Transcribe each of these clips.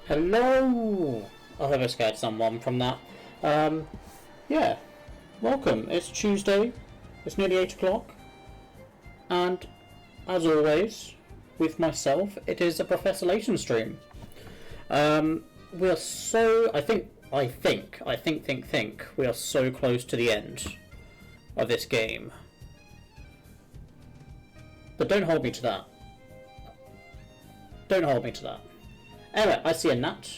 Hello! I hope I scared someone from that. Yeah, welcome. It's Tuesday, it's nearly 8 o'clock, and as always, with myself, it is a Professor Layton stream. We are so, I think, we are so close to the end of this game. But don't hold me to that. Don't hold me to that. Anyway, I see a Nat.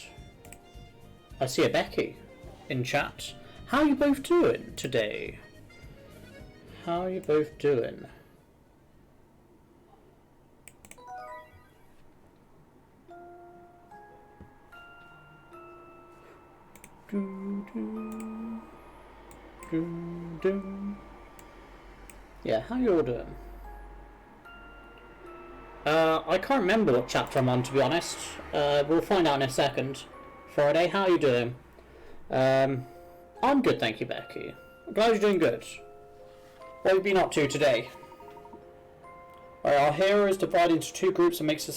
I see a Becky in chat. How are you both doing today? How are you both doing? Yeah, how you all doing? I can't remember what chapter I'm on, to be honest. We'll find out in a second. Friday, how are you doing? I'm good, thank you, Becky. I'm glad you're doing good. What have you been up to today? Our hero is divided into two groups and makes a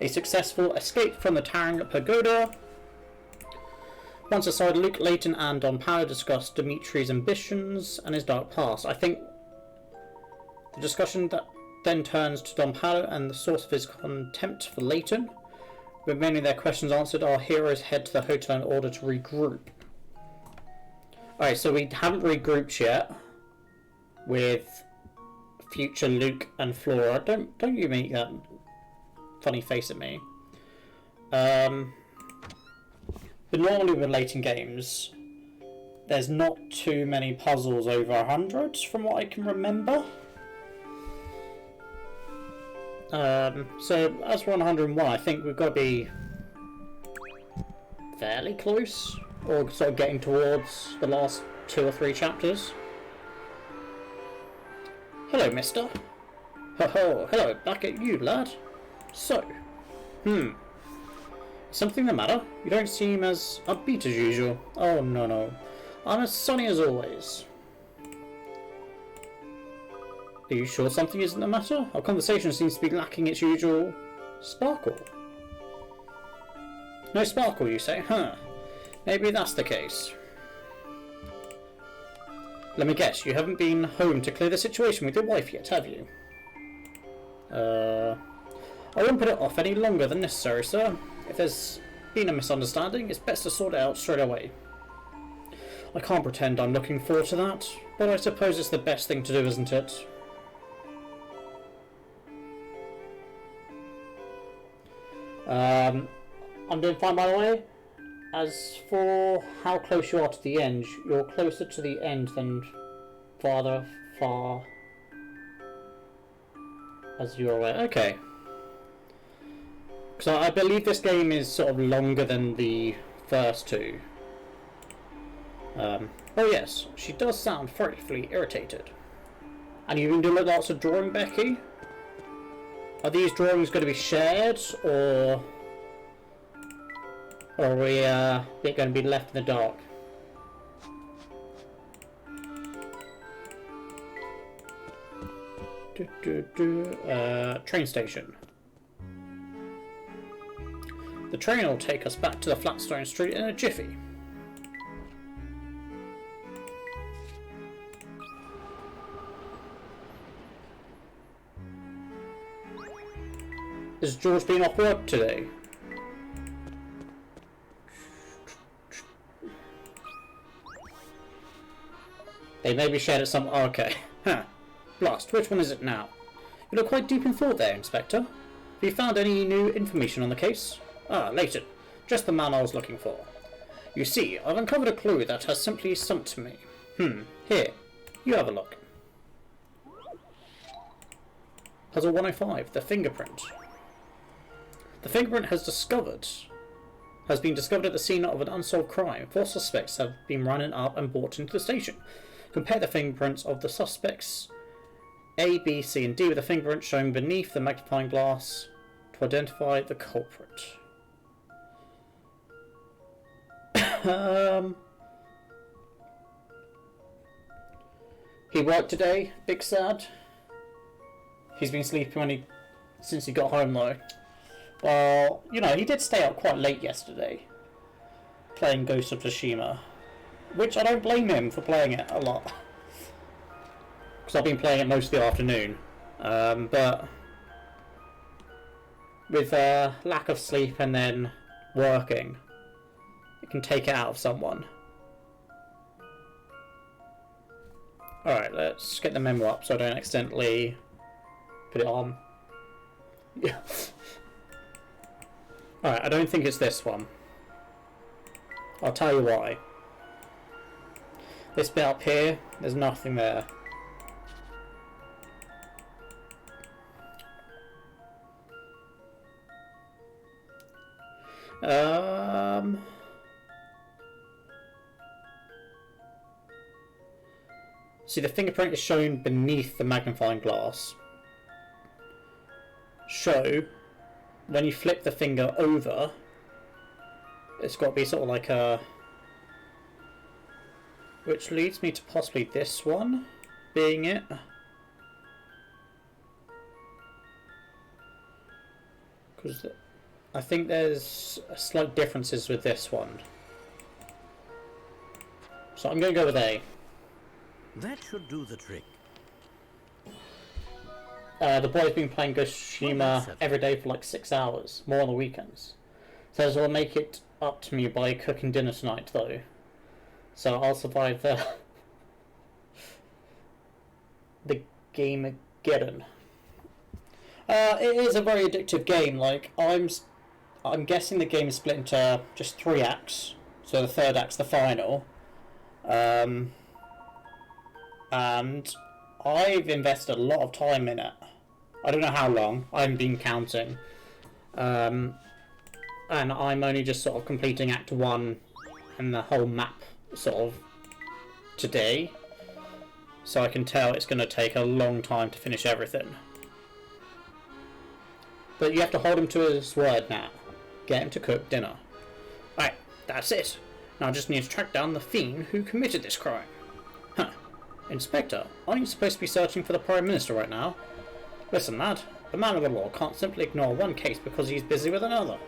successful escape from the towering pagoda. Once aside, Luke, Layton and Don Paolo discuss Dimitri's ambitions and his dark past. I think the discussion that then turns to Don Paolo and the source of his contempt for Layton. With many of their questions answered, our heroes head to the hotel in order to regroup. Alright, so we haven't regrouped yet with future Luke and Flora. Don't you make that funny face at me. But normally with Layton games, there's not too many puzzles over 100 from what I can remember. So as we're on 101, I think we've got to be fairly close, or sort of getting towards the last 2 or 3 chapters. Hello, mister. Ho, hello, back at you, lad. So, something the matter? You don't seem as upbeat as usual. Oh, no. I'm as sunny as always. Are you sure something isn't the matter? Our conversation seems to be lacking its usual sparkle. No sparkle, you say? Huh. Maybe that's the case. Let me guess, you haven't been home to clear the situation with your wife yet, have you? I won't put it off any longer than necessary, sir. If there's been a misunderstanding, it's best to sort it out straight away. I can't pretend I'm looking forward to that, but I suppose it's the best thing to do, isn't it? I'm doing fine, by the way. As for how close you are to the end, you're closer to the end than far as you're aware. Okay. So I believe this game is sort of longer than the first 2. Oh yes, she does sound frightfully irritated. And you've been doing lots of drawing, Becky? Are these drawings going to be shared, or are we going to be left in the dark? Train station. The train will take us back to the Flatstone Street in a jiffy. Has George been off work today? They may be shared at some... Oh, okay. Huh. Blast, which one is it now? You look quite deep in thought there, Inspector. Have you found any new information on the case? Ah, Layton. Just the man I was looking for. You see, I've uncovered a clue that has simply stumped me. Here. You have a look. Puzzle 105. The fingerprint. The fingerprint has been discovered at the scene of an unsolved crime. 4 suspects have been running up and brought into the station. Compare the fingerprints of the suspects A, B, C, and D with the fingerprint shown beneath the magnifying glass to identify the culprit. He worked today, big sad. He's been sleeping since he got home though. Well, you know, he did stay up quite late yesterday, playing Ghost of Tsushima, which I don't blame him for playing it a lot, because I've been playing it most of the afternoon, but with lack of sleep and then working, it can take it out of someone. Alright, let's get the memo up so I don't accidentally put it on. Alright, I don't think it's this one. I'll tell you why. This bit up here, there's nothing there. See, the fingerprint is shown beneath the magnifying glass. So, when you flip the finger over, it's got to be sort of like a... Which leads me to possibly this one being it. Because I think there's slight differences with this one. So I'm going to go with A. That should do the trick. The boy's been playing Ghost of Tsushima every day for like 6 hours, more on the weekends. Says he'll make it up to me by cooking dinner tonight though. So I'll survive the Game-ageddon. It is a very addictive game. Like I'm guessing the game is split into just 3 acts. So the 3rd act's the final. And I've invested a lot of time in it I don't know how long. I haven't been counting. And I'm only just sort of completing Act 1 and the whole map sort of today. So I can tell it's going to take a long time to finish everything. But you have to hold him to his word now. Get him to cook dinner. Right, that's it. Now I just need to track down the fiend who committed this crime. Huh. Inspector, aren't you supposed to be searching for the Prime Minister right now? Listen, lad. The man of the law can't simply ignore one case because he's busy with another.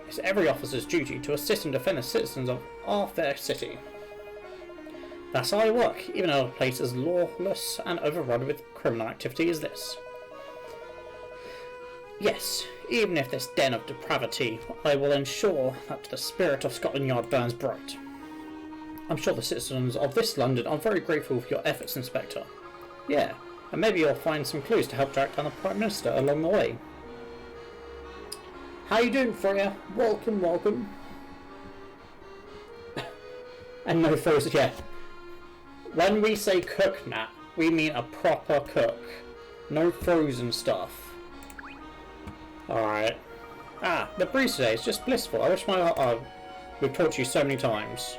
It's every officer's duty to assist and defend the citizens of our fair city. That's how I work, even in a place as lawless and overrun with criminal activity as this. Yes, even if this den of depravity, I will ensure that the spirit of Scotland Yard burns bright. I'm sure the citizens of this London are very grateful for your efforts, Inspector. Yeah, and maybe you'll find some clues to help track down the Prime Minister along the way. How you doing, Freya? Welcome, welcome. And no frozen, yeah. When we say cook, Nat, we mean a proper cook. No frozen stuff. Alright. Ah, the breeze today is just blissful. I wish my... we've talked to you so many times.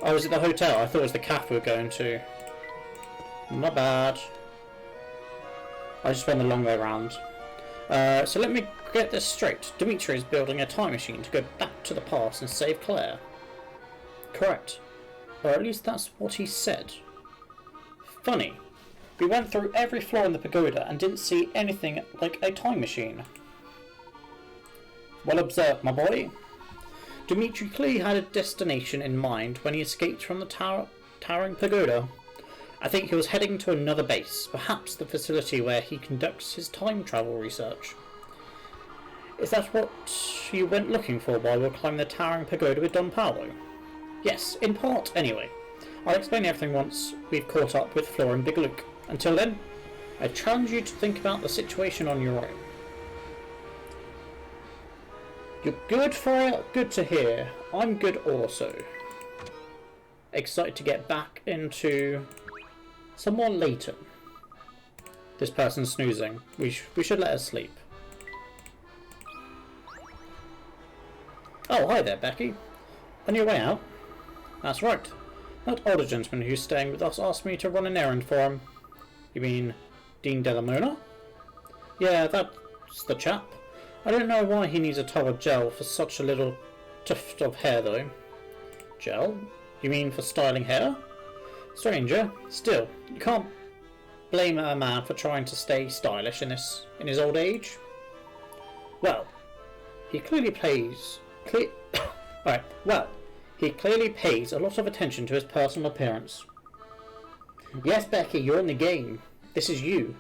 Oh, was it the hotel? I thought it was the cafe we were going to. Not bad. I just went the long way around. So let me get this straight. Dimitri is building a time machine to go back to the past and save Claire. Correct. Or at least that's what he said. Funny. We went through every floor in the pagoda and didn't see anything like a time machine. Well observed, my boy. Dimitri clearly had a destination in mind when he escaped from the towering pagoda. I think he was heading to another base, perhaps the facility where he conducts his time travel research. Is that what you went looking for while we were climbing the towering pagoda with Don Paolo? Yes, in part, anyway. I'll explain everything once we've caught up with Flora and Big Luke. Until then, I challenge you to think about the situation on your own. You're good, Freya. Good to hear. I'm good also. Excited to get back into some more Layton. This person's snoozing. We should let her sleep. Oh, hi there, Becky. On your way out? That's right. That older gentleman who's staying with us asked me to run an errand for him. You mean Dean Delamona? Yeah, that's the chap. I don't know why he needs a tub of gel for such a little tuft of hair, though. Gel? You mean for styling hair? Stranger, still, you can't blame a man for trying to stay stylish in his old age. Well, he clearly pays a lot of attention to his personal appearance. Yes, Becky, you're in the game. This is you.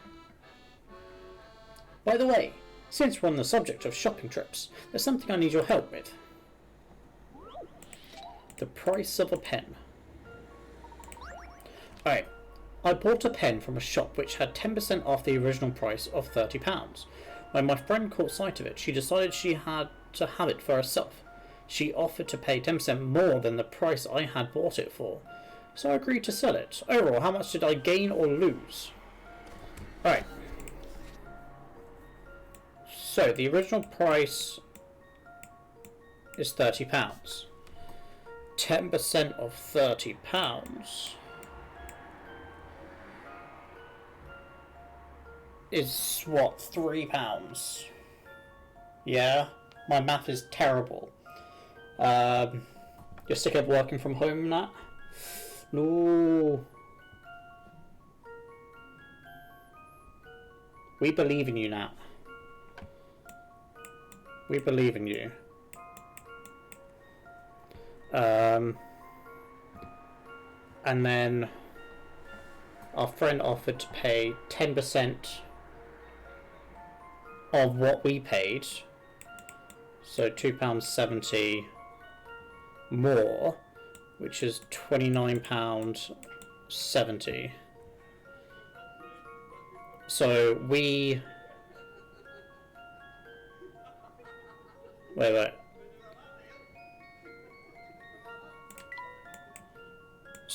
By the way, since we're on the subject of shopping trips, there's something I need your help with. The price of a pen. Alright, I bought a pen from a shop which had 10% off the original price of £30. When my friend caught sight of it, she decided she had to have it for herself. She offered to pay 10% more than the price I had bought it for, so I agreed to sell it. Overall, how much did I gain or lose? Alright. So, the original price is £30. 10% of £30 is what, £3? Yeah, my math is terrible. You're sick of working from home, Nat? No. We believe in you, Nat. We believe in you. And then our friend offered to pay 10% of what we paid, so £2.70 more, which is £29.70. So we... Wait.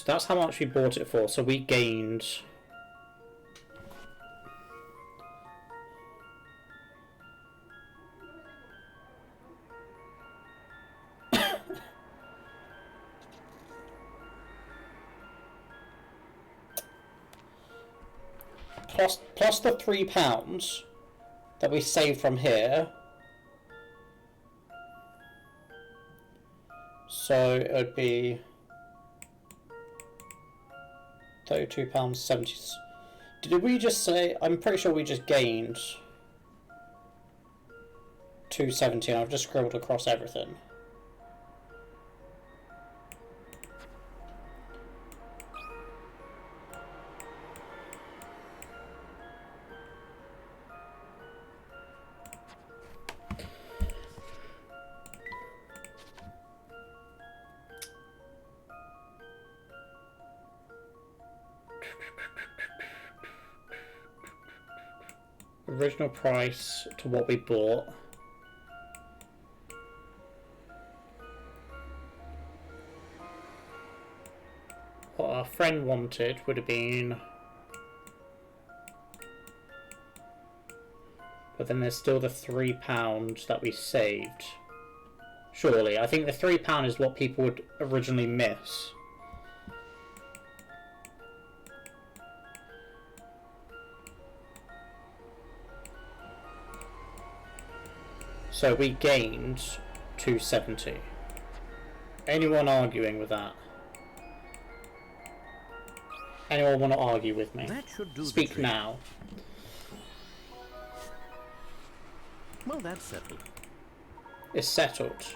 that's how much we bought it for. So we gained... plus the £3 that we saved from here. So it would be £32.70. Did we just say? I'm pretty sure we just gained £2.70. I've just scribbled across everything. Original price to what we bought. What our friend wanted would have been... But then there's still the £3 that we saved. Surely, I think the £3 is what people would originally miss. So we gained £2.70. Anyone arguing with that? Anyone want to argue with me? That should do. Speak now. Well, that's settled. It's settled.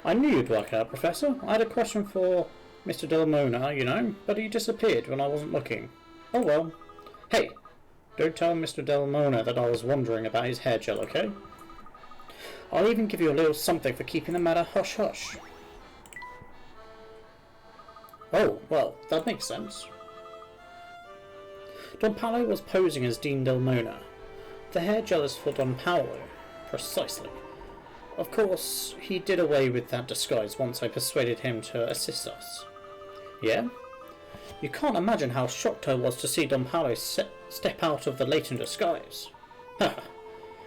I knew you'd work out, Professor. I had a question for Mr. Delmona, you know, but he disappeared when I wasn't looking. Oh well. Hey, don't tell Mr. Delmona that I was wondering about his hair gel, okay? I'll even give you a little something for keeping the matter hush-hush. Oh, well, that makes sense. Don Paolo was posing as Dean Delmona. The hair gel is for Don Paolo. Precisely. Of course, he did away with that disguise once I persuaded him to assist us. Yeah? You can't imagine how shocked I was to see Don Paolo step out of the Layton disguise. Haha,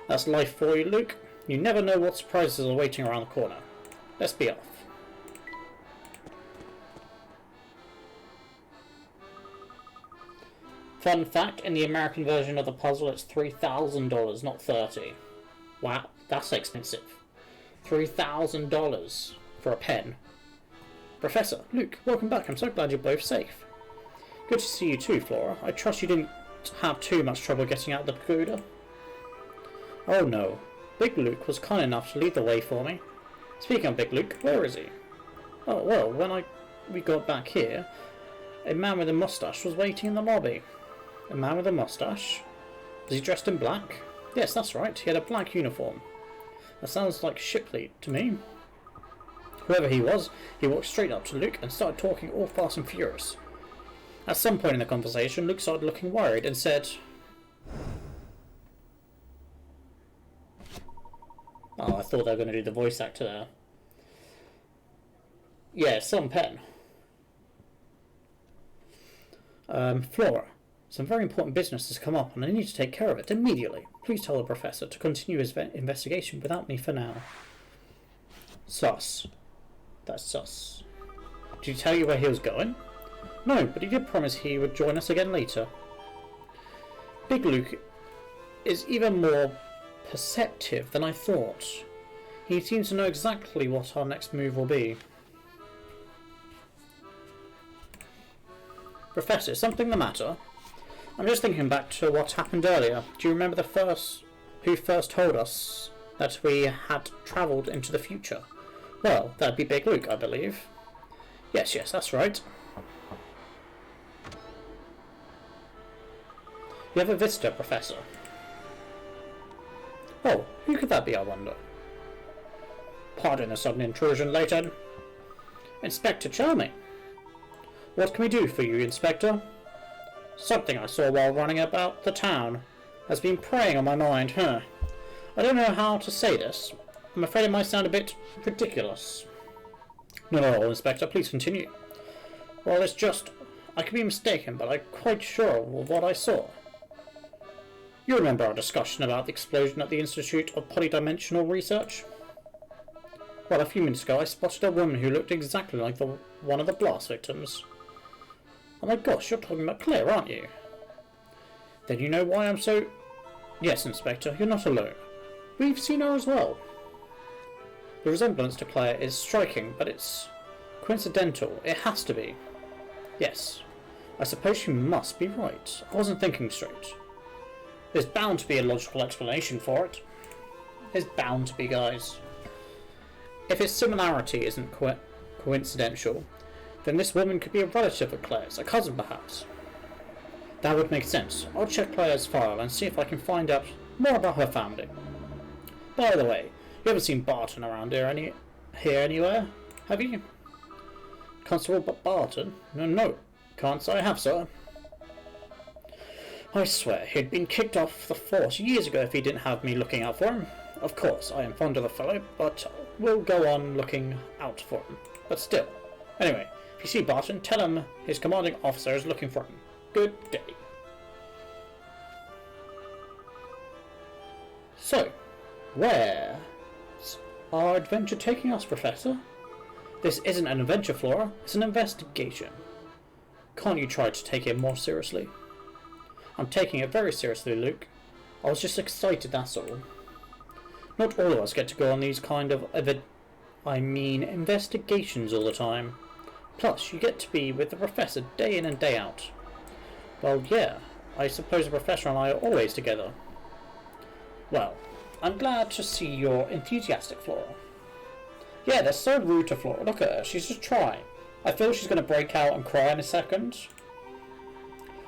that's life for you, Luke. You never know what surprises are waiting around the corner. Let's be off. Fun fact, in the American version of the puzzle it's $3,000, not $30. Wow, that's expensive. $3,000 for a pen. Professor, Luke, welcome back. I'm so glad you're both safe. Good to see you too, Flora. I trust you didn't have too much trouble getting out of the pagoda. Oh no. Big Luke was kind enough to lead the way for me. Speaking of Big Luke, where is he? Oh, well, when we got back here, a man with a moustache was waiting in the lobby. A man with a moustache? Was he dressed in black? Yes, that's right. He had a black uniform. That sounds like Shipley to me. Whoever he was, he walked straight up to Luke and started talking all fast and furious. At some point in the conversation, Luke started looking worried and said... Oh, I thought they were going to do the voice actor there. Yeah, some pen. Flora, some very important business has come up and I need to take care of it immediately. Please tell the Professor to continue his investigation without me for now. Sus. That's sus. Did he tell you where he was going? No, but he did promise he would join us again later. Big Luke is even more perceptive than I thought. He seems to know exactly what our next move will be. Professor, is something the matter? I'm just thinking back to what happened earlier. Do you remember who first told us that we had travelled into the future? Well, that'd be Big Luke, I believe. Yes, that's right. You have a visitor, Professor. Oh, who could that be, I wonder? Pardon the sudden intrusion, Layton. Inspector Charming. What can we do for you, Inspector? Something I saw while running about the town. has been preying on my mind, huh? I don't know how to say this. I'm afraid it might sound a bit ridiculous. No, Inspector, please continue. Well, it's just... I could be mistaken, but I'm quite sure of what I saw. You remember our discussion about the explosion at the Institute of Polydimensional Research? Well, a few minutes ago I spotted a woman who looked exactly like one of the blast victims. Oh my gosh, you're talking about Claire, aren't you? Then you know why I'm so... Yes, Inspector, you're not alone. We've seen her as well. The resemblance to Claire is striking, but it's coincidental. It has to be. Yes, I suppose you must be right. I wasn't thinking straight. There's bound to be a logical explanation for it. There's bound to be, guys. If its similarity isn't coincidental, then this woman could be a relative of Claire's, a cousin perhaps. That would make sense. I'll check Claire's file and see if I can find out more about her family. By the way, you haven't seen Barton around here anywhere, have you? Constable Barton? No. Can't say I have, sir. I swear, he'd been kicked off the force years ago if he didn't have me looking out for him. Of course, I am fond of the fellow, but we'll go on looking out for him. But still. Anyway, if you see Barton, tell him his commanding officer is looking for him. Good day. So, where's our adventure taking us, Professor? This isn't an adventure, Flora. It's an investigation. Can't you try to take it more seriously? I'm taking it very seriously, Luke. I was just excited, that's all. Not all of us get to go on these kind of investigations all the time. Plus, you get to be with the Professor day in and day out. Well, yeah, I suppose the Professor and I are always together. Well, I'm glad to see you're enthusiastic, Flora. Yeah, they're so rude to Flora. Look at her, she's just trying. I feel she's going to break out and cry in a second.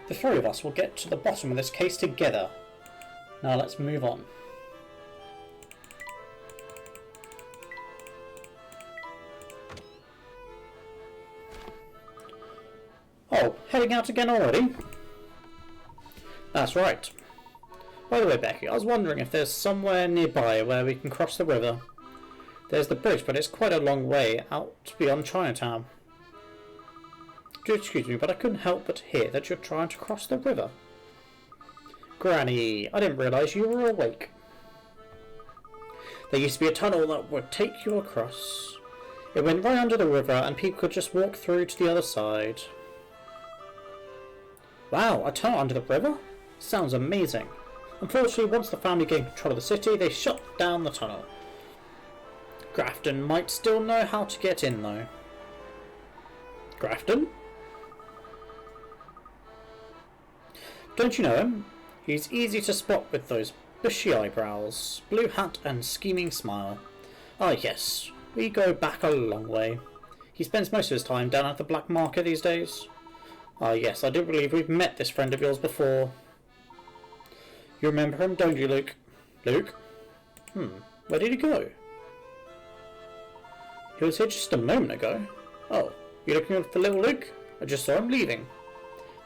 The three of us will get to the bottom of this case together. Now let's move on. Oh, heading out again already? That's right. By the way, Becky, I was wondering if there's somewhere nearby where we can cross the river. There's the bridge, but it's quite a long way out beyond Chinatown. Do excuse me, but I couldn't help but hear that you're trying to cross the river. Granny, I didn't realise you were awake. There used to be a tunnel that would take you across. It went right under the river and people could just walk through to the other side. Wow, a tunnel under the river? Sounds amazing. Unfortunately, once the family gained control of the city, they shut down the tunnel. Grafton might still know how to get in, though. Grafton? Don't you know him? He's easy to spot with those bushy eyebrows, blue hat and scheming smile. Ah yes, we go back a long way. He spends most of his time down at the black market these days. Ah yes, I do believe we've met this friend of yours before. You remember him, don't you, Luke? Luke? Where did he go? He was here just a moment ago. Oh, you looking for little Luke? I just saw him leaving.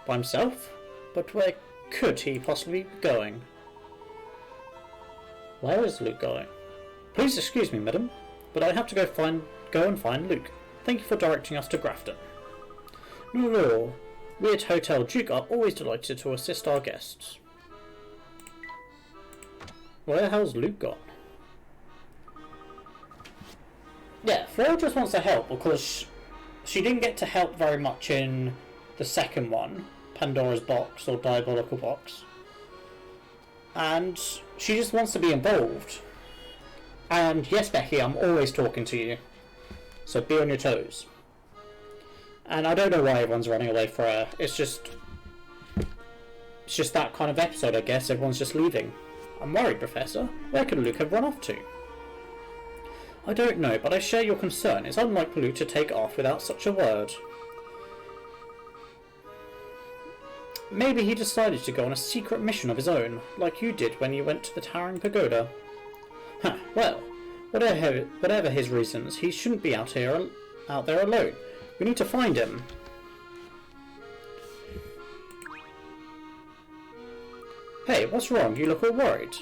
By himself? But where could he possibly be going? Where is Luke going? Please excuse me, madam, but I have to go and find Luke. Thank you for directing us to Grafton. No, we at Hotel Duke are always delighted to assist our guests. Where the hell's Luke gone? Yeah, Flora just wants to help because she didn't get to help very much in the second one, Pandora's Box or Diabolical Box. And she just wants to be involved. And yes, Becky, I'm always talking to you. So be on your toes. And I don't know why everyone's running away from her. It's just that kind of episode, I guess. Everyone's just leaving. I'm worried, Professor. Where could Luke have run off to? I don't know, but I share your concern. It's unlike Luke to take off without such a word. Maybe he decided to go on a secret mission of his own, like you did when you went to the Towering Pagoda. Huh, well, whatever his reasons, he shouldn't be out there alone. We need to find him. Hey, what's wrong? You look all worried.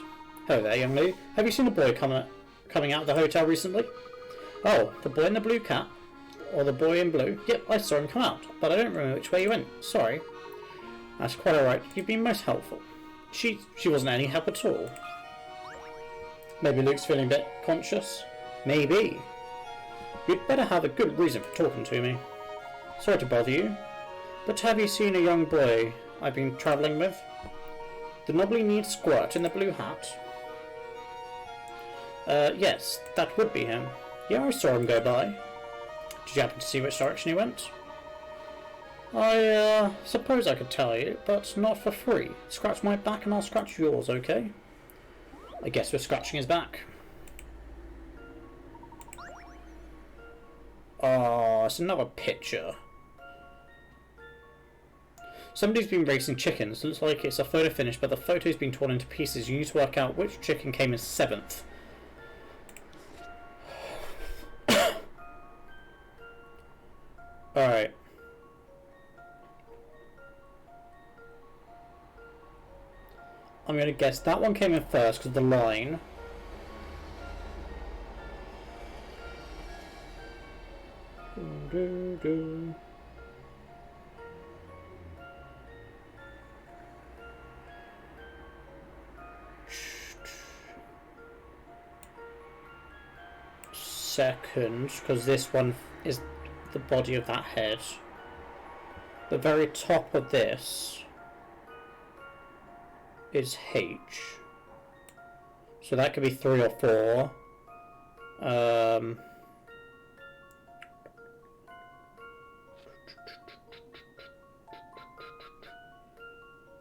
Hello there, young lady. Have you seen a boy coming out of the hotel recently? Oh, the boy in the blue cap? Or the boy in blue? Yep, I saw him come out, but I don't remember which way you went. Sorry. That's quite alright. You've been most helpful. She wasn't any help at all. Maybe Luke's feeling a bit conscious? Maybe. You'd better have a good reason for talking to me. Sorry to bother you, but have you seen a young boy I've been travelling with? The knobbly kneed squirt in the blue hat? Yes, that would be him. Yeah, I saw him go by. Did you happen to see which direction he went? I suppose I could tell you, but not for free. Scratch my back and I'll scratch yours, okay? I guess we're scratching his back. Oh, it's another picture. Somebody's been racing chickens. Looks like it's a photo finish, but the photo's been torn into pieces. You need to work out which chicken came in 7th. Alright. I'm going to guess that one came in first because of the line. Second, because this one is the body of that head. The very top of this is H. So that could be 3 or 4.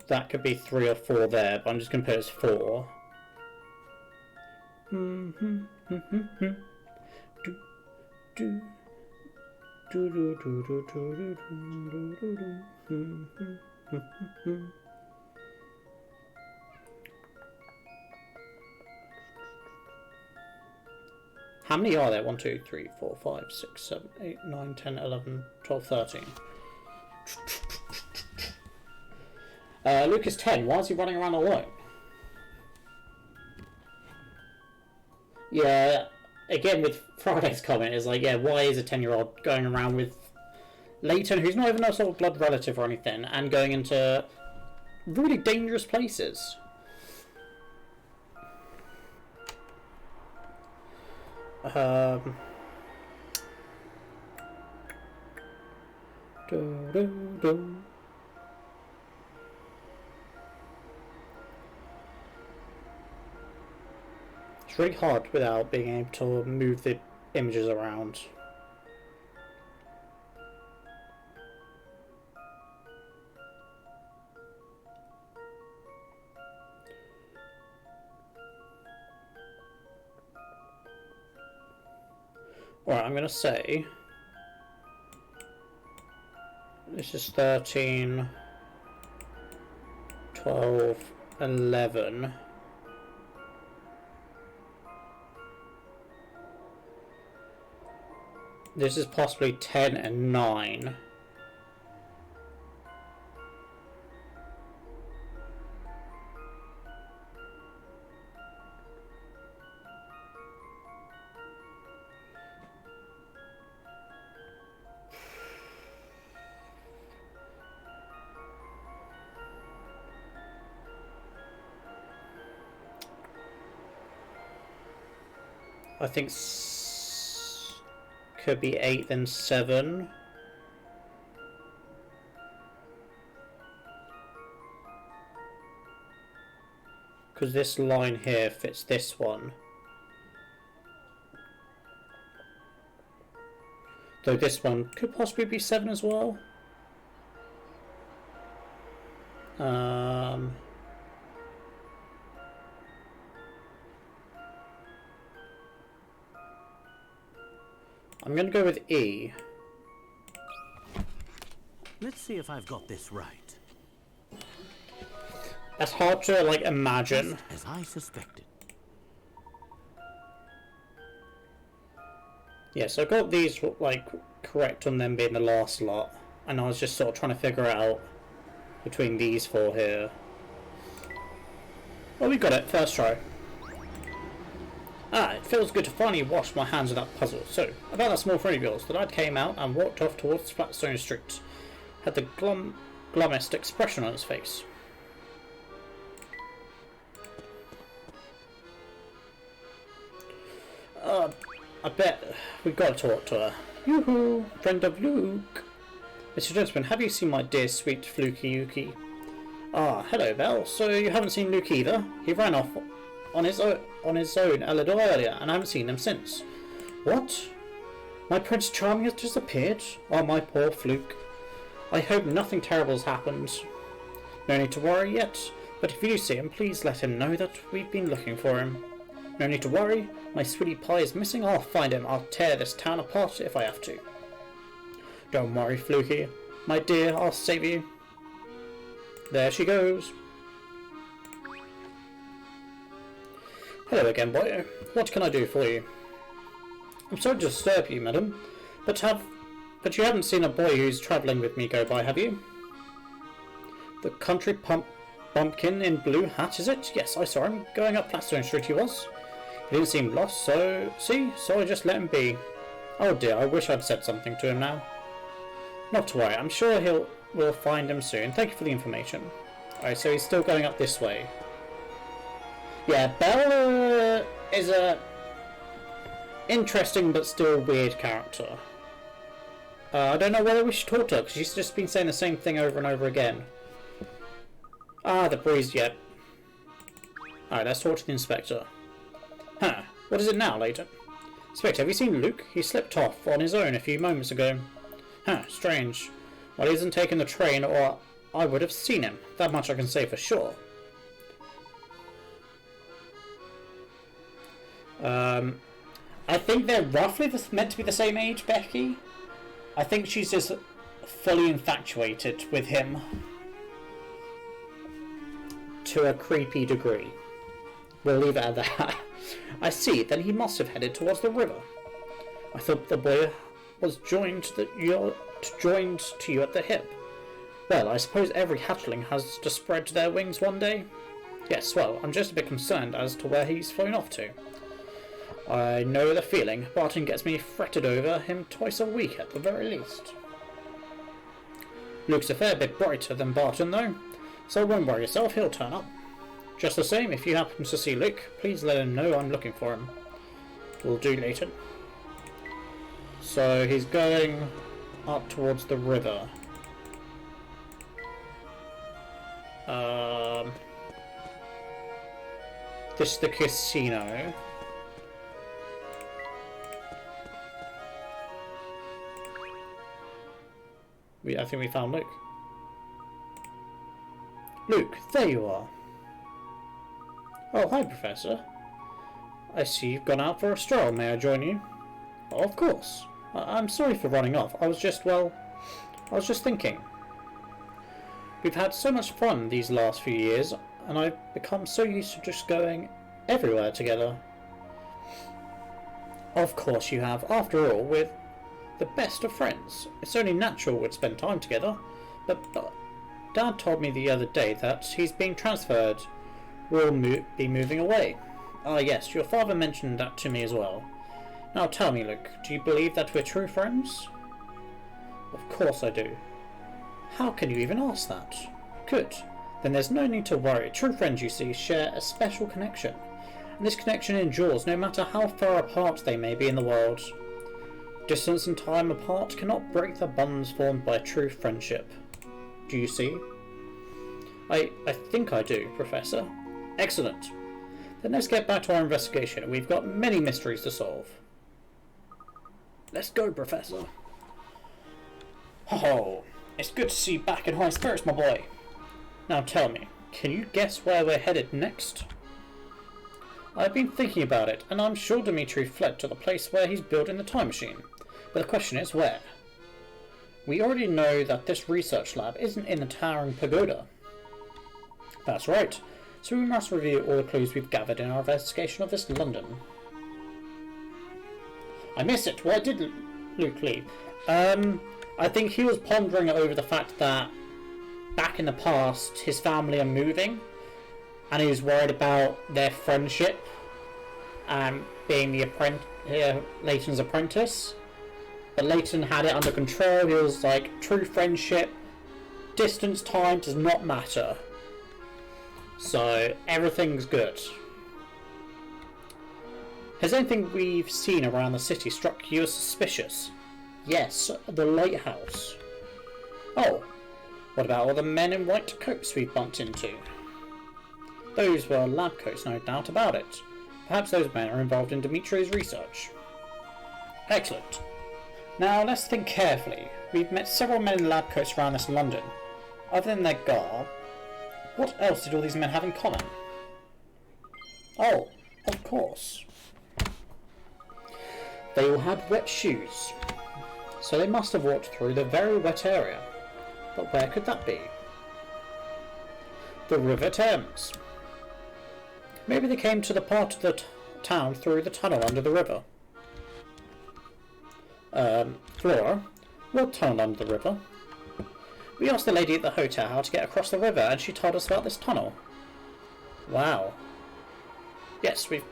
That could be 3 or 4 there, but I'm just going to put it as 4. How many are there? 1, 2, 3, 4, 5, 6, 7, 8, 9, 10, 11, 12, 13. Luke is 10. Why is he running around alone? Yeah, again with Friday's comment is like, yeah, why is a 10-year-old going around with Layton, who's not even a sort of blood relative or anything, and going into really dangerous places? It's really hard without being able to move the images around. Alright, I'm going to say this is 13, 12, 11. This is possibly 10 and 9. I think could be 8 then 7. Because this line here fits this one. Though this one could possibly be 7 as well. I'm going to go with E. Let's see if I've got this right. That's hard to, like, imagine. Just as I suspected. Yeah, so I got these, like, correct on them being the last lot. And I was just sort of trying to figure out between these 4 here. Well, we got it. First try. Ah, it feels good to finally wash my hands of that puzzle. So, about that small friend of yours, the lad came out and walked off towards Flatstone Street. Had the glummest expression on his face. I bet we've got to talk to her. Yoo-hoo, friend of Luke. Mr. Gentleman, have you seen my dear sweet Fluky Yuki? Ah, hello, Belle. So you haven't seen Luke either? He ran off on his own a little earlier, and I haven't seen him since. What? My Prince Charming has disappeared? Oh, my poor Fluke. I hope nothing terrible has happened. No need to worry yet, but if you do see him, please let him know that we've been looking for him. No need to worry. My sweetie pie is missing. I'll find him. I'll tear this town apart if I have to. Don't worry, Fluky. My dear, I'll save you. There she goes. Hello again, boy. What can I do for you? I'm sorry to disturb you, madam, but you haven't seen a boy who's travelling with me go by, have you? The country bumpkin in blue hat, is it? Yes, I saw him. Going up Flatstone Street he was. He didn't seem lost, so I just let him be. Oh dear, I wish I'd said something to him now. Not to worry, I'm sure we'll find him soon. Thank you for the information. Alright, so he's still going up this way. Yeah, Belle is a interesting but still weird character. I don't know whether we should talk to her, because she's just been saying the same thing over and over again. Ah, the breeze yet. Alright, let's talk to the inspector. Huh, what is it now, Layton? Inspector, have you seen Luke? He slipped off on his own a few moments ago. Huh, strange. Well, he hasn't taken the train, or I would have seen him. That much I can say for sure. I think they're roughly meant to be the same age, Becky. I think she's just fully infatuated with him. To a creepy degree. We'll leave it at that. I see, then he must have headed towards the river. I thought the boy was joined to you at the hip. Well, I suppose every hatchling has to spread their wings one day. Yes, well, I'm just a bit concerned as to where he's flown off to. I know the feeling. Barton gets me fretted over him twice a week at the very least. Luke's a fair bit brighter than Barton, though, so don't worry yourself, he'll turn up. Just the same, if you happen to see Luke, please let him know I'm looking for him. Will do, Layton. So he's going up towards the river. This is the casino. I think we found Luke. Luke, there you are. Oh, hi, Professor. I see you've gone out for a stroll. May I join you? Oh, of course. I'm sorry for running off. I was just thinking. We've had so much fun these last few years, and I've become so used to just going everywhere together. Of course you have. After all, we're the best of friends. It's only natural we'd spend time together. But Dad told me the other day that he's being transferred. We'll be moving away. Ah yes, your father mentioned that to me as well. Now tell me, Luke, do you believe that we're true friends? Of course I do. How can you even ask that? Good. Then there's no need to worry. True friends, you see, share a special connection. And this connection endures no matter how far apart they may be in the world. Distance and time apart cannot break the bonds formed by true friendship. Do you see? I think I do, Professor. Excellent. Then let's get back to our investigation. We've got many mysteries to solve. Let's go, Professor. Oh, it's good to see you back in high spirits, my boy. Now tell me, can you guess where we're headed next? I've been thinking about it, and I'm sure Dimitri fled to the place where he's building the time machine. But the question is, where? We already know that this research lab isn't in the towering pagoda. That's right. So we must review all the clues we've gathered in our investigation of this London. I missed it. Why did Luke leave? I think he was pondering over the fact that back in the past his family are moving and he was worried about their friendship being the Layton's apprentice. But Layton had it under control. He was like, true friendship, distance, time does not matter. So everything's good. Has anything we've seen around the city struck you as suspicious? Yes, the lighthouse. Oh, what about all the men in white coats we bumped into? Those were lab coats, no doubt about it. Perhaps those men are involved in Dimitri's research. Excellent. Now let's think carefully. We've met several men in lab coats around this London. Other than their garb, what else did all these men have in common? Oh, of course. They all had wet shoes. So they must have walked through the very wet area. But where could that be? The River Thames. Maybe they came to the part of the town through the tunnel under the river. Flora, what tunnel under the river? We asked the lady at the hotel how to get across the river, and she told us about this tunnel. Wow. Yes, we've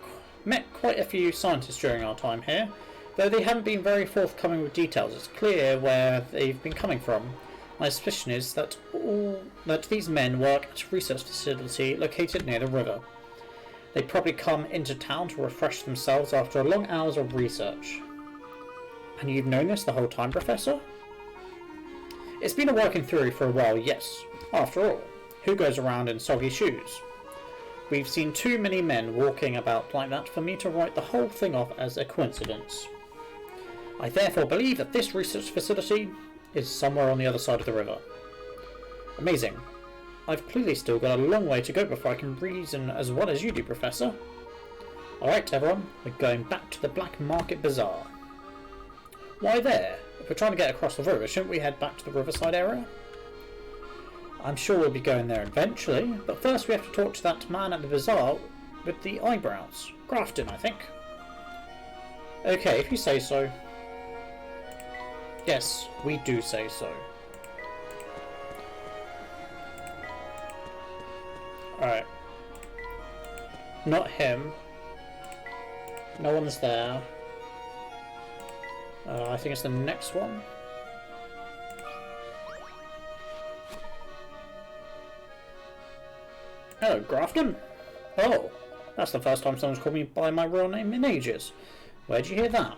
met quite a few scientists during our time here, though they haven't been very forthcoming with details. It's clear where they've been coming from. My suspicion is that these men work at a research facility located near the river. They probably come into town to refresh themselves after long hours of research. And you've known this the whole time, Professor? It's been a working theory for a while, yes. After all, who goes around in soggy shoes? We've seen too many men walking about like that for me to write the whole thing off as a coincidence. I therefore believe that this research facility is somewhere on the other side of the river. Amazing. I've clearly still got a long way to go before I can reason as well as you do, Professor. Alright, everyone, we're going back to the Black Market Bazaar. Why there? If we're trying to get across the river, shouldn't we head back to the riverside area? I'm sure we'll be going there eventually, but first we have to talk to that man at the bazaar with the eyebrows. Grafton, I think. Okay, if you say so. Yes, we do say so. Alright. Not him. No one's there. I think it's the next one. Hello, Grafton. Oh, that's the first time someone's called me by my real name in ages. Where'd you hear that?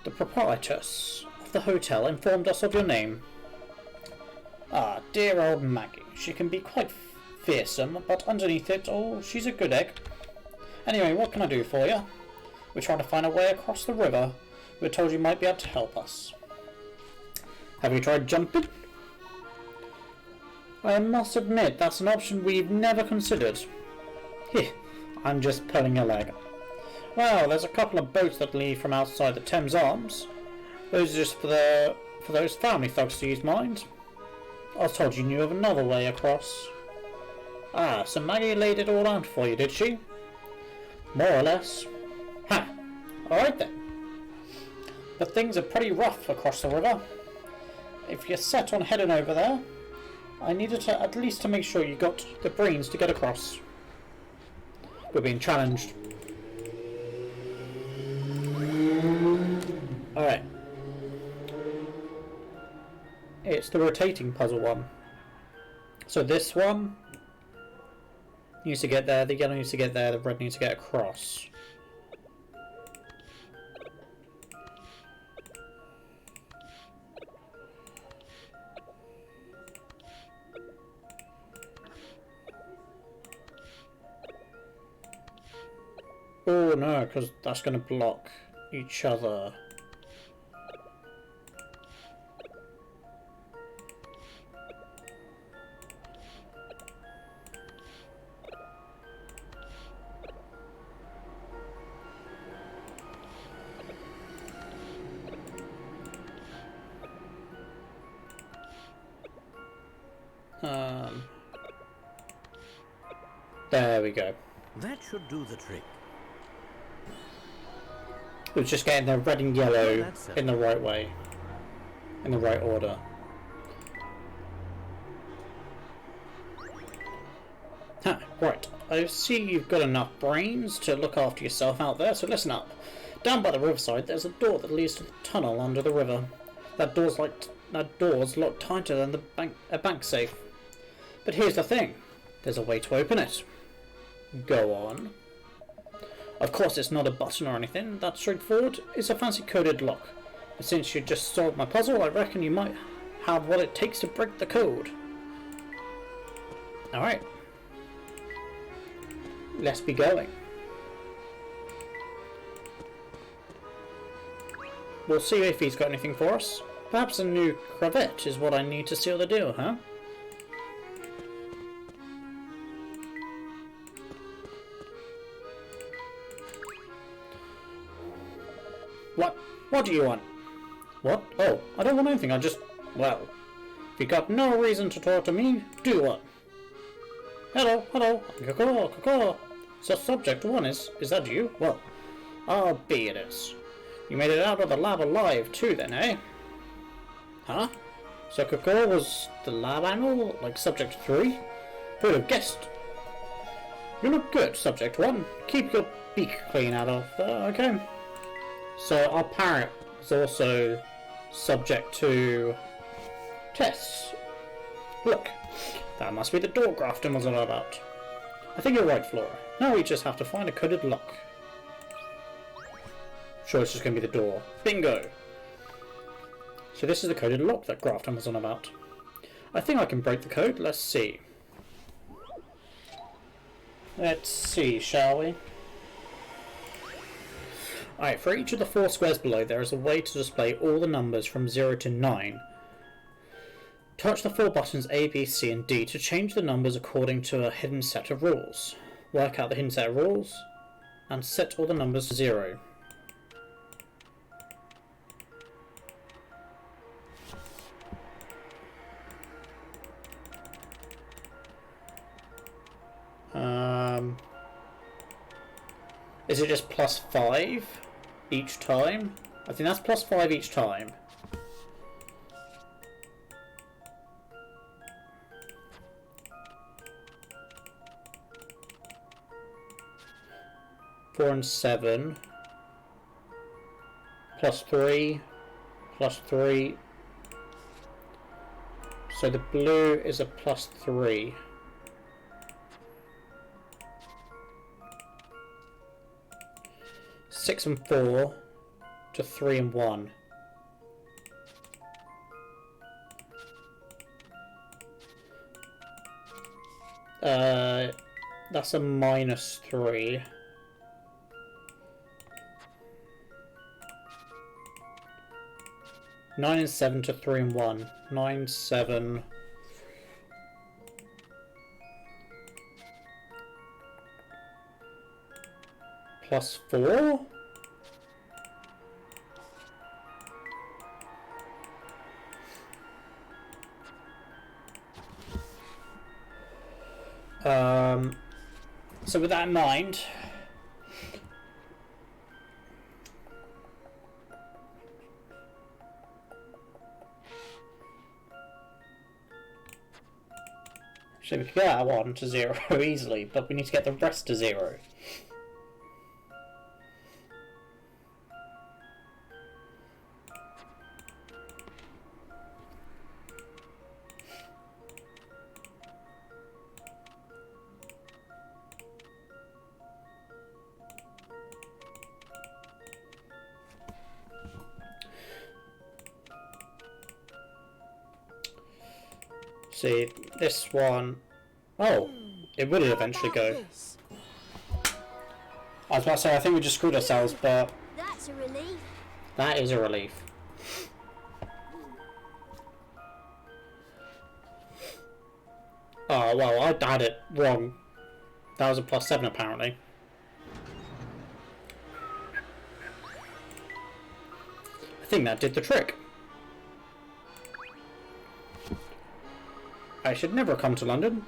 The proprietress of the hotel informed us of your name. Ah, dear old Maggie. She can be quite fearsome, but underneath it all, she's a good egg. Anyway, what can I do for you? We're trying to find a way across the river. We were told you might be able to help us. Have you tried jumping? I must admit, that's an option we've never considered. Heh, I'm just pulling your leg. Well, there's a couple of boats that leave from outside the Thames Arms. Those are just for those family folks to use mind. I was told you knew of another way across. Ah, so Maggie laid it all out for you, did she? More or less. Ha! Alright then. But things are pretty rough across the river. If you're set on heading over there, I needed to at least to make sure you got the brains to get across. We're being challenged. Alright. It's the rotating puzzle one. So this one needs to get there, the yellow needs to get there, the red needs to get across. Oh no, because that's going to block each other. There we go. That should do the trick. It was just getting the red and yellow in the right way. In the right order. Huh, right. I see you've got enough brains to look after yourself out there, so listen up. Down by the riverside, there's a door that leads to the tunnel under the river. That door's locked tighter than a bank safe. But here's the thing. There's a way to open it. Go on. Of course, it's not a button or anything. That's straightforward. It's a fancy coded lock. But since you just solved my puzzle, I reckon you might have what it takes to break the code. Alright. Let's be going. We'll see if he's got anything for us. Perhaps a new cravat is what I need to seal the deal, huh? What do you want? What? Oh, I don't want anything, well, if you got no reason to talk to me, do what? Hello, caw. So subject one is that you? Well, I'll be it is. You made it out of the lab alive too then, eh? Huh? So caw was the lab animal, like subject 3? Who'd have guessed? You look good, subject 1. Keep your beak clean out of there, okay? So our parrot is also subject to tests. Look, that must be the door Grafton was all about. I think you're right, Flora. Now we just have to find a coded lock. Sure, it's just going to be the door. Bingo! So this is the coded lock that Grafton was on about. I think I can break the code. Let's see. Let's see, shall we? Alright, for each of the 4 squares below, there is a way to display all the numbers from 0 to 9. Touch the 4 buttons A, B, C, and D to change the numbers according to a hidden set of rules. Work out the hidden set of rules, and set all the numbers to 0. Is it just +5 each time? I think that's +5 each time. Four and 7. +3. +3. So the blue is a +3. 6 and 4 to 3 and 1. That's a -3. Nine and 7 to 3 and 1. 9, 7. +4? So with that in mind, so we could get that one to 0 easily, but we need to get the rest to 0. See, this one... Oh, it would eventually go. I was about to say, I think we just screwed ourselves, but... That's a relief. That is a relief. Oh, well, I had it wrong. That was a +7, apparently. I think that did the trick. I should never have come to London.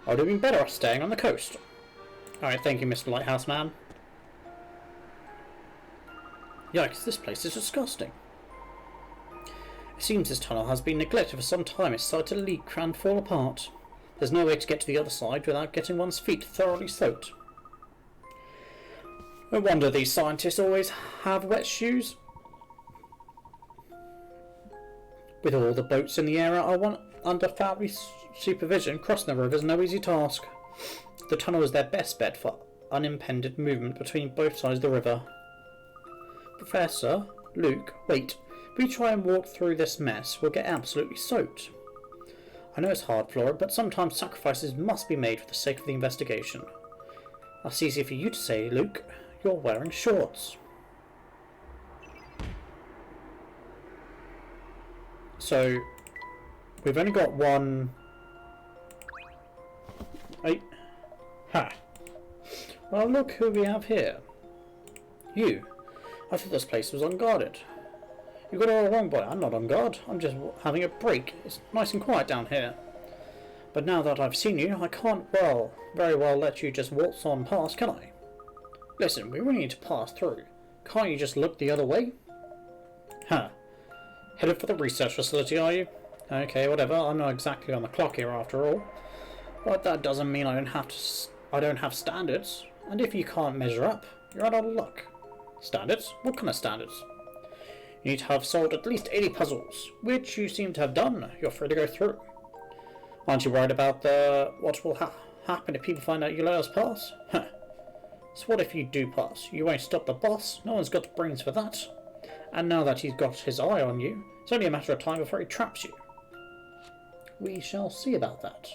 I would have been better off staying on the coast. Alright, thank you, Mr. Lighthouse Man. Yikes, this place is disgusting. It seems this tunnel has been neglected for some time. It's started to leak and fall apart. There's no way to get to the other side without getting one's feet thoroughly soaked. No wonder these scientists always have wet shoes. With all the boats in the area under family supervision, crossing the river is no easy task. The tunnel is their best bet for unimpeded movement between both sides of the river. Professor, Luke, wait. If we try and walk through this mess, we'll get absolutely soaked. I know it's hard, Flora, but sometimes sacrifices must be made for the sake of the investigation. That's easy for you to say, Luke. You're wearing shorts. So, we've only got one... Right. Ha. Well, look who we have here. You. I thought this place was unguarded. You got it all wrong, boy. I'm not on guard. I'm just having a break. It's nice and quiet down here. But now that I've seen you, I can't, very well let you just waltz on past, can I? Listen, we really need to pass through. Can't you just look the other way? Huh. Headed for the research facility, are you? Okay, whatever. I'm not exactly on the clock here after all. But that doesn't mean I don't have standards. And if you can't measure up, you're out of luck. Standards? What kind of standards? You need to have solved at least 80 puzzles, which you seem to have done. You're free to go through. Aren't you worried about what will happen if people find out you let us pass? Huh. So what if you do pass? You won't stop the boss. No one's got the brains for that. And now that he's got his eye on you, it's only a matter of time before he traps you. We shall see about that.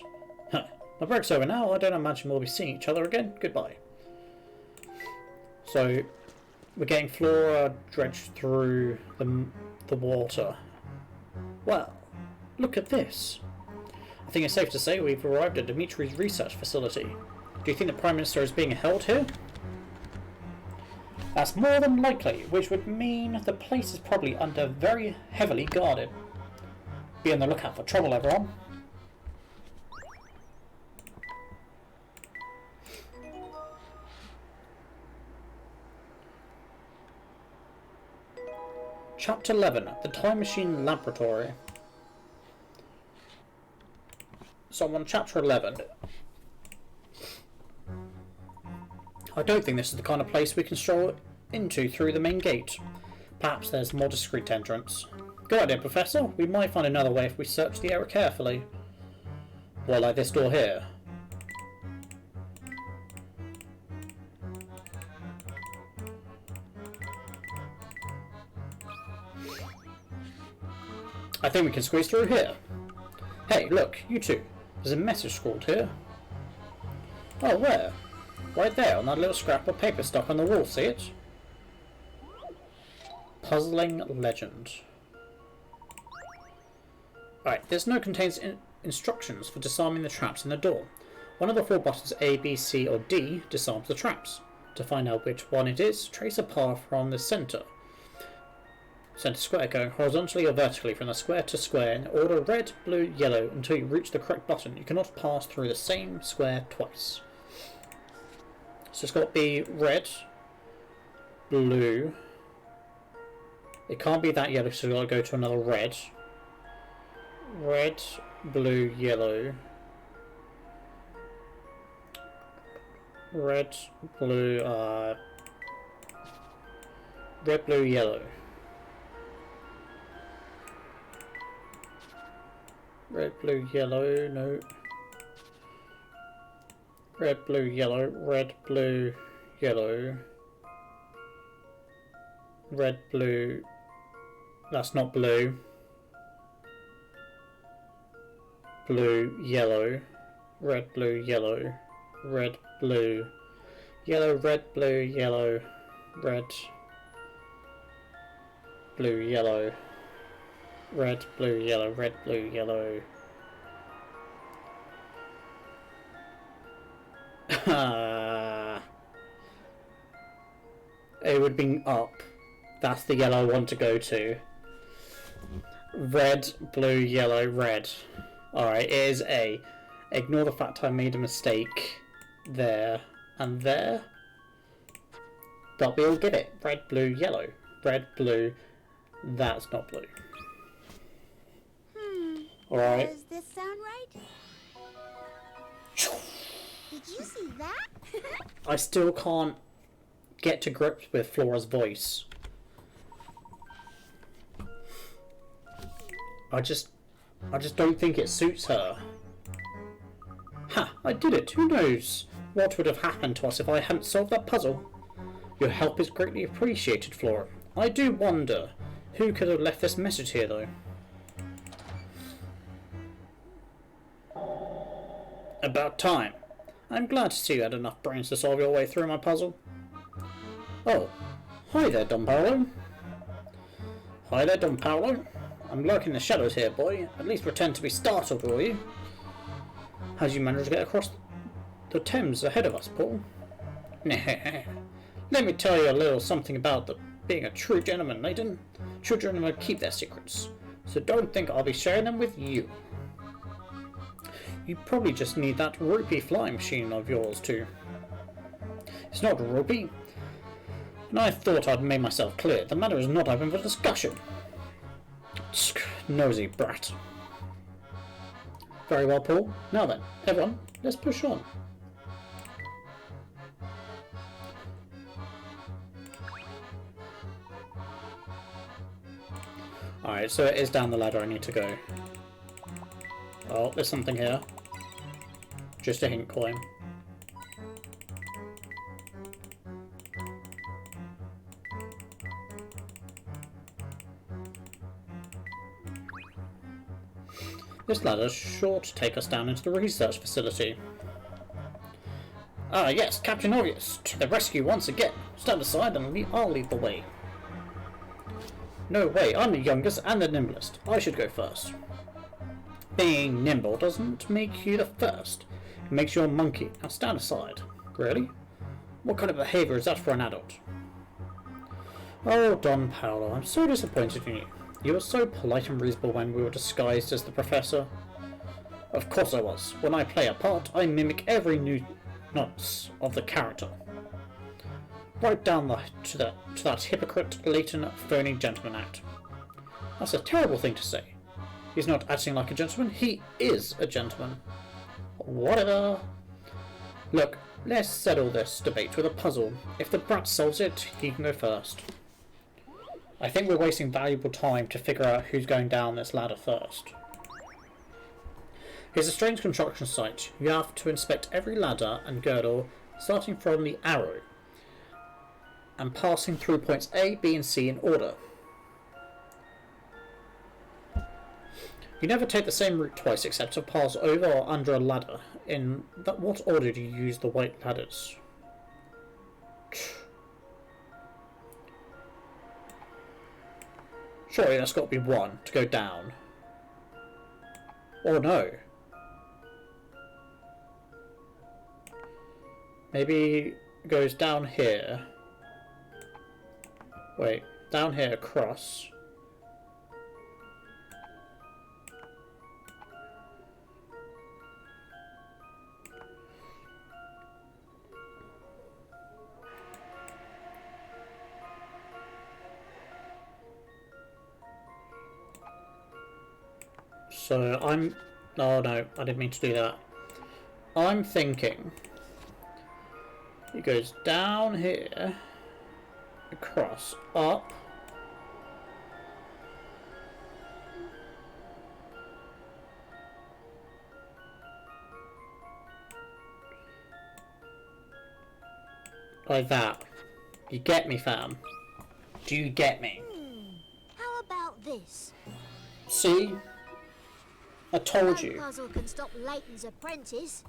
Huh. My break's over now. I don't imagine we'll be seeing each other again. Goodbye. So, we're getting Flora dredged through the water. Well, look at this. I think it's safe to say we've arrived at Dimitri's research facility. Do you think the Prime Minister is being held here? That's more than likely, which would mean the place is probably under very heavily guarded. Be on the lookout for trouble, everyone. Chapter 11, The Time Machine Laboratory. So I'm on Chapter 11. I don't think this is the kind of place we can stroll into through the main gate. Perhaps there's a more discreet entrance. Good idea, Professor. We might find another way if we search the area carefully. Well, like this door here. I think we can squeeze through here. Hey, look, you two. There's a message scrawled here. Oh, where? Right there, on that little scrap of paper stuck on the wall, see it? Puzzling legend. Right, this note contains instructions for disarming the traps in the door. One of the 4 buttons A, B, C, or D disarms the traps. To find out which one it is, trace a path from the center square, going horizontally or vertically from the square to square in order red, blue, yellow until you reach the correct button. You cannot pass through the same square twice. So it's got to be red, blue. It can't be that yellow, so we've got to go to another red. Red, blue, yellow. Red, blue, red, blue, yellow. Red, blue, yellow, no. Red, blue, yellow, red, blue, yellow. Red, blue. That's not blue. Blue, yellow. Red, blue, yellow. Red, blue. Yellow, red, blue, yellow. Red. Blue, yellow. Red, blue, yellow, red, blue, yellow. It would be up. That's the yellow I want to go to. Red, blue, yellow, red. Alright, it is A. Ignore the fact I made a mistake there and there. But we'll get it. Red, blue, yellow. Red, blue. That's not blue. Hmm. Alright. Does this sound right? Did you see that? I still can't get to grips with Flora's voice. I just don't think it suits her. Ha! I did it! Who knows what would have happened to us if I hadn't solved that puzzle? Your help is greatly appreciated, Flora. I do wonder who could have left this message here, though. About time. I'm glad to see you had enough brains to solve your way through my puzzle. Oh, hi there, Don Paolo. Hi there, Don Paolo. I'm lurking in the shadows here, boy. At least pretend to be startled, will you? How did you manage to get across the Thames ahead of us, Paul? Let me tell you a little something about being a true gentleman, Layton. True gentlemen keep their secrets, so don't think I'll be sharing them with you. You probably just need that rupee flying machine of yours too. It's not a rupee, and I thought I'd made myself clear. The matter is not open for discussion. Nosy brat. Very well, Paul. Now then, everyone, let's push on. Alright, so it is down the ladder I need to go. Oh, there's something here. Just a hint coin. This ladder's sure to take us down into the research facility. Ah yes, Captain Obvious, to the rescue once again. Stand aside and I'll lead the way. No way, I'm the youngest and the nimblest. I should go first. Being nimble doesn't make you the first. It makes you a monkey. Now stand aside. Really? What kind of behaviour is that for an adult? Oh, Don Paolo, I'm so disappointed in you. You were so polite and reasonable when we were disguised as the Professor. Of course I was. When I play a part, I mimic every nuance of the character. Right down to that hypocrite Layton phoning gentleman act. That's a terrible thing to say. He's not acting like a gentleman, he is a gentleman. Whatever. Look, let's settle this debate with a puzzle. If the brat solves it, he can go first. I think we're wasting valuable time to figure out who's going down this ladder first. Here's a strange construction site. You have to inspect every ladder and girdle, starting from the arrow, and passing through points A, B and C in order. You never take the same route twice except to pass over or under a ladder. In what order do you use the white ladders? Surely that's got to be one to go down. Or no. Maybe it goes down here. Wait, down here across. So I'm... Oh no, I didn't mean to do that. I'm thinking... It goes down here, across, up, like that. You get me, fam? Do you get me? How about this? See? I told you. No puzzle can stop Layton's apprentice.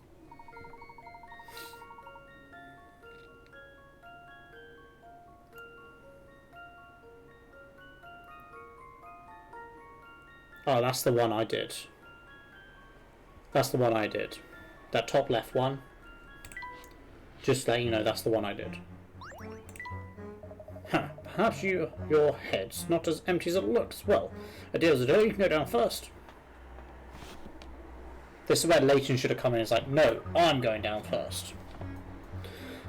Oh, that's the one I did. That's the one I did. That top left one. Just letting you know, that's the one I did. Huh. Perhaps your head's not as empty as it looks. Well, a deal's a deal. You can go down first. This is where Layton should have come in. It's like, no, I'm going down first.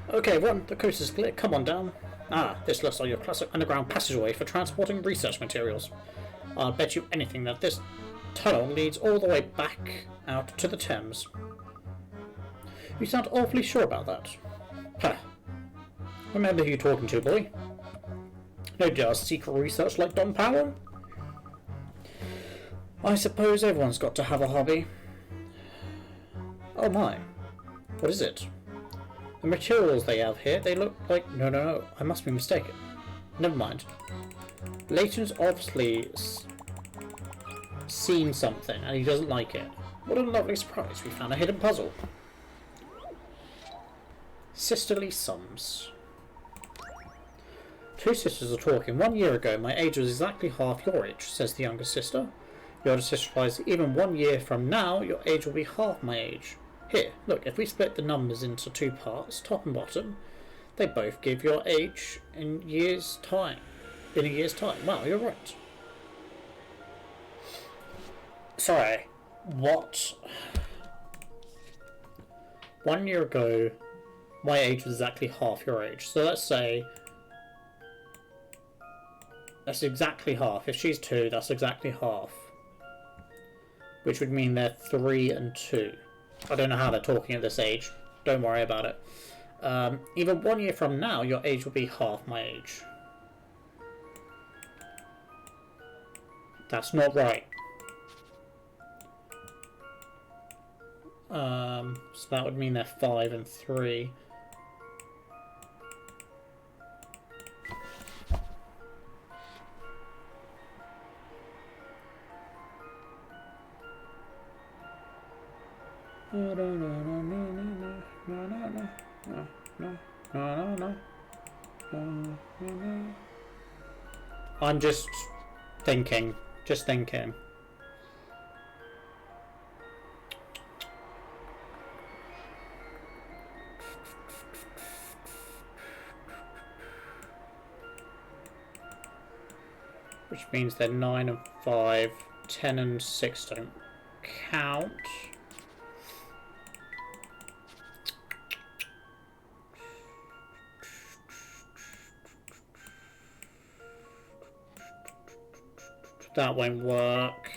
Okay, everyone, the coast is clear. Come on down. Ah, this looks like your classic underground passageway for transporting research materials. I'll bet you anything that this tunnel leads all the way back out to the Thames. You sound awfully sure about that. Huh. Remember who you're talking to, boy. No just secret research like Don Powell. I suppose everyone's got to have a hobby. Oh my. What is it? The materials they have here, they look like... No, I must be mistaken. Never mind. Layton's obviously seen something and he doesn't like it. What a lovely surprise, we found a hidden puzzle. Sisterly sums. Two sisters are talking. 1 year ago, my age was exactly half your age, says the younger sister. The older sister replies, even 1 year from now, your age will be half my age. Here, look, if we split the numbers into two parts, top and bottom, they both give your age in a year's time. Wow, you're right. Sorry, what? 1 year ago, my age was exactly half your age. So let's say that's exactly half. If she's 2, that's exactly half. Which would mean they're 3 and 2. I don't know how they're talking at this age. Don't worry about it. Even 1 year from now, your age will be half my age. That's not right. So that would mean they're 5 and 3. I'm just thinking. Which means they're 9 and 5, 10 and 6 don't count. That won't work.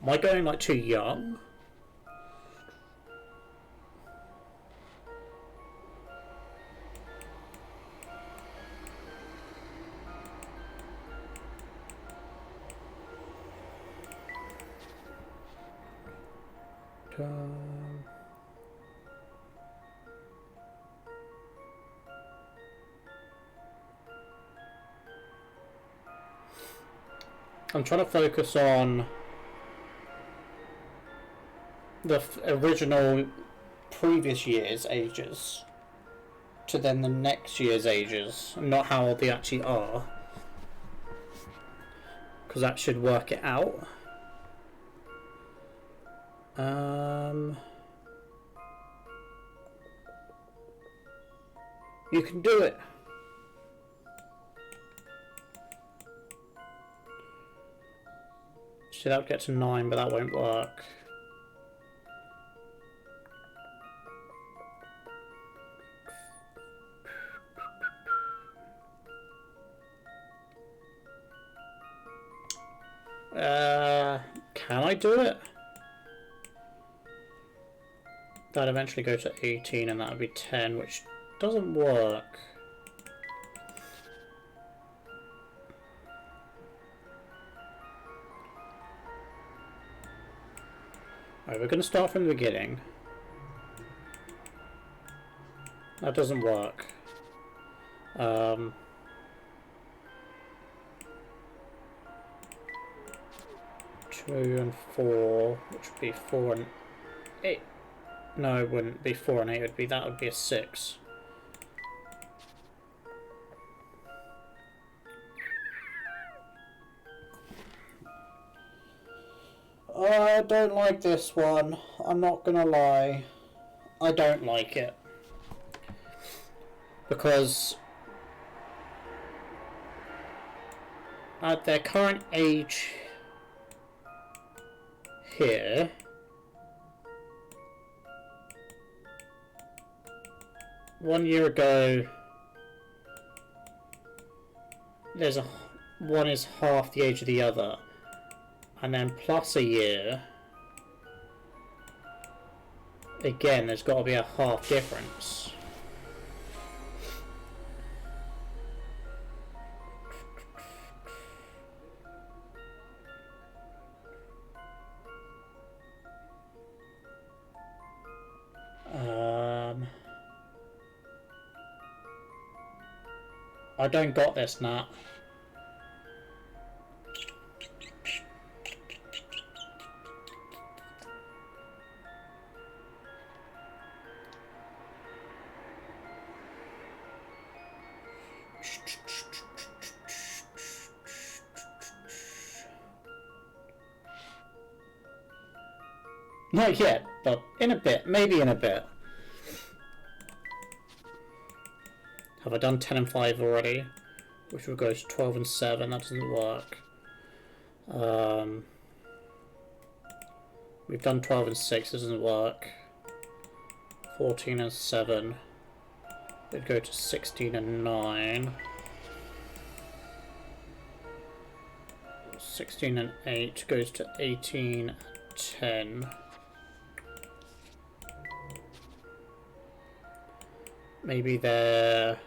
Am I going like too young? I'm trying to focus on the original previous year's ages to then the next year's ages, not how old they actually are, because that should work it out. You can do it. So that would get to 9, but that won't work. Can I do it? That'd eventually go to 18 and that would be 10, which doesn't work. Alright, we're going to start from the beginning. That doesn't work. 2 and 4, which would be 4 and 8. No, it wouldn't be 4 and 8. That would be a 6. I don't like this one. I'm not gonna lie. I don't like it. Because at their current age here, one year ago, one is half the age of the other, and then plus a year, again, there's got to be a half difference. I don't got this, Nat. Not yet, but in a bit. Maybe in a bit. Have I done 10 and 5 already? Which will go to 12 and 7. That doesn't work. We've done 12 and 6. That doesn't work. 14 and 7. It'd go to 16 and 9. 16 and 8 goes to 18 and 10. Maybe they're...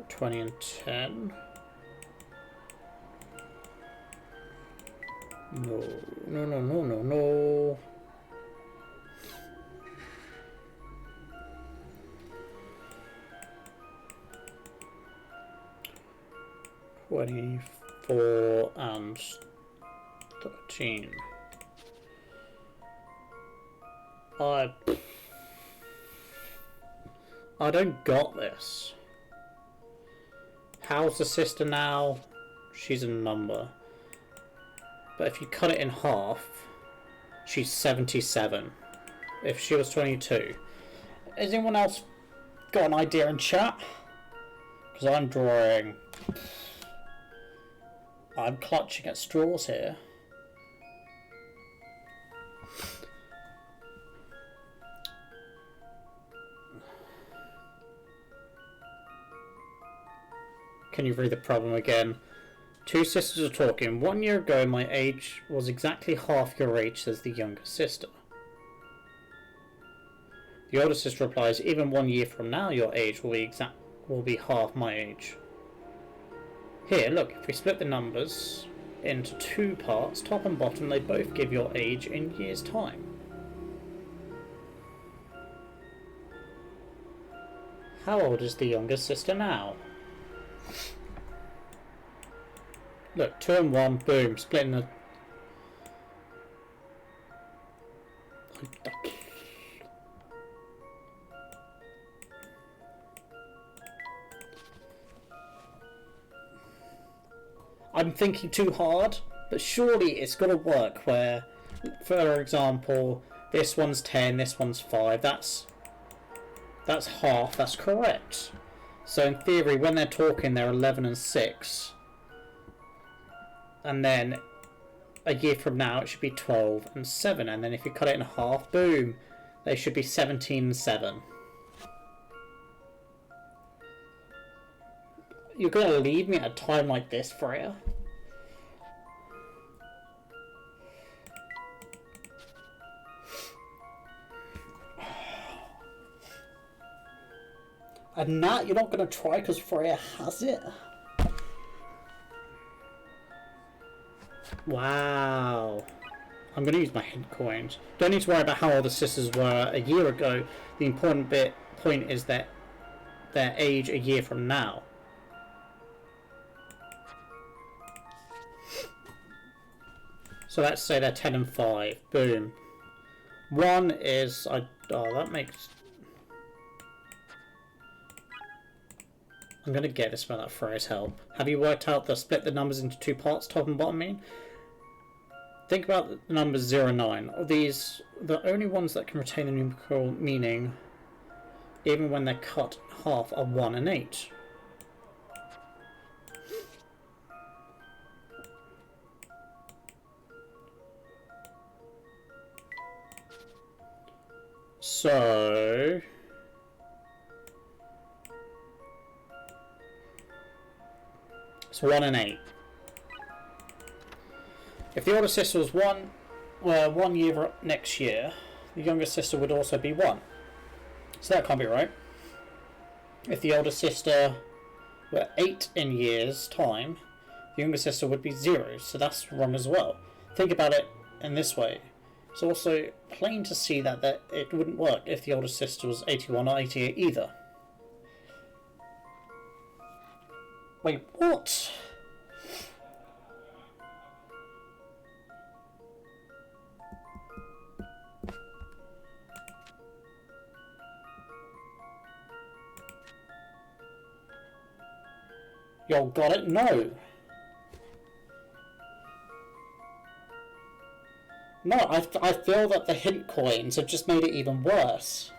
...20 and 10. No, no, no, no, no, no. ...24 and 13. I don't got this. How's the sister now? She's a number. But if you cut it in half, she's 77. If she was 22. Has anyone else got an idea in chat? Because I'm drawing... I'm clutching at straws here. Can you read the problem again? Two sisters are talking. 1 year ago, my age was exactly half your age, says the younger sister. The older sister replies, even 1 year from now, your age will be half my age. Here, look, if we split the numbers into two parts, top and bottom, they both give your age in years' time. How old is the younger sister now? Look, 2 and 1, boom, splitting the... I'm thinking too hard, but surely it's got to work where, for example, this one's 10, this one's 5, that's half, that's correct. So in theory, when they're talking, they're 11 and 6. And then a year from now, it should be 12 and 7. And then if you cut it in half, boom, they should be 17 and 7. You're going to leave me at a time like this, Freya? And Nat, you're not going to try because Freya has it? Wow. I'm going to use my head coins. Don't need to worry about how old the sisters were a year ago. The important point is that their age a year from now. So let's say they're 10 and 5. Boom. 1 is... oh, that makes... I'm going to get this without Freya's help. Have you worked out the split the numbers into two parts, top and bottom mean? Think about the numbers 0 and 9. Are these the only ones that can retain a numerical meaning even when they're cut half are 1 and 8? So So 1 and 8. If the older sister was 1 year next year, the younger sister would also be 1. So that can't be right. If the older sister were 8 in years' time, the younger sister would be 0. So that's wrong as well. Think about it in this way. It's also plain to see that it wouldn't work if the older sister was 81 or 88 either. Wait, what? Y'all got it? No. No, I feel that the hint coins have just made it even worse.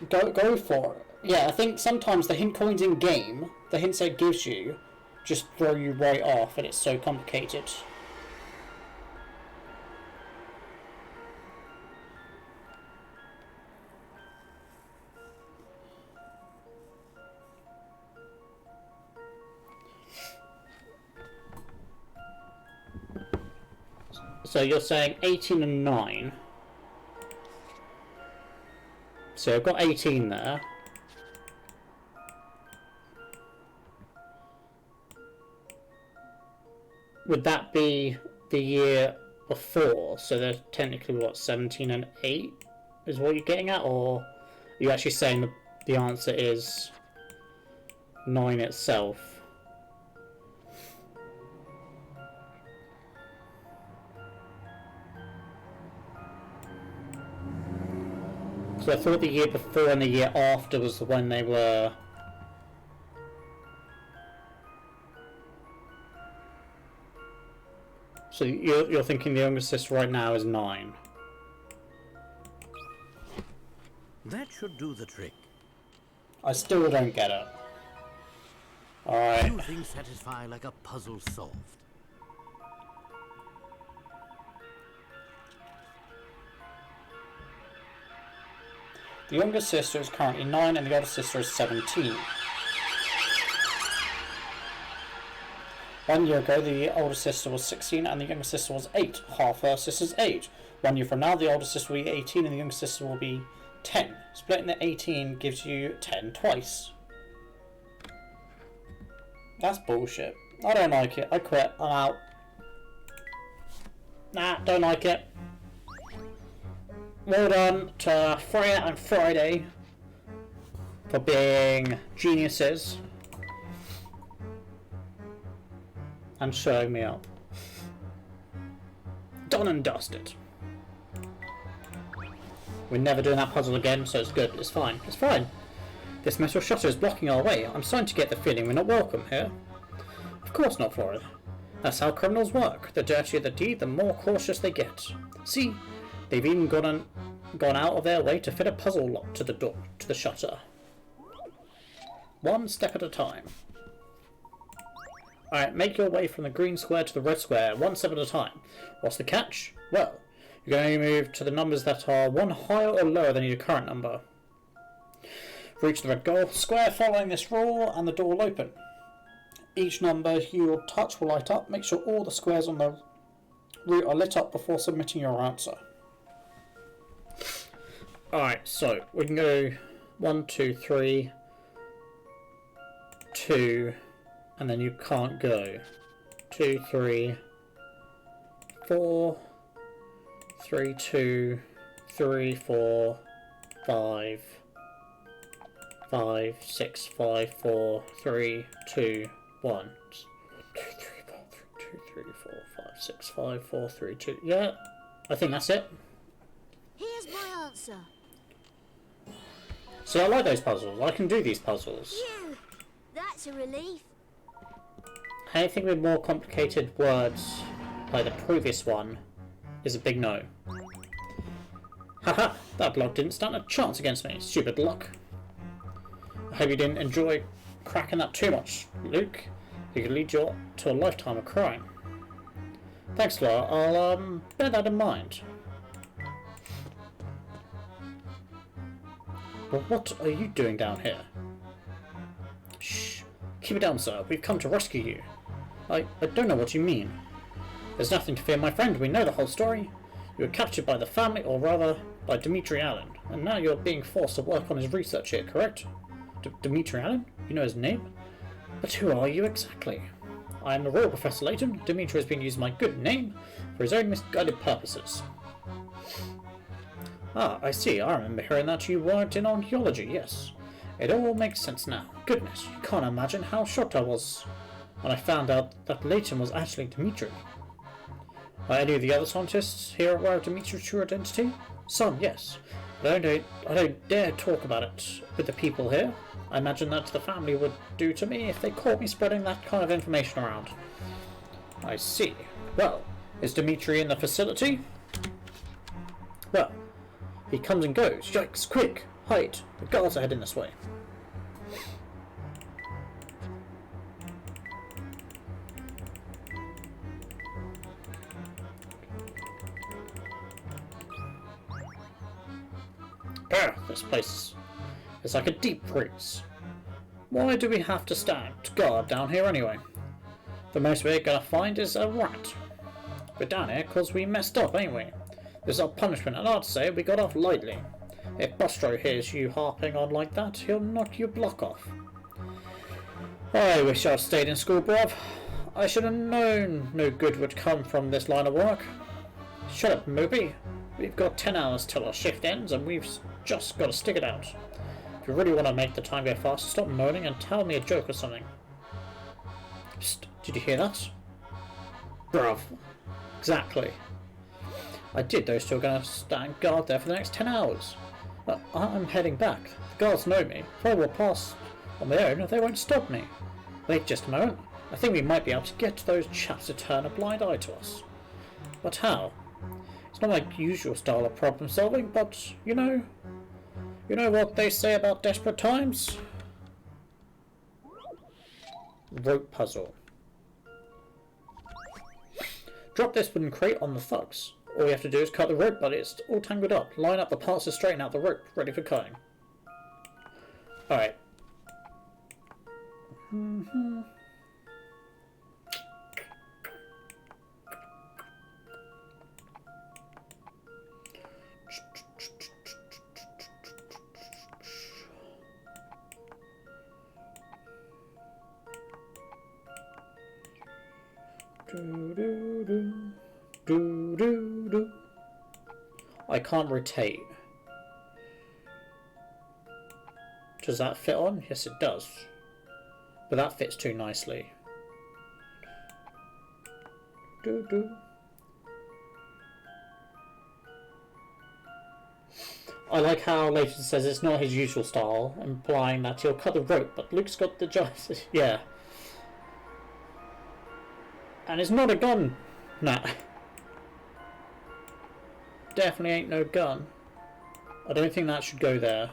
Go for it. Yeah, I think sometimes the hint coins in game, the hints it gives you, just throw you right off, and it's so complicated. So you're saying 18 and 9. So I've got 18 there. Would that be the year before? So they're technically what, 17 and 8 is what you're getting at? Or are you actually saying the answer is 9 itself? So I thought the year before and the year after was when they were... So you're thinking the younger sister right now is 9. That should do the trick. I still don't get it. Alright. Few things satisfy like a puzzle solved. The younger sister is currently 9 and the older sister is 17. 1 year ago, the older sister was 16 and the younger sister was 8. Half her sister's age. 1 year from now, the older sister will be 18 and the younger sister will be 10. Splitting the 18 gives you 10 twice. That's bullshit. I don't like it. I quit. I'm out. Nah, don't like it. Well done to Freya and Friday for being geniuses and showing me up. Done and dusted. We're never doing that puzzle again, so it's good. It's fine. It's fine. This metal shutter is blocking our way. I'm starting to get the feeling we're not welcome here. Of course not, Florida. That's how criminals work. The dirtier the deed, the more cautious they get. See? They've even gone out of their way to fit a puzzle lock to the door, to the shutter. One step at a time. Alright, make your way from the green square to the red square, one step at a time. What's the catch? Well, you can only move to the numbers that are one higher or lower than your current number. Reach the red goal square following this rule, and the door will open. Each number you'll touch will light up. Make sure all the squares on the route are lit up before submitting your answer. Alright, so we can go 1, 2, 3, 2, and then you can't go 2, 3, 4, 3, 2, 3, 4, 5, 5, 6, 5, 4, 3, 2, 1. 2, 3, 4, 2, 3, 4, 5, 6, 5, 4, 3, 2. Yeah, I think that's it. Here's my answer. See, I like those puzzles. I can do these puzzles. Phew! That's a relief. Anything with more complicated words, like the previous one, is a big no. Haha, that block didn't stand a chance against me. Stupid luck. I hope you didn't enjoy cracking that too much, Luke. It could lead you to a lifetime of crime. Thanks, Laura. I'll bear that in mind. But what are you doing down here? Shh. Keep it down, sir. We've come to rescue you. I don't know what you mean. There's nothing to fear, my friend. We know the whole story. You were captured by the family, or rather, by Dimitri Allen. And now you're being forced to work on his research here, correct? Dimitri Allen? You know his name? But who are you exactly? I am the Royal Professor Layton. Dimitri has been using my good name for his own misguided purposes. Ah, I see. I remember hearing that you worked in archaeology, yes. It all makes sense now. Goodness, you can't imagine how shocked I was when I found out that Layton was actually Dimitri. Are any of the other scientists here aware of Dimitri's true identity? Some, yes. But I don't dare talk about it with the people here. I imagine that the family would do to me if they caught me spreading that kind of information around. I see. Well, is Dimitri in the facility? Well, he comes and goes. Yikes, quick! Hide! The guards are heading this way. This place is like a deep freeze. Why do we have to stand guard down here anyway? The most we're gonna find is a rat. We're down here because we messed up, ain't we? This is our punishment, and I'd say we got off lightly. If Bostro hears you harping on like that, he'll knock your block off. I wish I'd stayed in school, bruv. I should have known no good would come from this line of work. Shut up, Moby. We've got 10 hours till our shift ends, and we've just got to stick it out. If you really want to make the time go faster, stop moaning and tell me a joke or something. Psst, did you hear that? Bruv. Exactly. I did. Those two are going to stand guard there for the next 10 hours. But I'm heading back. The guards know me. If I walk past on my own, they won't stop me. Wait just a moment. I think we might be able to get those chaps to turn a blind eye to us. But how? It's not my usual style of problem solving, but you know what they say about desperate times? Rope puzzle. Drop this wooden crate on the thugs. All you have to do is cut the rope, but it's all tangled up. Line up the parts to straighten out the rope, ready for cutting. Alright. I can't rotate. Does that fit on? Yes, it does. But that fits too nicely. I like how Layton says it's not his usual style, implying that he'll cut the rope, but Luke's got the joystick. Yeah. And it's not a gun. Nah. Definitely ain't no gun. I don't think that should go there.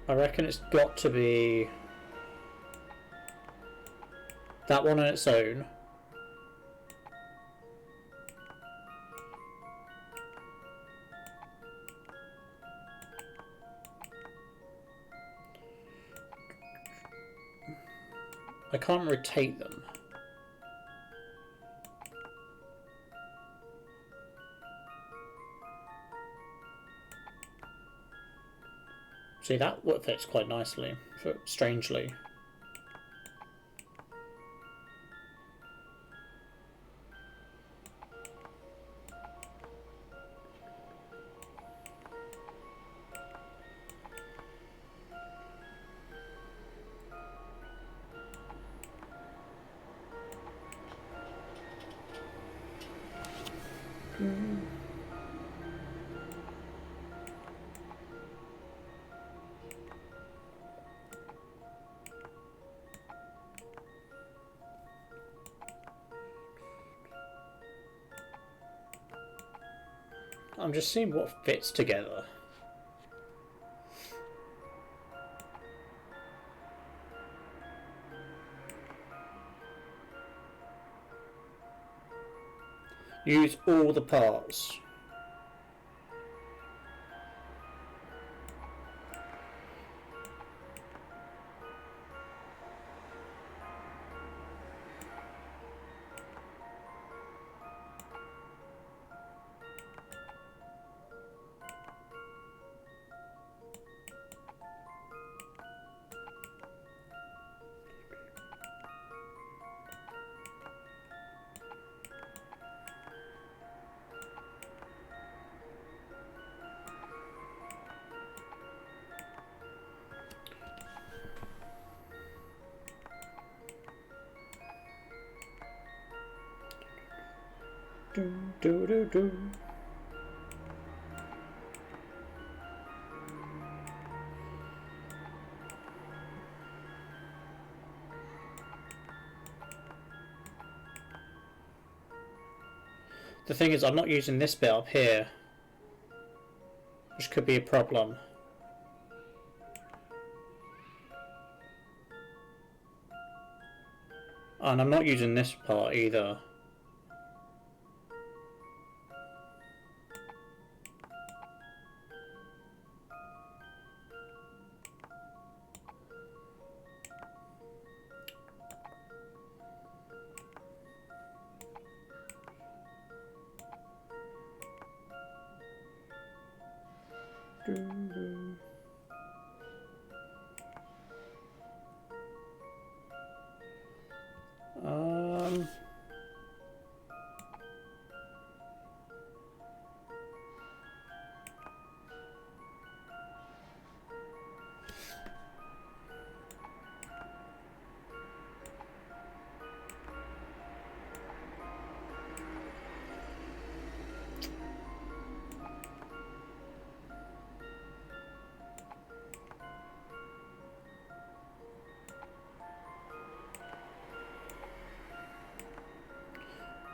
I reckon it's got to be that one on its own. I can't rotate them. See, that fits quite nicely, strangely. I'm just seeing what fits together. Use all the parts. Do, do, do, do. The thing is, I'm not using this bit up here, which could be a problem. And I'm not using this part either. Um...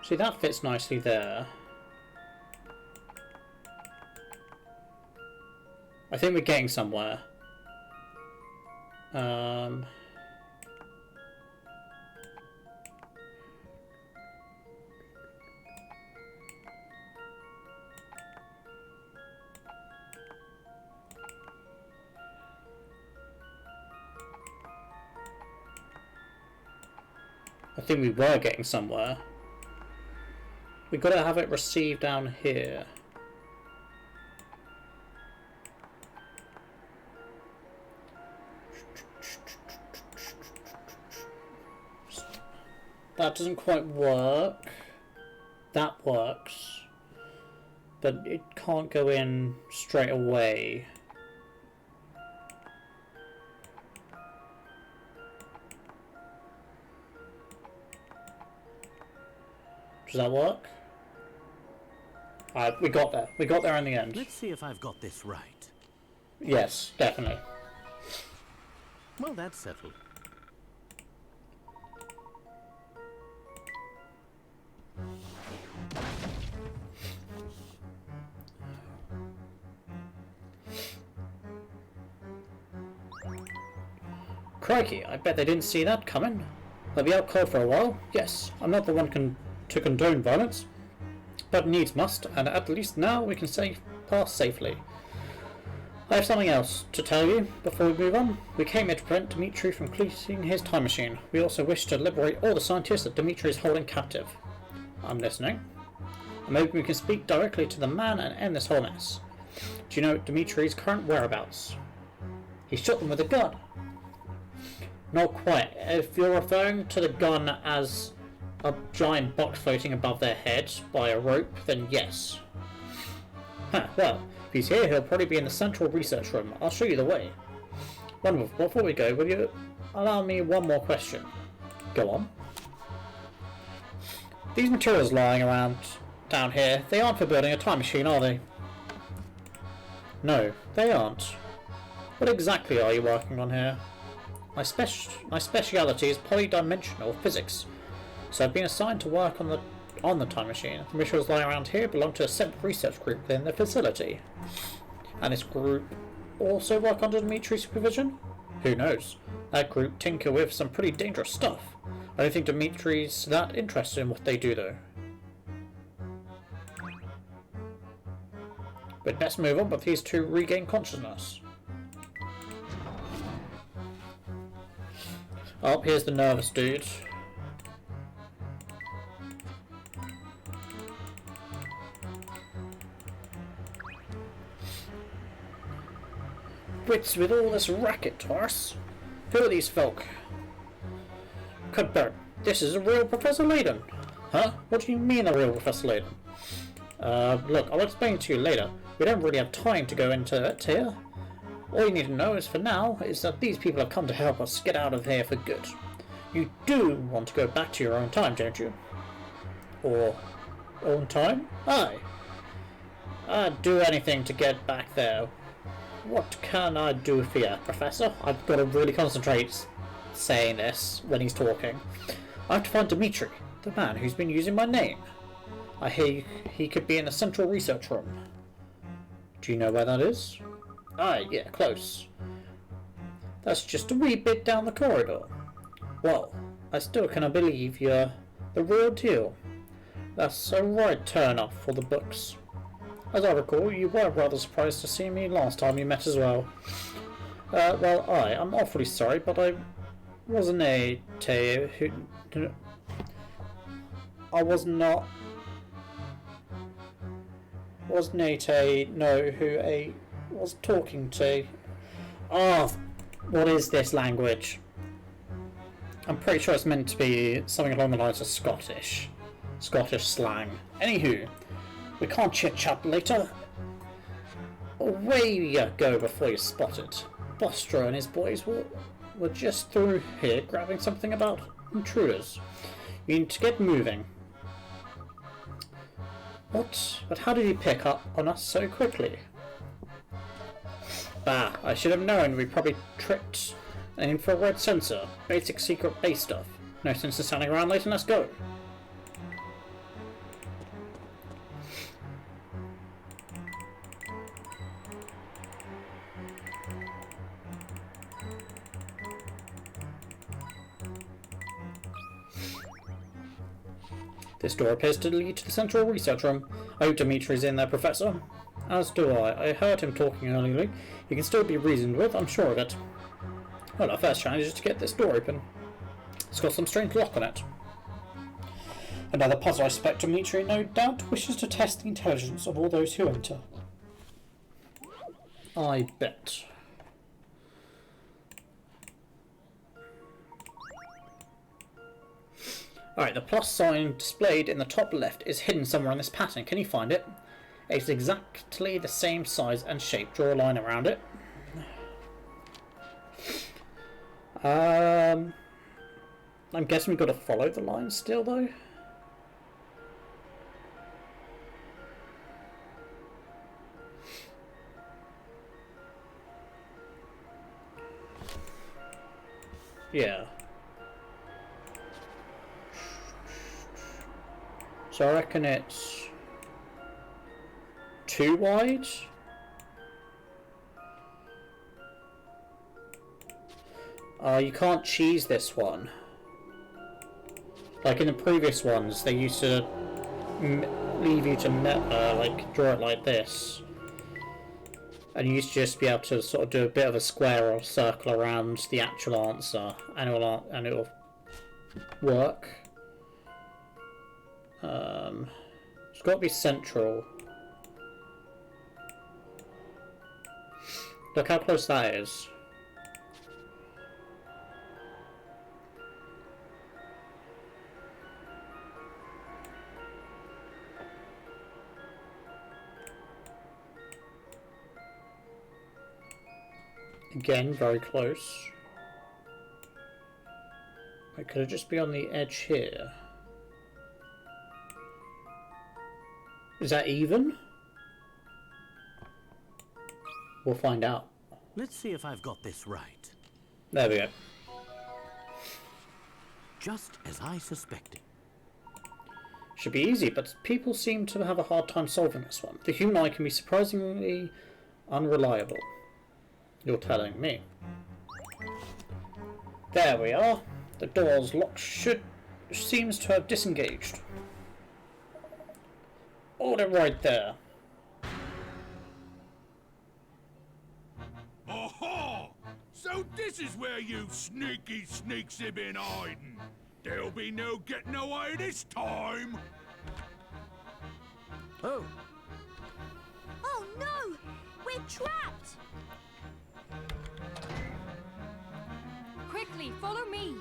See, that fits nicely there. I think we're getting somewhere. I think we were getting somewhere. We gotta have it received down here. That doesn't quite work. That works. But it can't go in straight away. Does that work? We got there. We got there in the end. Let's see if I've got this right. Yes, definitely. Well, that's settled. Crikey, I bet they didn't see that coming. They'll be out cold for a while. Yes, I'm not the one to condone violence, but needs must, and at least now we can pass safely. I have something else to tell you before we move on. We came here to prevent Dimitri from completing his time machine. We also wish to liberate all the scientists that Dimitri is holding captive. I'm listening. And maybe we can speak directly to the man and end this whole mess. Do you know Dimitri's current whereabouts? He shot them with a gun. Not quite. If you're referring to the gun as a giant box floating above their heads by a rope, then yes. Well, if he's here, he'll probably be in the central research room. I'll show you the way. Wonderful. Before we go, will you allow me one more question? Go on. These materials lying around down here, they aren't for building a time machine, are they? No, they aren't. What exactly are you working on here? My speciality is polydimensional physics, so I've been assigned to work on the time machine. The materials lying around here belong to a separate research group within the facility. And this group also work under Dimitri's supervision? Who knows? That group tinker with some pretty dangerous stuff. I don't think Dimitri's that interested in what they do though. We'd best move on, but these two regain consciousness. Oh, here's the nervous dude. Wits with all this racket, Taurus. Who are these folk? Cuthbert, this is a real Professor Layton. Huh? What do you mean a real Professor Layton? Look, I'll explain to you later. We don't really have time to go into it here. All you need to know is for now is that these people have come to help us get out of here for good. You do want to go back to your own time, don't you? Or On time? Aye. I'd do anything to get back there. What can I do for you, Professor? I've got to really concentrate saying this when he's talking. I have to find Dimitri, the man who's been using my name. I hear he could be in the central research room. Do you know where that is? Aye, yeah, close. That's just a wee bit down the corridor. Well, I still cannot believe you're the real deal. That's a right turn off for the books. As I recall, you were rather surprised to see me last time you met as well. Well, I'm awfully sorry, but I wasn't I know who I was talking to. Oh, what is this language? I'm pretty sure it's meant to be something along the lines of Scottish slang. Anywho, we can't chit-chat later. Away you go before you're spotted. Bostro and his boys were just through here grabbing something about intruders. You need to get moving. What? But how did he pick up on us so quickly? Bah, I should have known. We probably tricked an infrared sensor. Basic secret base stuff. No sense in standing around, Layton. Let's go. This door appears to lead to the central research room. I hope Dimitri's in there, Professor. As do I. I heard him talking earlier. He can still be reasoned with, I'm sure of it. Well, our first challenge is to get this door open. It's got some strange lock on it. Another puzzle. I suspect Dimitri, no doubt, wishes to test the intelligence of all those who enter. I bet. Alright, the plus sign displayed in the top left is hidden somewhere in this pattern. Can you find it? It's exactly the same size and shape. Draw a line around it. I'm guessing we've got to follow the line still, though. Yeah. So I reckon it's too wide. You can't cheese this one. Like in the previous ones, they used to leave you to like draw it like this, and you used to just be able to sort of do a bit of a square or circle around the actual answer, and it'll work. It's got to be central. Look how close that is. Again, very close. Wait, could it just be on the edge here? Is that even? We'll find out. Let's see if I've got this right. There we go. Just as I suspected. Should be easy, but people seem to have a hard time solving this one. The human eye can be surprisingly unreliable. You're telling me. There we are. The door's lock seems to have disengaged. Hold it right there. Aha! So this is where you sneaky sneaks have been hiding. There'll be no getting away this time. Oh, Oh no! We're trapped! Quickly, follow me.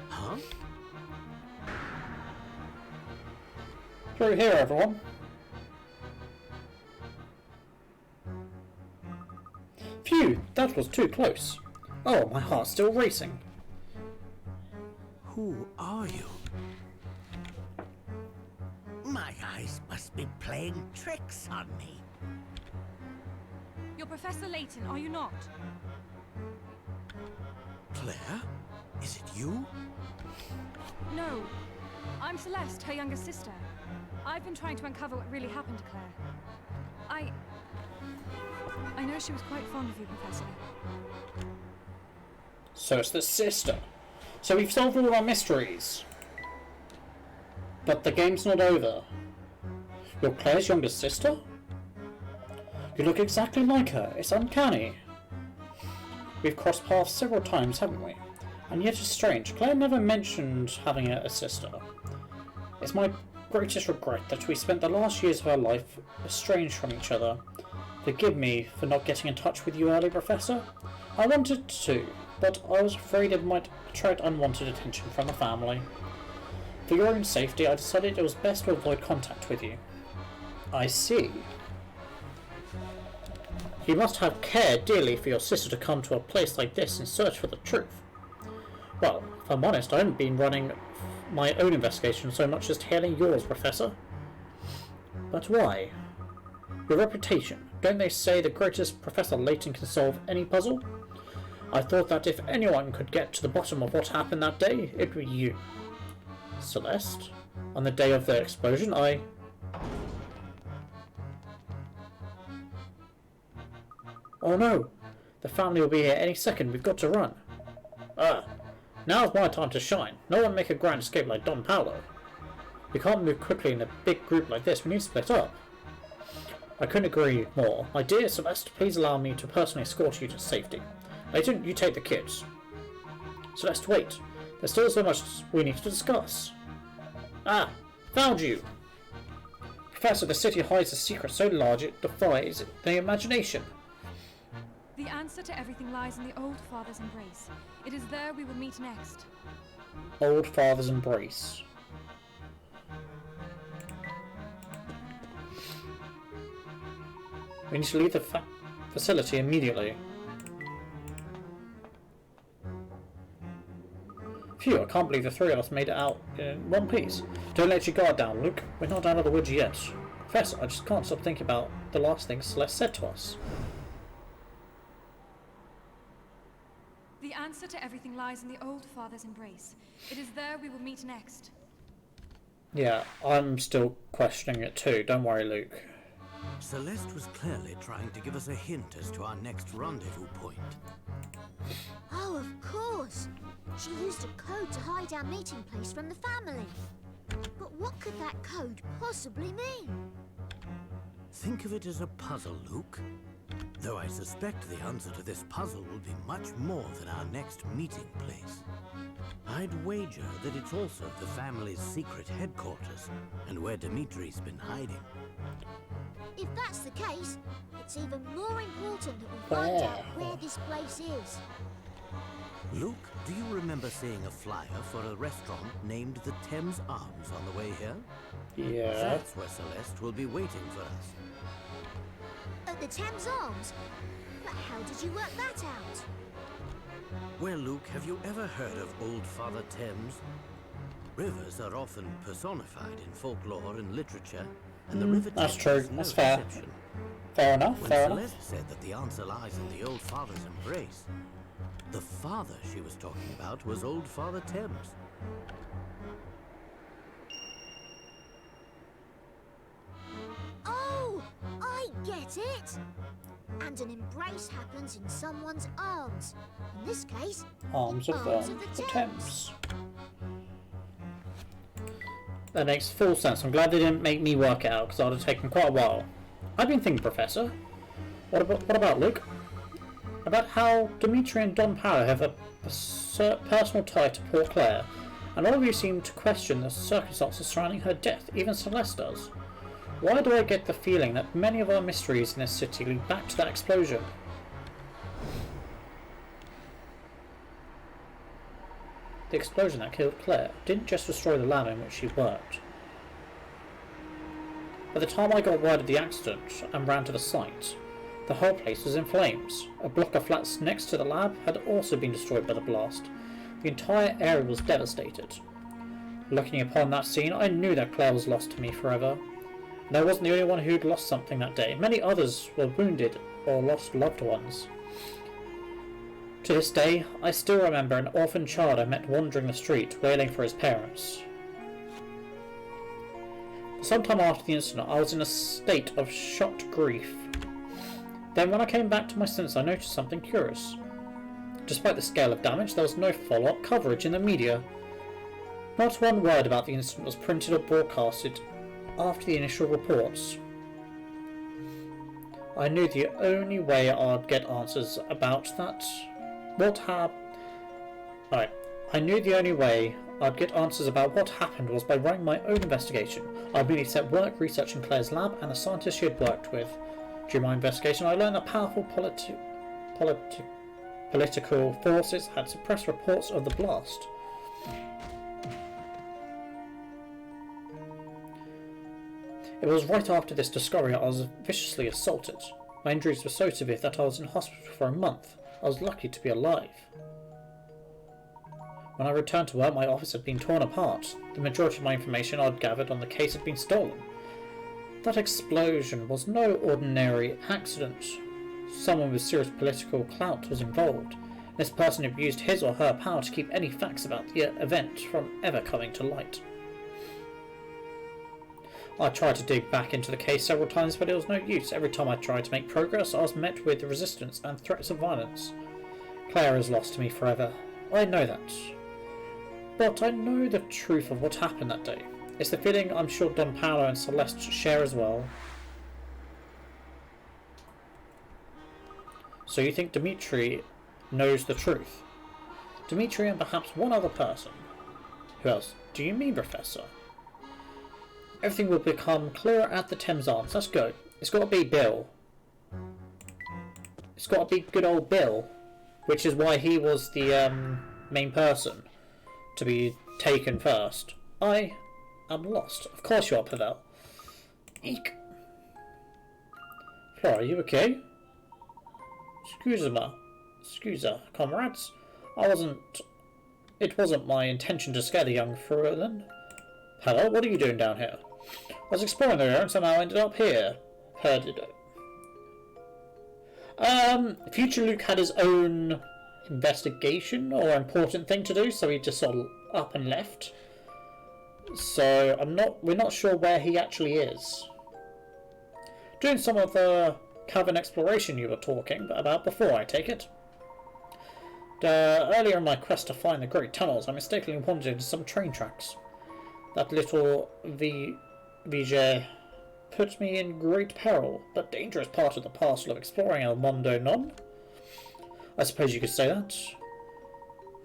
huh? Through here, everyone. Phew, that was too close. Oh, my heart's still racing. Who are you? My eyes must be playing tricks on me. You're Professor Layton, are you not? Claire? Is it you? No. I'm Celeste, her younger sister. I've been trying to uncover what really happened to Claire. I know she was quite fond of you, Professor. So it's the sister. So we've solved all our mysteries. But the game's not over. You're Claire's younger sister? You look exactly like her. It's uncanny. We've crossed paths several times, haven't we? And yet it's strange. Claire never mentioned having a sister. It's my greatest regret that we spent the last years of our life estranged from each other. Forgive me for not getting in touch with you early, Professor. I wanted to, but I was afraid it might attract unwanted attention from the family. For your own safety, I decided it was best to avoid contact with you. I see. You must have cared dearly for your sister to come to a place like this in search for the truth. Well, if I'm honest, I haven't been running my own investigation so much as tailing yours, Professor. But why? Your reputation. Don't they say the greatest Professor Layton can solve any puzzle? I thought that if anyone could get to the bottom of what happened that day, it would be you. Celeste? On the day of the explosion, Oh no! The family will be here any second. We've got to run. Now's my time to shine. No one make a grand escape like Don Paolo. We can't move quickly in a big group like this. We need to split up. I couldn't agree more. My dear Celeste, please allow me to personally escort you to safety. Layton, you take the kids. Celeste, wait. There's still so much we need to discuss. Found you! Professor, the city hides a secret so large it defies the imagination. The answer to everything lies in the Old Father's embrace. It is there we will meet next. Old Father's embrace. We need to leave the facility immediately. Phew, I can't believe the three of us made it out in one piece. Don't let your guard down, Luke. We're not out of the woods yet. Professor, I just can't stop thinking about the last thing Celeste said to us. The answer to everything lies in the Old Father's embrace. It is there we will meet next. Yeah, I'm still questioning it too. Don't worry, Luke. Celeste was clearly trying to give us a hint as to our next rendezvous point. Oh, of course. She used a code to hide our meeting place from the family. But what could that code possibly mean? Think of it as a puzzle, Luke. Though I suspect the answer to this puzzle will be much more than our next meeting place. I'd wager that it's also the family's secret headquarters, and where Dimitri's been hiding. If that's the case, it's even more important that we find out where this place is. Luke, do you remember seeing a flyer for a restaurant named the Thames Arms on the way here? Yeah. That's where Celeste will be waiting for us. At the Thames Arms? But how did you work that out? Well, Luke, have you ever heard of Old Father Thames? Rivers are often personified in folklore and literature, and the River That's Thames true. is no That's fair. exception. Fair enough, When fair enough. Celeste said that the answer lies in the Old Father's embrace, the father she was talking about was Old Father Thames. Oh, I get it! And an embrace happens in someone's arms. In this case, Arms of arms the of the Thames. That makes full sense. I'm glad they didn't make me work it out, because that would have taken quite a while. I've been thinking, Professor. What about Luke? About how Dimitri and Don Paolo have a personal tie to poor Claire, and all of you seem to question the circumstances surrounding her death, even Celeste does. Why do I get the feeling that many of our mysteries in this city lead back to that explosion? The explosion that killed Claire didn't just destroy the lab in which she worked. By the time I got word of the accident and ran to the site, the whole place was in flames. A block of flats next to the lab had also been destroyed by the blast. The entire area was devastated. Looking upon that scene, I knew that Claire was lost to me forever. And I wasn't the only one who'd lost something that day. Many others were wounded or lost loved ones. To this day, I still remember an orphan child I met wandering the street, wailing for his parents. Sometime after the incident, I was in a state of shocked grief. Then when I came back to my senses, I noticed something curious. Despite the scale of damage, there was no follow-up coverage in the media. Not one word about the incident was printed or broadcasted after the initial reports. I knew the only way I'd get answers about that... I knew the only way I'd get answers about what happened was by running my own investigation. I immediately set work researching Claire's lab and the scientists she had worked with. During my investigation, I learned that powerful political forces had suppressed reports of the blast. It was right after this discovery I was viciously assaulted. My injuries were so severe that I was in hospital for a month. I was lucky to be alive. When I returned to work, my office had been torn apart. The majority of my information I'd gathered on the case had been stolen. That explosion was no ordinary accident. Someone with serious political clout was involved. This person abused his or her power to keep any facts about the event from ever coming to light. I tried to dig back into the case several times, but it was no use. Every time I tried to make progress, I was met with resistance and threats of violence. Claire is lost to me forever. I know that. But I know the truth of what happened that day. It's the feeling I'm sure Don Paolo and Celeste share as well. So you think Dimitri knows the truth? Dimitri and perhaps one other person. Who else? Do you mean, Professor? Everything will become clearer at the Thames Arms. Let's go. It's got to be Bill. It's got to be good old Bill. Which is why he was the main person to be taken first. I am lost. Of course you are, Pavel. Eek. Flora, are you okay? Scusa, comrades. It wasn't my intention to scare the young Fruin. Hello, what are you doing down here? I was exploring the area and somehow ended up here. Heard it. Future Luke had his own investigation or important thing to do, so he just sort of up and left. So we're not sure where he actually is. Doing some of the cavern exploration you were talking about before, I take it. Earlier in my quest to find the great tunnels, I mistakenly wandered into some train tracks. That little VJ put me in great peril, but dangerous part of the parcel of exploring El Mondo Non. I suppose you could say that.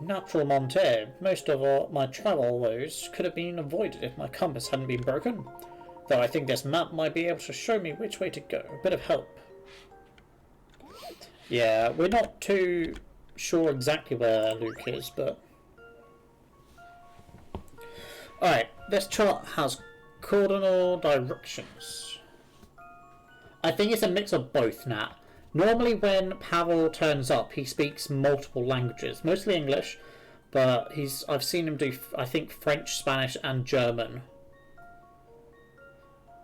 Natural Monte, most of my travel woes could have been avoided if my compass hadn't been broken. Though I think this map might be able to show me which way to go. A bit of help. Yeah, we're not too sure exactly where Luke is, but... Alright, this chart has cardinal directions. I think it's a mix of both, Nat. Normally when Pavel turns up, he speaks multiple languages, mostly English, but I've seen him do, I think, French, Spanish, and German.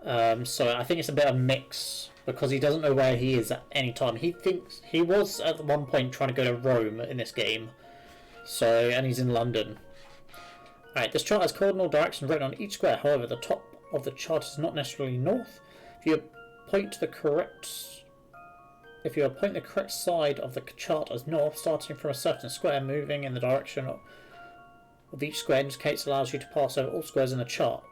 So I think it's a bit of a mix, because he doesn't know where he is at any time. He thinks he was at one point trying to go to Rome in this game, and he's in London. Alright, this chart has cardinal directions written on each square. However, the top of the chart is not necessarily north. If you point the correct side of the chart as north, starting from a certain square, moving in the direction of each square indicates allows you to pass over all squares in the chart.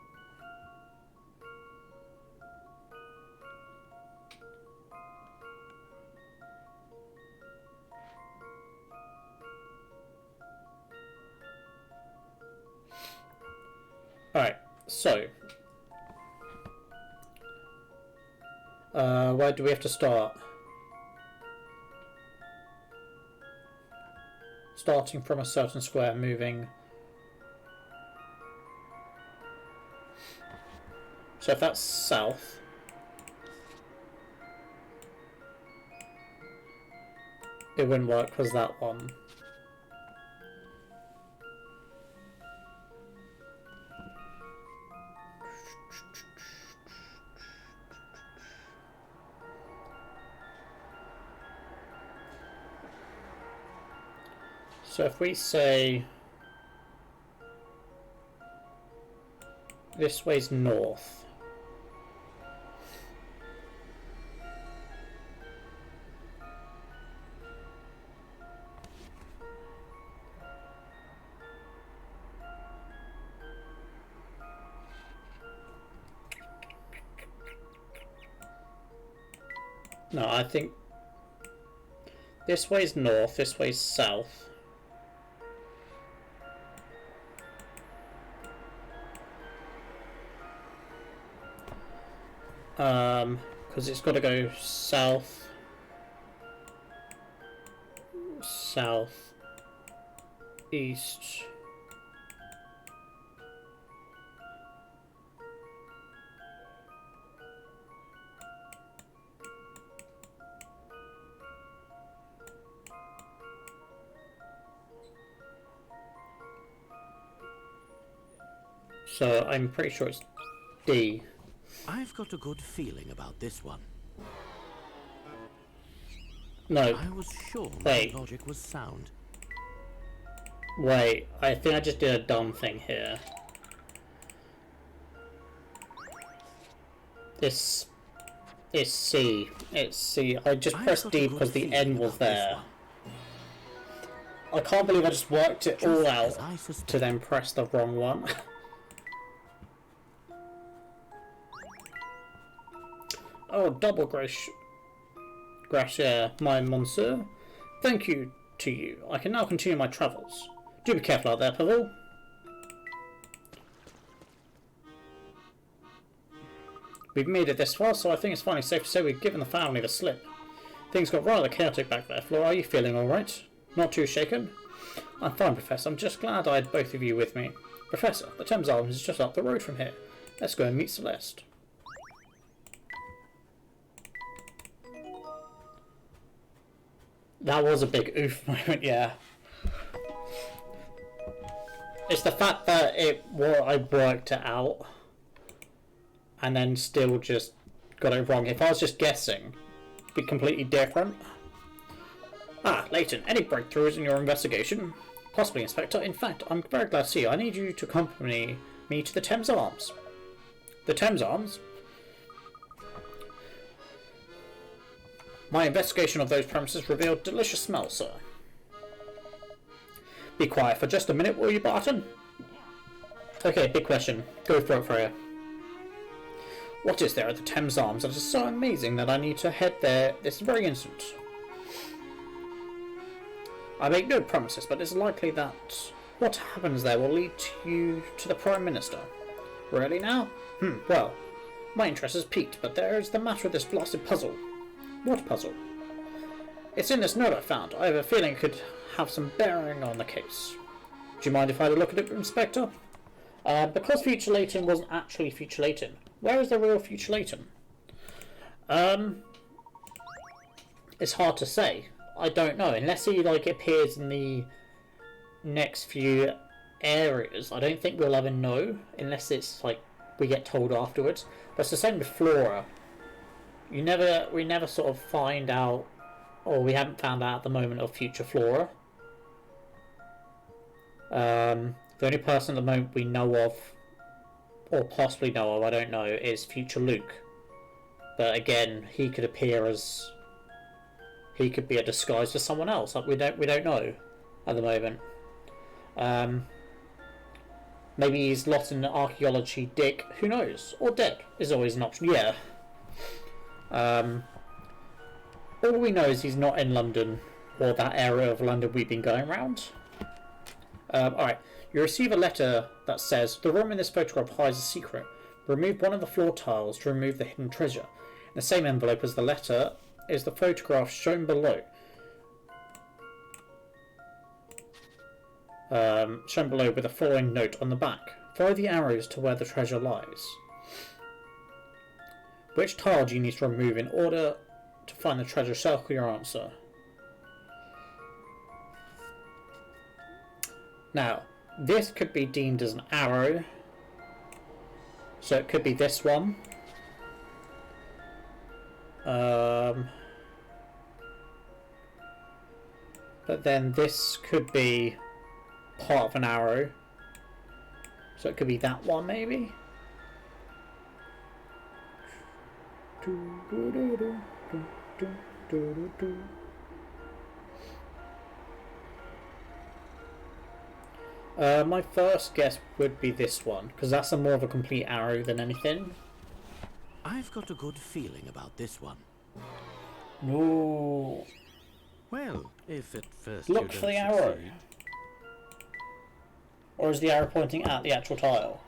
Alright, so where do we have to start? Starting from a certain square, moving. So if that's south, it wouldn't work because that one. So if we say this way's north. No, I think this way's north, this way's south. Because it's got to go south, south, east. So I'm pretty sure it's D. I've got a good feeling about this one. No. I was sure Wait. my logic was sound. Wait, I think I just did a dumb thing here. It's C. It's C. I just pressed D because the N was there. I can't believe I just worked it all out to then press the wrong one. Oh, double gracieux, my monsieur. Thank you to you. I can now continue my travels. Do be careful out there, Pavel. We've made it this far, so I think it's finally safe to say we've given the family the slip. Things got rather chaotic back there. Flora, are you feeling alright? Not too shaken? I'm fine, Professor. I'm just glad I had both of you with me. Professor, the Thames Arms is just up the road from here. Let's go and meet Celeste. That was a big oof moment, yeah. It's the fact that I worked it out and then still just got it wrong. If I was just guessing, it'd be completely different. Ah, Layton, any breakthroughs in your investigation? Possibly, Inspector. In fact, I'm very glad to see you. I need you to accompany me to the Thames Arms. The Thames Arms? My investigation of those premises revealed delicious smells, sir. Be quiet for just a minute, will you, Barton? Okay, big question. Go for it, Freya. What is there at the Thames Arms that is so amazing that I need to head there this very instant? I make no promises, but it's likely that what happens there will lead you to the Prime Minister. Really now? Well, my interest is piqued, but there is the matter of this blasted puzzle. What puzzle? It's in this note I found. I have a feeling it could have some bearing on the case. Do you mind if I look at it, Inspector? Because Future Layton wasn't actually Future Layton. Where is the real Future Layton? It's hard to say. I don't know. Unless he appears in the next few areas, I don't think we'll ever know. Unless it's we get told afterwards. But it's the same with Flora. We never sort of find out, or we haven't found out at the moment of future Flora. The only person at the moment we know of, or possibly know of, I don't know, is future Luke. But again, he could appear as, he could be a disguise for someone else. We don't know at the moment. Maybe he's lost in archaeology, Dick. Who knows? Or dead is always an option. Yeah. All we know is he's not in London, or that area of London we've been going around. Alright, you receive a letter that says, the room in this photograph hides a secret. Remove one of the floor tiles to remove the hidden treasure. In the same envelope as the letter is the photograph shown below. Shown below with the following note on the back. Follow the arrows to where the treasure lies. Which tile do you need to remove in order to find the treasure? Circle your answer. Now, this could be deemed as an arrow. So it could be this one. But then this could be part of an arrow. So it could be that one, maybe? My first guess would be this one, because that's a more of a complete arrow than anything. I've got a good feeling about this one. No. Well, if at first Look you for don't the arrow. succeed. Or is the arrow pointing at the actual tile?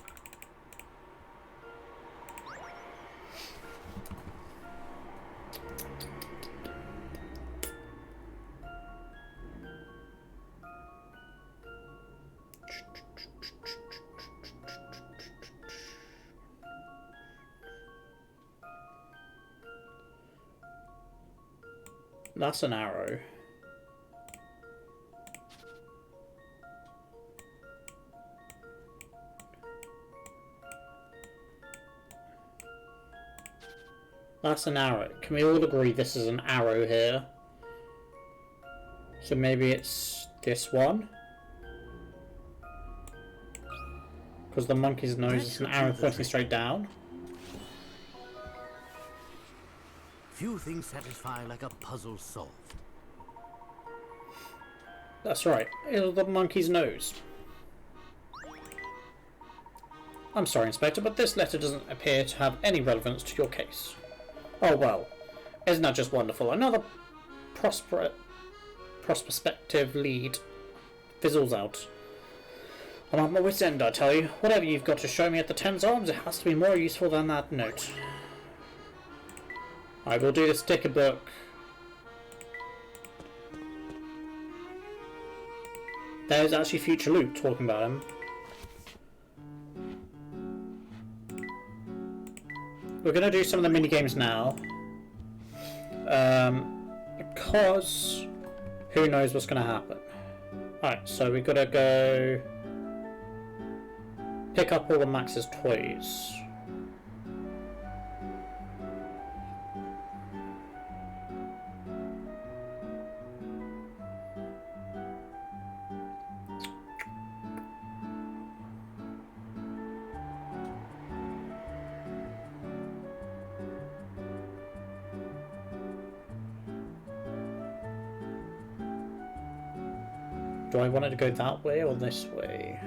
That's an arrow. That's an arrow. Can we all agree this is an arrow here? So maybe it's this one? Because the monkey's nose is an arrow pointing straight down. Few things satisfy like a puzzle solved. That's right. It was the monkey's nose. I'm sorry, Inspector, but this letter doesn't appear to have any relevance to your case. Oh well, isn't that just wonderful? Another prospective lead fizzles out. I'm at my wit's end, I tell you. Whatever you've got to show me at the Thames Arms, it has to be more useful than that note. I will do the sticker book. There's actually future Luke talking about him. We're going to do some of the mini games now. Because who knows what's going to happen. Alright, so we've got to go pick up all of Max's toys. Do I want it to go that way or this way?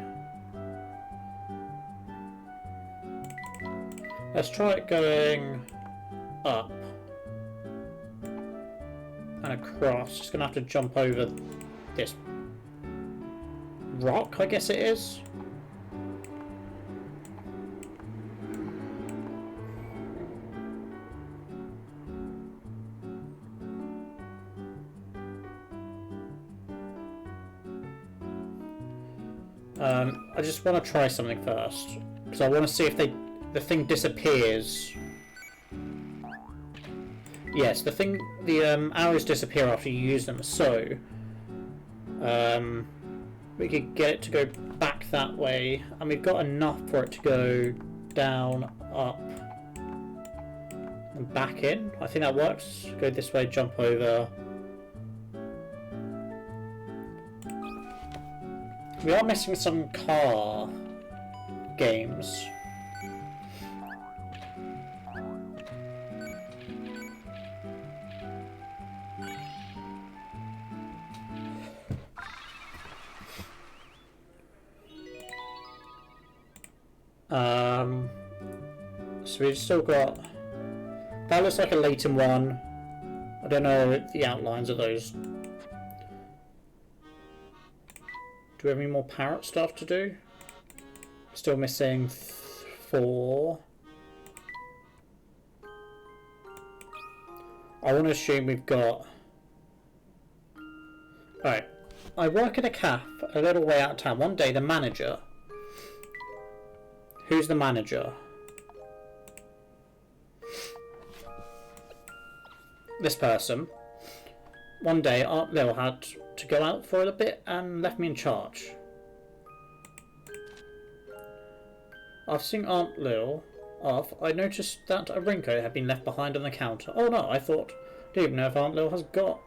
Let's try it going up and across. Just gonna have to jump over this rock, I guess it is. I just want to try something first because I want to see if the thing disappears. Yes, the arrows disappear after you use them. So we could get it to go back that way, and we've got enough for it to go down, up, and back in. I think that works. Go this way, jump over. We are missing some car games. So we've still got... That looks like a Layton one. I don't know the outlines of those. Do we have any more parrot stuff to do? Still missing 4. I want to assume we've got... Alright. I work at a cafe a little way out of town. One day the manager... Who's the manager? This person. One day Aunt Lil had to go out for a bit and left me in charge. After seeing Aunt Lil off, I noticed that a raincoat had been left behind on the counter. Oh no, I thought, I don't even know if Aunt Lil has gone.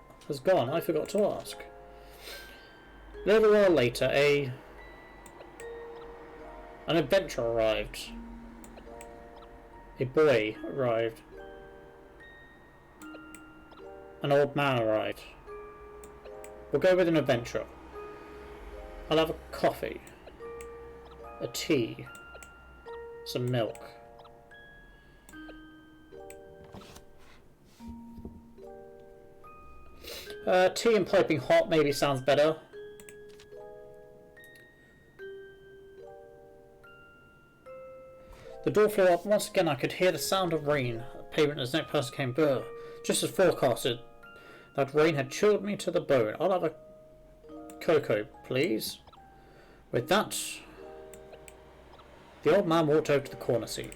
I forgot to ask. A little while later, an adventurer arrived. A boy arrived. An old man arrived. We'll go with an adventurer. I'll have a coffee, a tea, some milk. Tea and piping hot maybe sounds better. The door flew up. Once again I could hear the sound of rain. The pavement as the next person came. Brr. Just as forecasted. That rain had chilled me to the bone. I'll have a cocoa, please. With that, the old man walked over to the corner seat.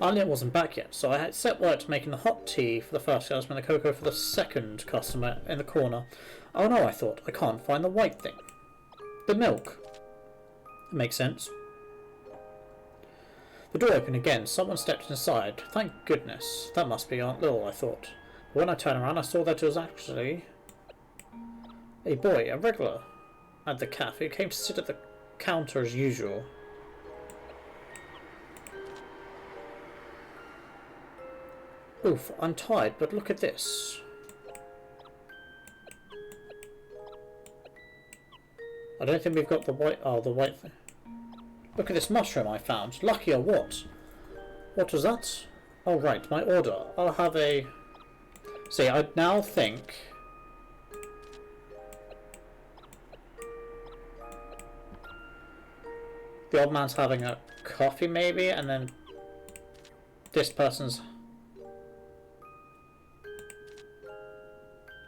Arlene wasn't back yet, so I had set work making the hot tea for the first customer and the cocoa for the second customer in the corner. Oh no, I thought, I can't find the white thing. The milk. That makes sense. The door opened again. Someone stepped inside. Thank goodness. That must be Aunt Lil, I thought. But when I turned around, I saw that it was actually a boy, a regular, at the cafe who came to sit at the counter as usual. Oof, I'm tired, but look at this. I don't think we've got the white... Oh, the white thing. Look at this mushroom I found. Lucky or what? What was that? Oh, right, my order. I'll have a... See, I now think... The old man's having a coffee, maybe, and then... This person's...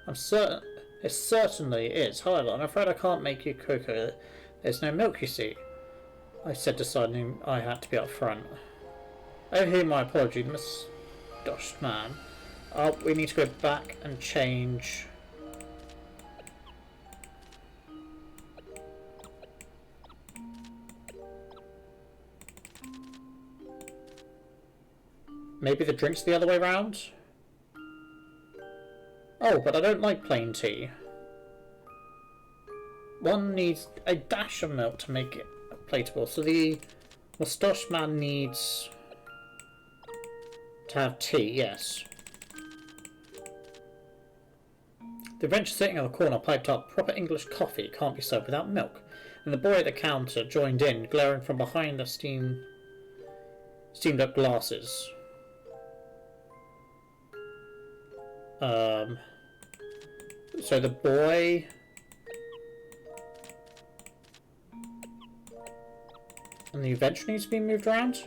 I'm certain... It certainly is. However, I'm afraid I can't make you cocoa. There's no milk, you see. I said, deciding I had to be up front. Overhear my apology, the mustached man. We need to go back and change. Maybe the drink's the other way round? Oh, but I don't like plain tea. One needs a dash of milk to make it plateable. So the moustache man needs to have tea, yes. The adventurer sitting on the corner piped up, proper English coffee can't be served without milk. And the boy at the counter joined in, glaring from behind the steamed up glasses. So the boy... And the adventure needs to be moved around?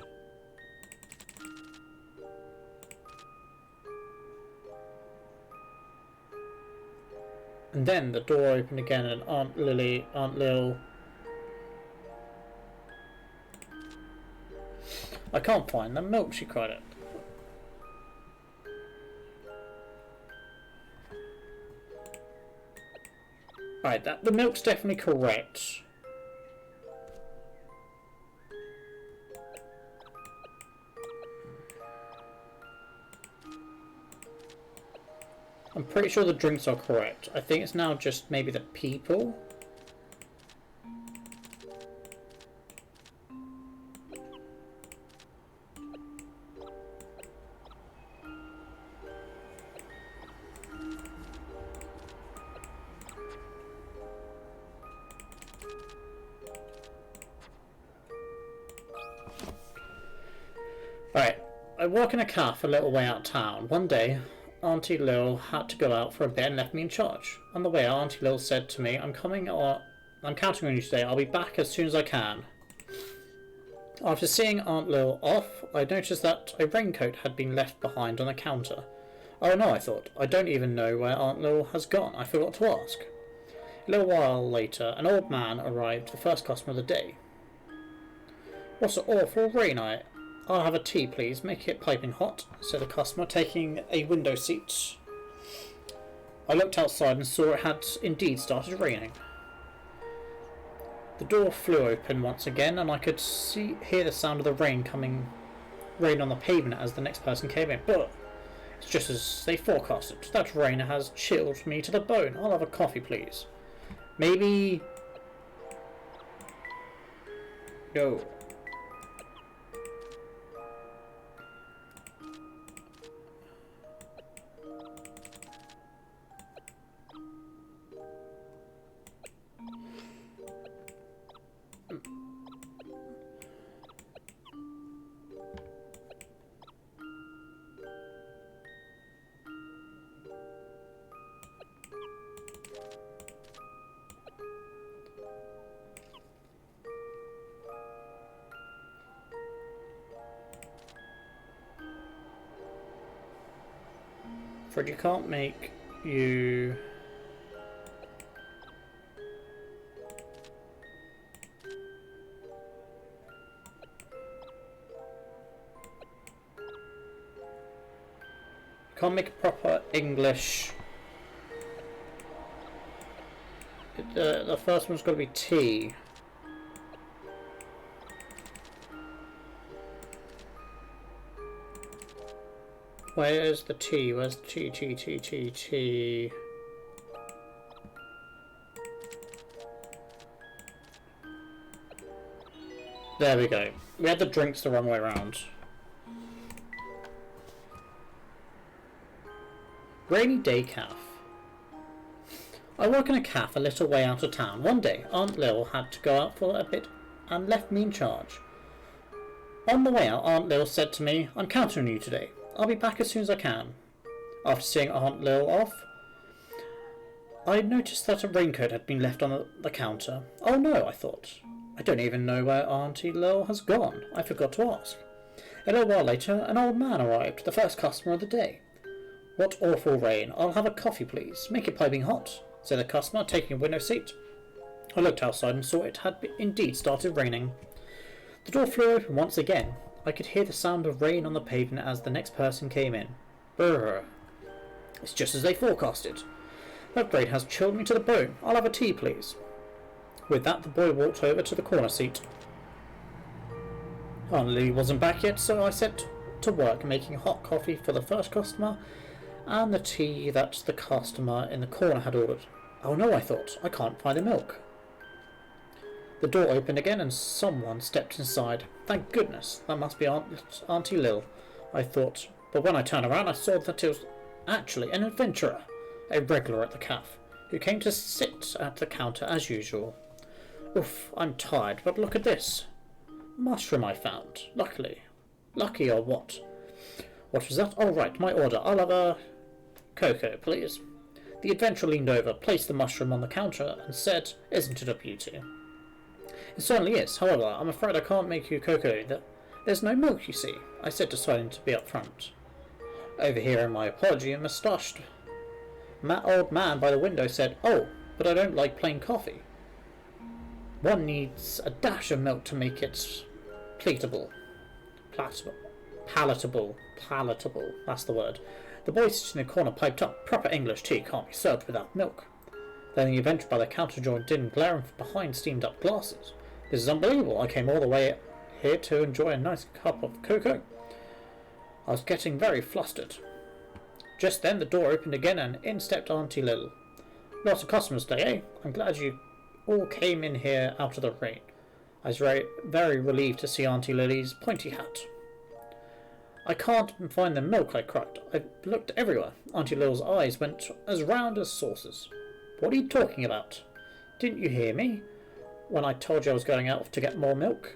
And then the door opened again and Aunt Lil... I can't find the milk, she cried out. Right, the milk's definitely correct. I'm pretty sure the drinks are correct. I think it's now just maybe the people. Right, I work in a cafe a little way out of town. One day, Auntie Lil had to go out for a bit and left me in charge. On the way, Auntie Lil said to me, I'm counting on you today. I'll be back as soon as I can. After seeing Aunt Lil off, I noticed that a raincoat had been left behind on the counter. Oh no, I thought. I don't even know where Aunt Lil has gone. I forgot to ask. A little while later, an old man arrived, the first customer of the day. What an awful rain I'll have a tea, please. Make it piping hot, said the customer, taking a window seat. I looked outside and saw it had indeed started raining. The door flew open once again, and I could hear the sound of the rain on the pavement as the next person came in. But it's just as they forecasted. That rain has chilled me to the bone. I'll have a coffee, please. Maybe... No. Fred, you can't make you... Can't make a proper English... The first one's got to be T. Where's the T? Where's the T? There we go. We had the drinks the wrong way around. Rainy day calf. I work in a calf a little way out of town. One day, Aunt Lil had to go out for a bit and left me in charge. On the way out, Aunt Lil said to me, "I'm counting on you today. I'll be back as soon as I can." After seeing Aunt Lil off, I noticed that a raincoat had been left on the counter. Oh no, I thought. I don't even know where Auntie Lil has gone. I forgot to ask. A little while later, an old man arrived, the first customer of the day. "What awful rain. I'll have a coffee, please. Make it piping hot," said the customer, taking a window seat. I looked outside and saw it had indeed started raining. The door flew open once again. I could hear the sound of rain on the pavement as the next person came in. Brrr. It's just as they forecasted. That rain has chilled me to the bone. I'll have a tea, please. With that, the boy walked over to the corner seat. Aunt Lily wasn't back yet, so I set to work making hot coffee for the first customer and the tea that the customer in the corner had ordered. Oh no, I thought. I can't find the milk. The door opened again and someone stepped inside. Thank goodness, that must be Auntie Lil, I thought. But when I turned around, I saw that it was actually an adventurer, a regular at the cafe, who came to sit at the counter as usual. Oof, I'm tired, but look at this. Mushroom I found. Lucky or what? What was that? Oh right, my order. I'll have a cocoa, please. The adventurer leaned over, placed the mushroom on the counter, and said, "Isn't it a beauty?" It certainly is. However, I'm afraid I can't make you cocoa. There's no milk, you see, I said, deciding to be upfront. Overhearing my apology, a moustached old man by the window said, "Oh, but I don't like plain coffee. One needs a dash of milk to make it palatable. That's the word." The boy sitting in the corner piped up, "Proper English tea can't be served without milk." Then the adventurer by the counter joined in, glaring from behind steamed up glasses. "This is unbelievable. I came all the way here to enjoy a nice cup of cocoa." I was getting very flustered. Just then the door opened again and in stepped Auntie Lil. "Lots of customers today, eh? I'm glad you all came in here out of the rain." I was very relieved to see Auntie Lily's pointy hat. "I can't find the milk," I cried. "I looked everywhere." Auntie Lil's eyes went as round as saucers. "What are you talking about? Didn't you hear me when I told you I was going out to get more milk?"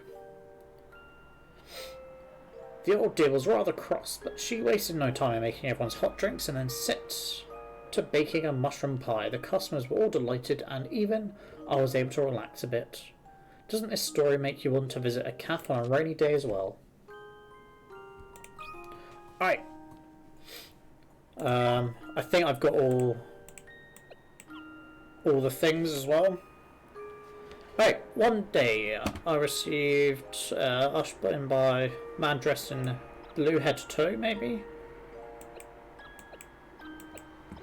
The old dear was rather cross, but she wasted no time in making everyone's hot drinks and then set to baking a mushroom pie. The customers were all delighted and even I was able to relax a bit. Doesn't this story make you want to visit a cafe on a rainy day as well? Alright. I think I've got all the things as well. Right, one day I received ushered in by a man dressed in blue head to toe, maybe? I'm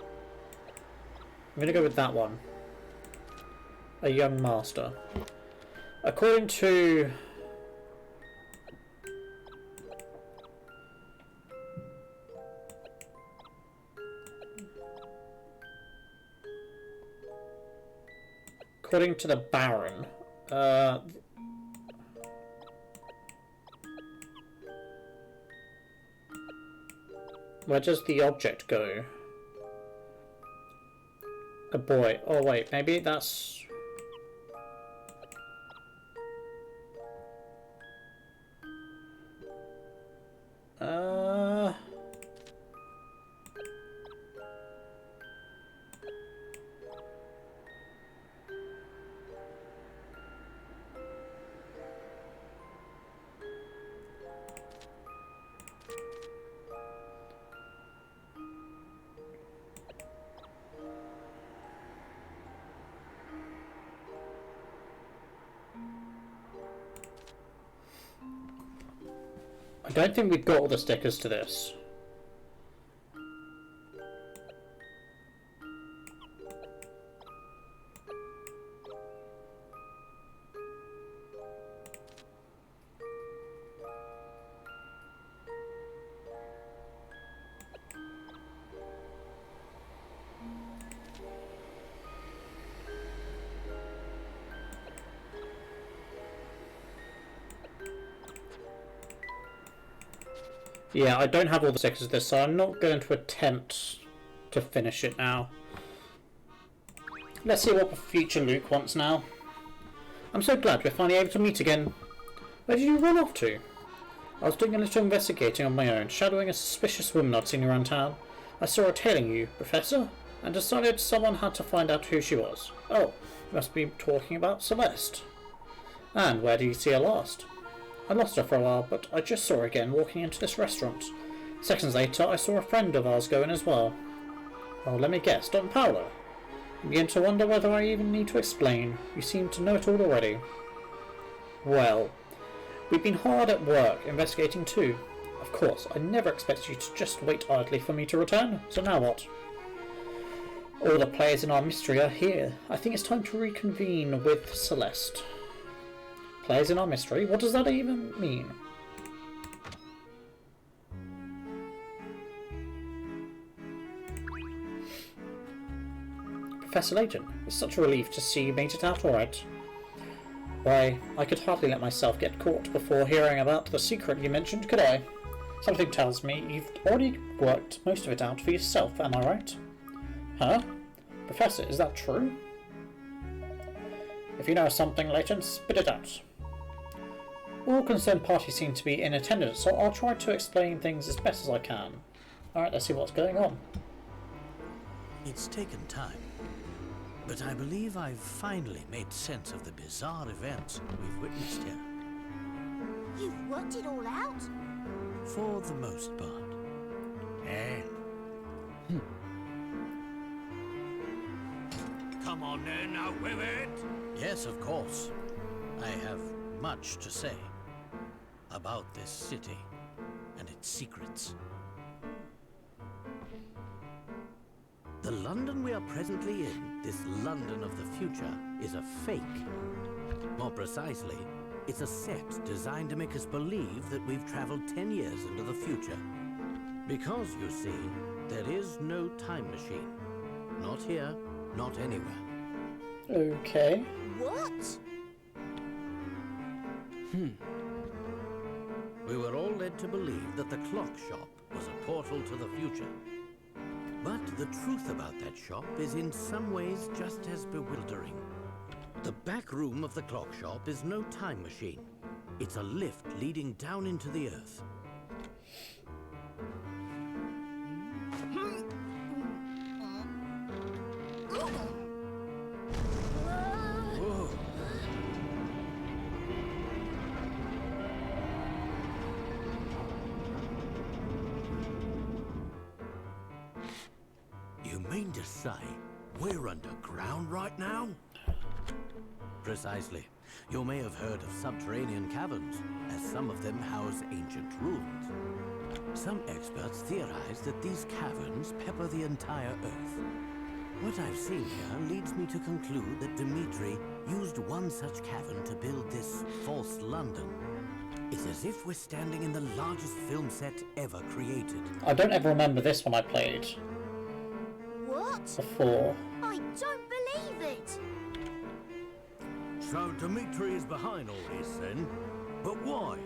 going to go with that one. A young master. According to... according to the Baron. Where does the object go? A boy. Oh wait, maybe that's... I don't think we've got all the stickers to this. Yeah, I don't have all the stickers of this, so I'm not going to attempt to finish it now. Let's see what future Luke wants now. I'm so glad we're finally able to meet again. Where did you run off to? I was doing a little investigating on my own, shadowing a suspicious woman I'd seen around town. I saw her tailing you, Professor, and decided someone had to find out who she was. Oh, you must be talking about Celeste. And where did you see her last? I lost her for a while, but I just saw her again walking into this restaurant. Seconds later, I saw a friend of ours go in as well. Oh, let me guess, Don Paolo. I begin to wonder whether I even need to explain. You seem to know it all already. Well, we've been hard at work investigating too. Of course, I never expected you to just wait idly for me to return. So now what? All the players in our mystery are here. I think it's time to reconvene with Celeste. Players in our mystery? What does that even mean? Professor Layton, it's such a relief to see you made it out alright. Why, I could hardly let myself get caught before hearing about the secret you mentioned, could I? Something tells me you've already worked most of it out for yourself, am I right? Huh? Professor, is that true? If you know something, Layton, spit it out. All concerned parties seem to be in attendance, so I'll try to explain things as best as I can. Alright, let's see what's going on. It's taken time, but I believe I've finally made sense of the bizarre events we've witnessed here. You've worked it all out? For the most part. Come on then, out with it! Yes, of course. I have much to say about this city and its secrets. The London we are presently in, this London of the future, is a fake. More precisely, it's a set designed to make us believe that we've traveled 10 years into the future. Because, you see, there is no time machine. Not here, not anywhere. Okay. What? We were all led to believe that the clock shop was a portal to the future. But the truth about that shop is in some ways just as bewildering. The back room of the clock shop is no time machine. It's a lift leading down into the earth. Whoa. You mean to say we're underground right now? Precisely. You may have heard of subterranean caverns, as some of them house ancient ruins. Some experts theorize that these caverns pepper the entire Earth. What I've seen here leads me to conclude that Dimitri used one such cavern to build this false London. It's as if we're standing in the largest film set ever created. I don't ever remember this one I played What? before. I don't believe it! So Dmitri is behind all this then? But why?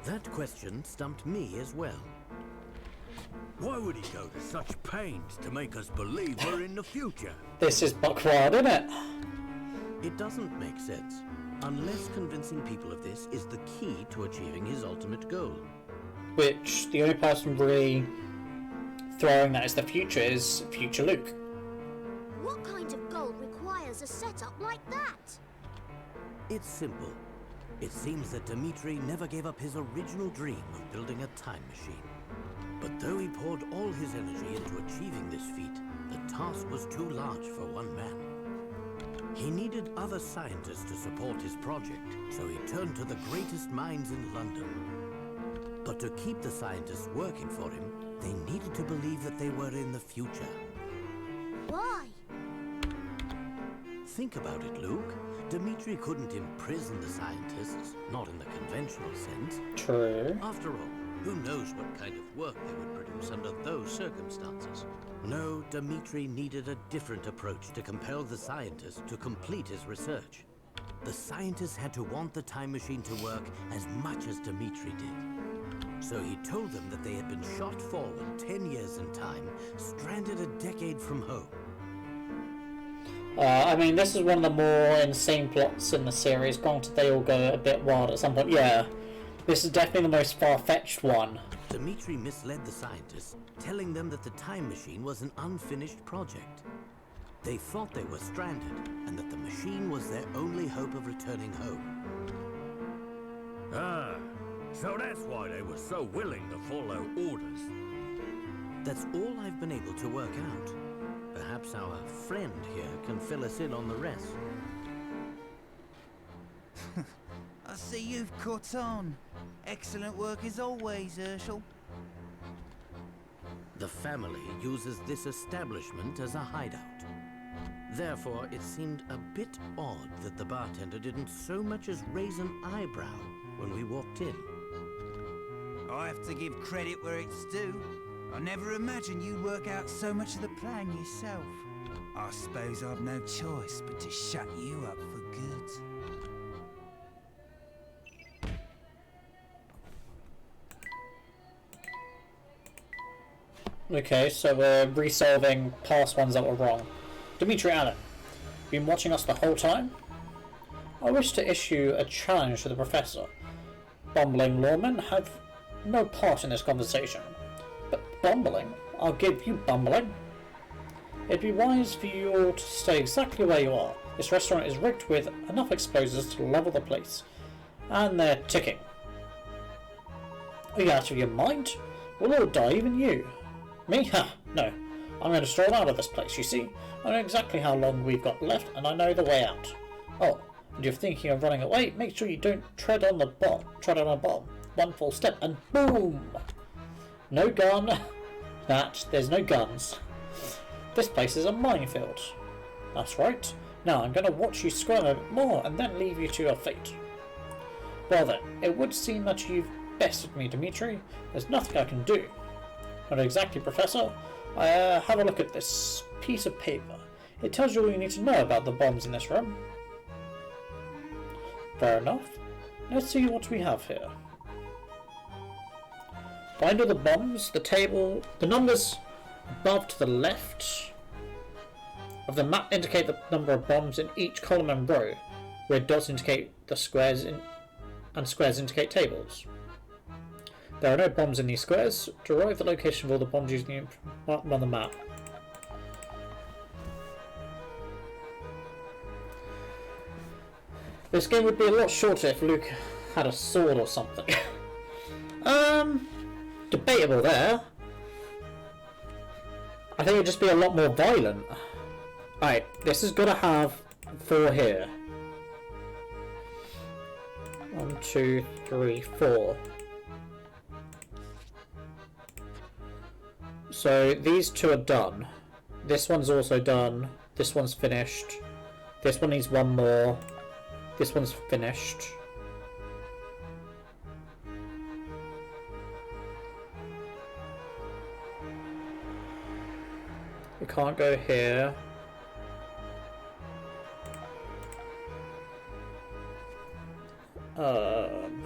That question stumped me as well. Why would he go to such pains to make us believe we're in the future? This is buckwild, isn't it? It doesn't make sense, unless convincing people of this is the key to achieving his ultimate goal. Which, the only person really throwing that as the future is future Luke. What kind of goal requires a setup like that? It's simple. It seems that Dmitri never gave up his original dream of building a time machine. But though he poured all his energy into achieving this feat, the task was too large for one man. He needed other scientists to support his project, so he turned to the greatest minds in London. But to keep the scientists working for him, they needed to believe that they were in the future. Why? Think about it, Luke. Dmitri couldn't imprison the scientists, not in the conventional sense. True. After all, who knows what kind of work they would produce under those circumstances? No, Dmitri needed a different approach to compel the scientists to complete his research. The scientists had to want the time machine to work as much as Dmitri did. So he told them that they had been shot forward 10 years in time, stranded a decade from home. I mean, this is one of the more insane plots in the series. Granted, they all go a bit wild at some point. Yeah, this is definitely the most far-fetched one. Dmitri misled the scientists, telling them that the time machine was an unfinished project. They thought they were stranded, and that the machine was their only hope of returning home. Ah, so that's why they were so willing to follow orders. That's all I've been able to work out. Perhaps our friend here can fill us in on the rest. I see you've caught on. Excellent work as always, Herschel. The family uses this establishment as a hideout. Therefore, it seemed a bit odd that the bartender didn't so much as raise an eyebrow when we walked in. I have to give credit where it's due. I never imagined you'd work out so much of the plan yourself. I suppose I've no choice but to shut you up for good. Okay, so we're resolving past ones that were wrong. Dmitri Allen, been watching us the whole time? I wish to issue a challenge to the Professor. Bumbling lawmen have no part in this conversation. But bumbling? I'll give you bumbling. It'd be wise for you all to stay exactly where you are. This restaurant is rigged with enough explosives to level the place. And they're ticking. Are you out of your mind? We'll all die, even you. Me? Ha! No. I'm going to stroll out of this place, you see. I know exactly how long we've got left, and I know the way out. Oh, and if you're thinking of running away, make sure you don't tread on a bomb. One false step, and boom! No gun. There's no guns. This place is a minefield. That's right. Now I'm going to watch you squirm a bit more, and then leave you to your fate. Well then, it would seem that you've bested me, Dmitri. There's nothing I can do. Not exactly, Professor. Have a look at this piece of paper. It tells you all you need to know about the bombs in this room. Fair enough. Let's see what we have here. Find all the bombs, the table, the numbers above to the left of the map indicate the number of bombs in each column and row, where dots indicate the squares and squares indicate tables. There are no bombs in these squares. Derive the location of all the bombs using the on the map. This game would be a lot shorter if Luke had a sword or something. Debatable there. I think it'd just be a lot more violent. Alright, this is gonna have 4 here. 1, 2, 3, 4. So these 2 are done. This one's also done. This one's finished. This one needs 1 more. This one's finished. We can't go here. room.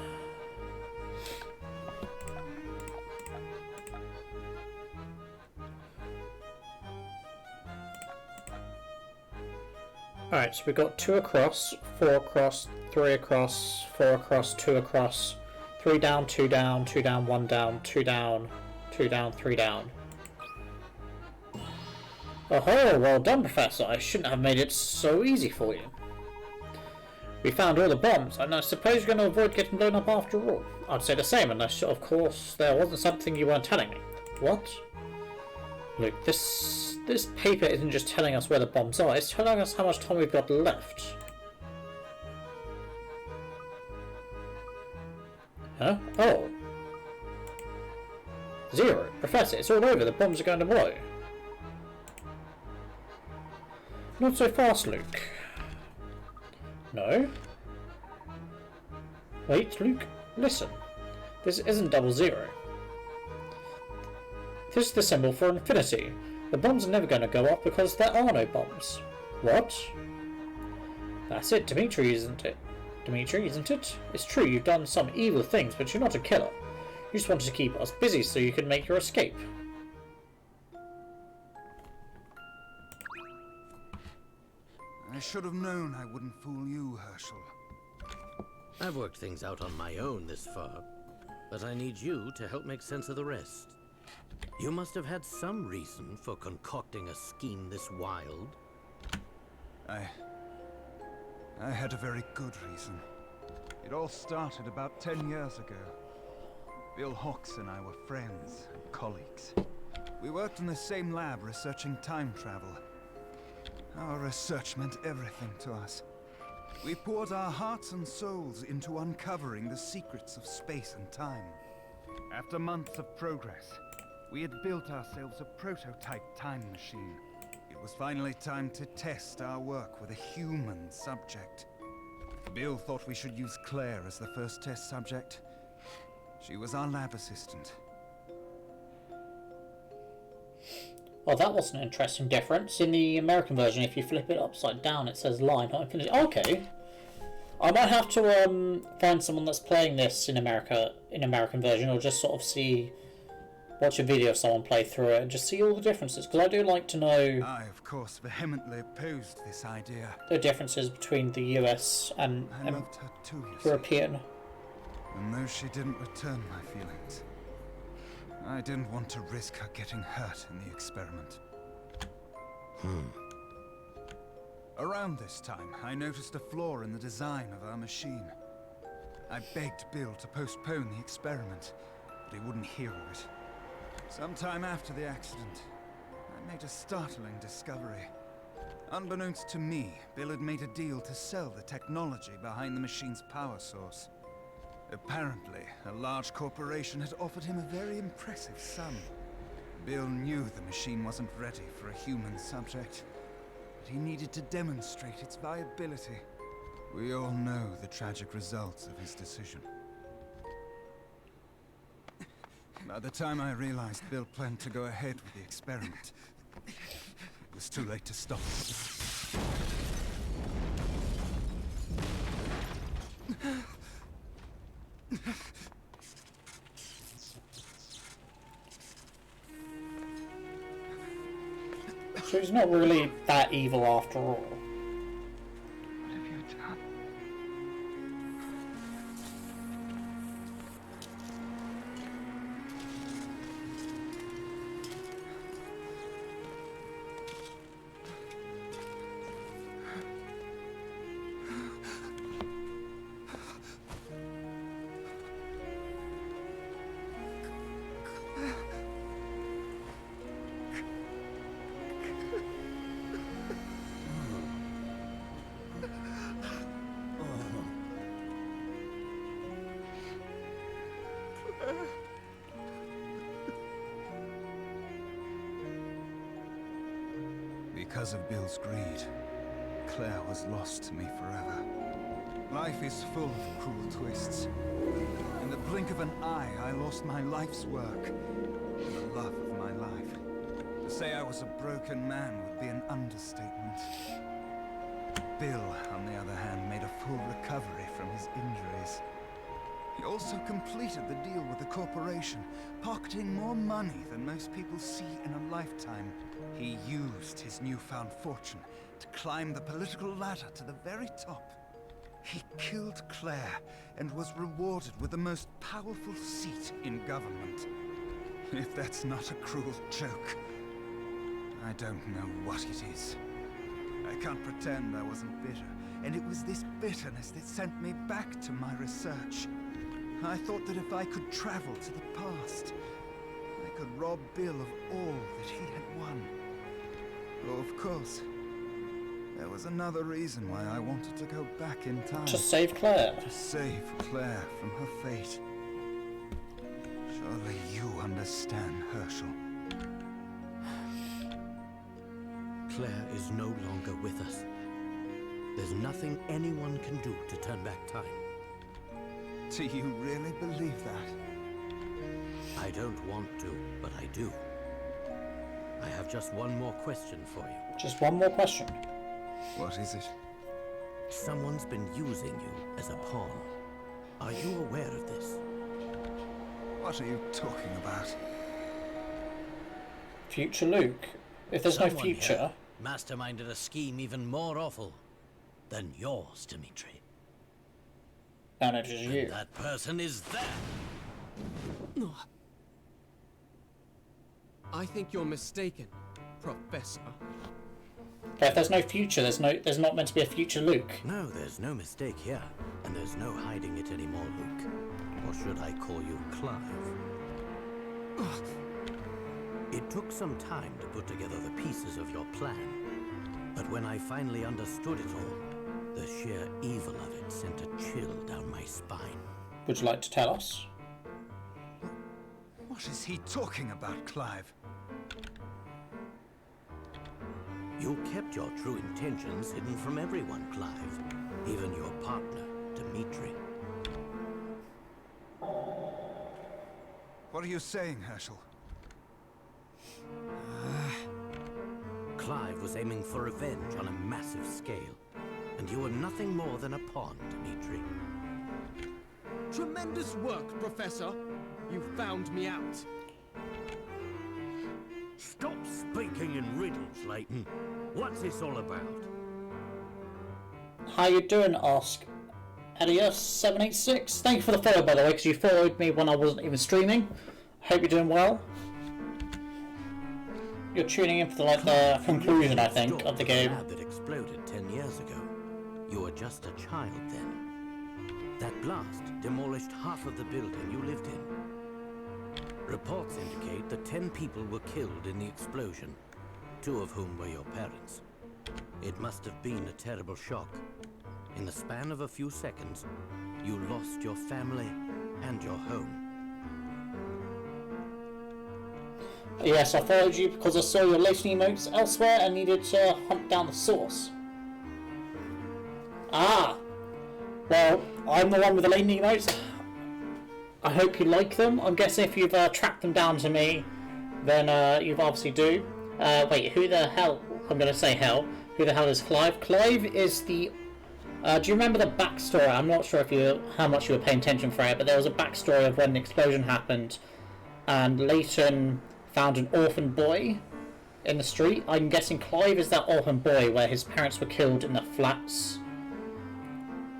Alright, so we've got 2 across, 4 across, 3 across, 4 across, 2 across, 3 down, 2 down, 2 down, 1 down, 2 down, 2 down, 3 down. Oh, well done, Professor. I shouldn't have made it so easy for you. We found all the bombs, and I suppose you're going to avoid getting blown up after all. I'd say the same, unless, of course, there wasn't something you weren't telling me. What? Look, this paper isn't just telling us where the bombs are, it's telling us how much time we've got left. Huh? Oh. 0. Professor, it's all over. The bombs are going to blow. Not so fast, Luke. No? Wait, Luke, listen. This isn't 00. This is the symbol for infinity. The bombs are never going to go off because there are no bombs. What? That's it, Dimitri, isn't it? Dimitri, isn't it? It's true, you've done some evil things, but you're not a killer. You just wanted to keep us busy so you could make your escape. I should have known I wouldn't fool you, Herschel. I've worked things out on my own this far, but I need you to help make sense of the rest. You must have had some reason for concocting a scheme this wild. I had a very good reason. It all started about 10 years ago. Bill Hawks and I were friends and colleagues. We worked in the same lab researching time travel. Our research meant everything to us. We poured our hearts and souls into uncovering the secrets of space and time. After months of progress, we had built ourselves a prototype time machine. It was finally time to test our work with a human subject. Bill thought we should use Claire as the first test subject. She was our lab assistant. Well, that was an interesting difference. In the American version, if you flip it upside down, it says line, not infinity. Okay. I might have to find someone that's playing this in American version, or just sort of watch a video of someone play through it and just see all the differences, because I do like to know I, of course, vehemently opposed this idea. the differences between the US and I loved her too, you see. European. And though she didn't return my feelings, I didn't want to risk her getting hurt in the experiment. Around this time, I noticed a flaw in the design of our machine. I begged Bill to postpone the experiment, but he wouldn't hear of it. Sometime after the accident, I made a startling discovery. Unbeknownst to me, Bill had made a deal to sell the technology behind the machine's power source. Apparently, a large corporation had offered him a very impressive sum. Bill knew the machine wasn't ready for a human subject, but he needed to demonstrate its viability. We all know the tragic results of his decision. By the time I realized Bill planned to go ahead with the experiment, it was too late to stop it. So he's not really that evil after all. What have you done? Because of Bill's greed, Claire was lost to me forever. Life is full of cruel twists. In the blink of an eye, I lost my life's work, and the love of my life. To say I was a broken man would be an understatement. Bill, on the other hand, made a full recovery from his injuries. also completed the deal with the corporation, pocketing more money than most people see in a lifetime. He used his newfound fortune to climb the political ladder to the very top. He killed Claire and was rewarded with the most powerful seat in government. If that's not a cruel joke, I don't know what it is. I can't pretend I wasn't bitter, and it was this bitterness that sent me back to my research. I thought that if I could travel to the past, I could rob Bill of all that he had won. Oh, of course, there was another reason why I wanted to go back in time. To save Claire. To save Claire from her fate. Surely you understand, Herschel. Claire is no longer with us. There's nothing anyone can do to turn back time. Do you really believe that? I don't want to, but I do. I have just one more question for you. Just one more question. What is it? Someone's been using you as a pawn. Are you aware of this? What are you talking about? Future Luke. If there's no Someone future... here masterminded a scheme even more awful than yours, Dimitri. And it is you. And that person is there! I think you're mistaken, Professor. But if there's no future, there's not meant to be a future Luke. No, there's no mistake here. And there's no hiding it anymore, Luke. Or should I call you Clive? It took some time to put together the pieces of your plan. But when I finally understood it all, the sheer evil of it sent a chill down my spine. Would you like to tell us? What is he talking about, Clive? You kept your true intentions hidden from everyone, Clive. Even your partner, Dimitri. What are you saying, Herschel? Clive was aiming for revenge on a massive scale. And you were nothing more than a pawn, Dimitri. Tremendous work, Professor. You found me out. Stop speaking in riddles, Layton. What's this all about? How you doing, Ask Elias786? Thank you for the follow, by the way, because you followed me when I wasn't even streaming. Hope you're doing well. You're tuning in for the conclusion, I think, of the game. Lab that exploded 10 years ago. You were just a child then. That blast demolished half of the building you lived in. Reports indicate that 10 people were killed in the explosion, 2 of whom were your parents. It must have been a terrible shock. In the span of a few seconds, you lost your family and your home. Yes, I followed you because I saw your Layton emotes elsewhere and needed to hunt down the source. Ah! Well, I'm the one with the Layton emotes. I hope you like them. I'm guessing if you've tracked them down to me, then you obviously do. Wait, who the hell? I'm going to say hell. Who the hell is Clive? Clive is the... do you remember the backstory? I'm not sure if how much you were paying attention for it, but there was a backstory of when the explosion happened, and Layton found an orphan boy in the street. I'm guessing Clive is that orphan boy where his parents were killed in the flats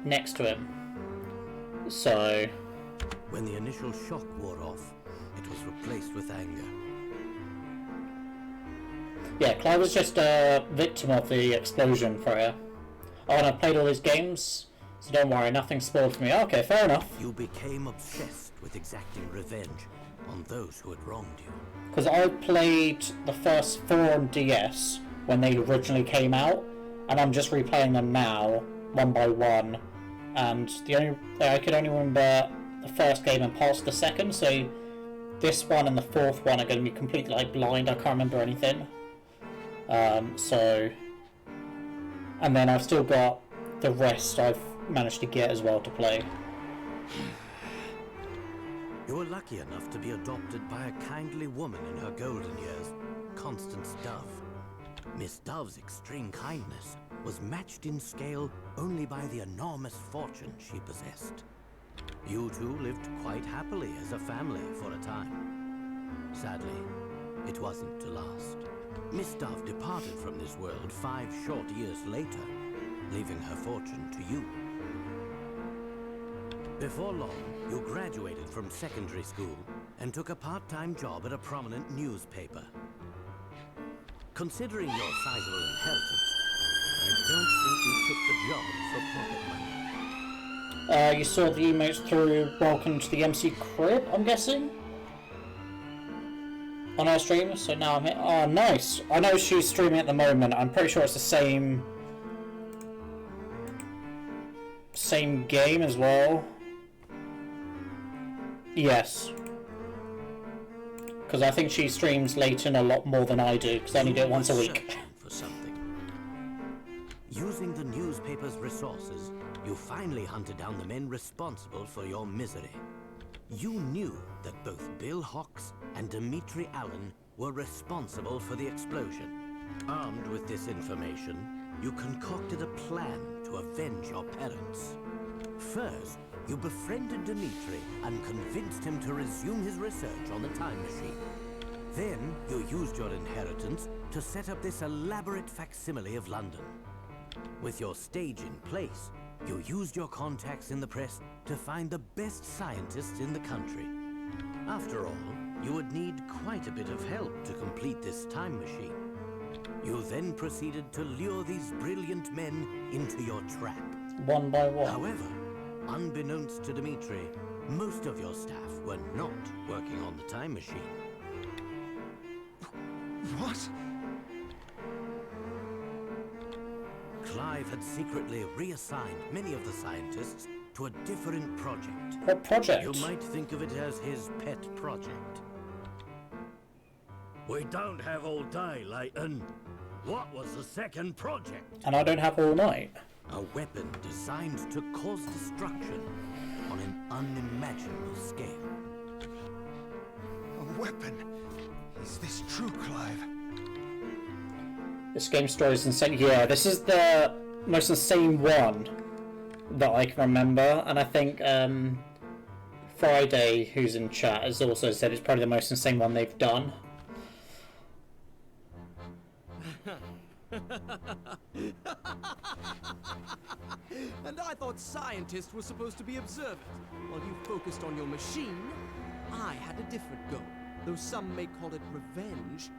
next to him. So... When the initial shock wore off, it was replaced with anger. Yeah, Clive was just a victim of the explosion for you. Oh, and I played all these games, so don't worry, nothing spoiled for me. Okay, fair enough. You became obsessed with exacting revenge on those who had wronged you. Because I played the first 4 on DS when they originally came out, and I'm just replaying them now, one by one. And I could only remember the first game and parts of the second, so this one and the 4th one are going to be completely blind. I can't remember anything. And then I've still got the rest I've managed to get as well to play. You were lucky enough to be adopted by a kindly woman in her golden years, Constance Dove. Miss Dove's extreme kindness was matched in scale only by the enormous fortune she possessed. You two lived quite happily as a family for a time. Sadly, it wasn't to last. Miss Dove departed from this world 5 short years later, leaving her fortune to you. Before long, you graduated from secondary school and took a part-time job at a prominent newspaper. Considering your sizable inheritance, I don't think you took the job for pocket money. You saw the emotes through Welcome to the MC Crib, I'm guessing? On our stream, so now I'm here. Oh, nice! I know she's streaming at the moment. I'm pretty sure it's the same game as well. Yes. Because I think she streams Layton a lot more than I do, because I only do it once a week. For something. Using the newspaper's resources, you finally hunted down the men responsible for your misery. You knew that both Bill Hawks and Dimitri Allen were responsible for the explosion. Armed with this information, you concocted a plan to avenge your parents. First, you befriended Dimitri and convinced him to resume his research on the time machine. Then, you used your inheritance to set up this elaborate facsimile of London. With your stage in place, you used your contacts in the press to find the best scientists in the country. After all, you would need quite a bit of help to complete this time machine. You then proceeded to lure these brilliant men into your trap. One by one. However, unbeknownst to Dimitri, most of your staff were not working on the time machine. What? Clive had secretly reassigned many of the scientists to a different project. What project? You might think of it as his pet project. We don't have all day, Layton. What was the second project? And I don't have all night. A weapon designed to cause destruction on an unimaginable scale. A weapon? Is this true, Clive? This game story is insane. Yeah, this is the most insane one that I can remember, and I think Friday, who's in chat, has also said it's probably the most insane one they've done. And I thought scientists were supposed to be observant. While you focused on your machine, I had a different goal. Though some may call it revenge,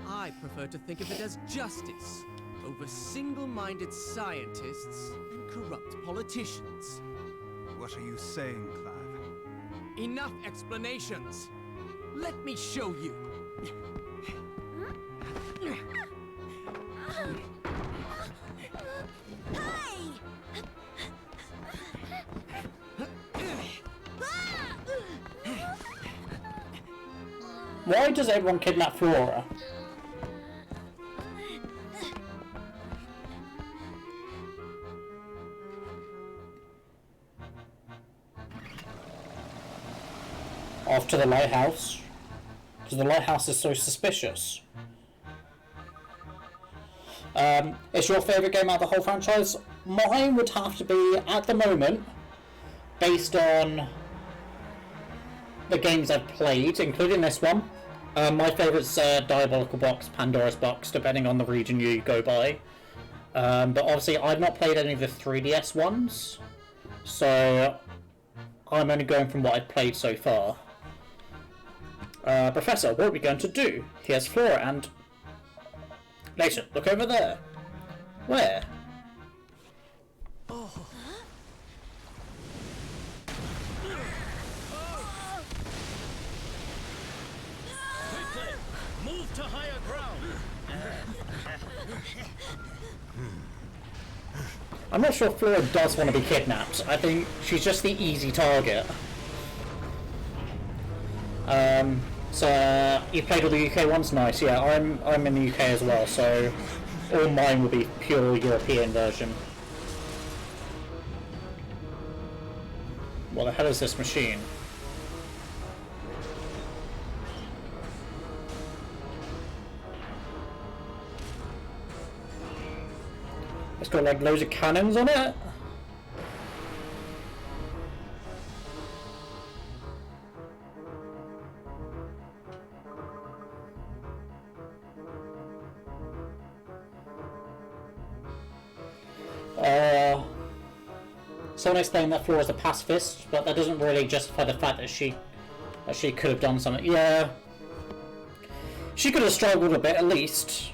I prefer to think of it as justice over single-minded scientists and corrupt politicians. What are you saying, Clive? Enough explanations. Let me show you. Hey! Why does everyone kidnap Flora? Off to the lighthouse. Because the lighthouse is so suspicious. It's your favourite game out of the whole franchise? Mine would have to be, at the moment, based on the games I've played, including this one. My favourite's Diabolical Box, Pandora's Box, depending on the region you go by. But obviously I've not played any of the 3DS ones, so I'm only going from what I've played so far. Professor, what are we going to do? Here's Flora and... Layton, look over there. Where? Oh. Quickly, move to higher ground. I'm not sure if Flora does want to be kidnapped. I think she's just the easy target. So you played all the UK ones? Nice, yeah, I'm in the UK as well, so all mine will be pure European version. What the hell is this machine? It's got like loads of cannons on it. Someone explained that Flora's a pacifist, but that doesn't really justify the fact that she could have done something. Yeah. She could have struggled a bit, at least.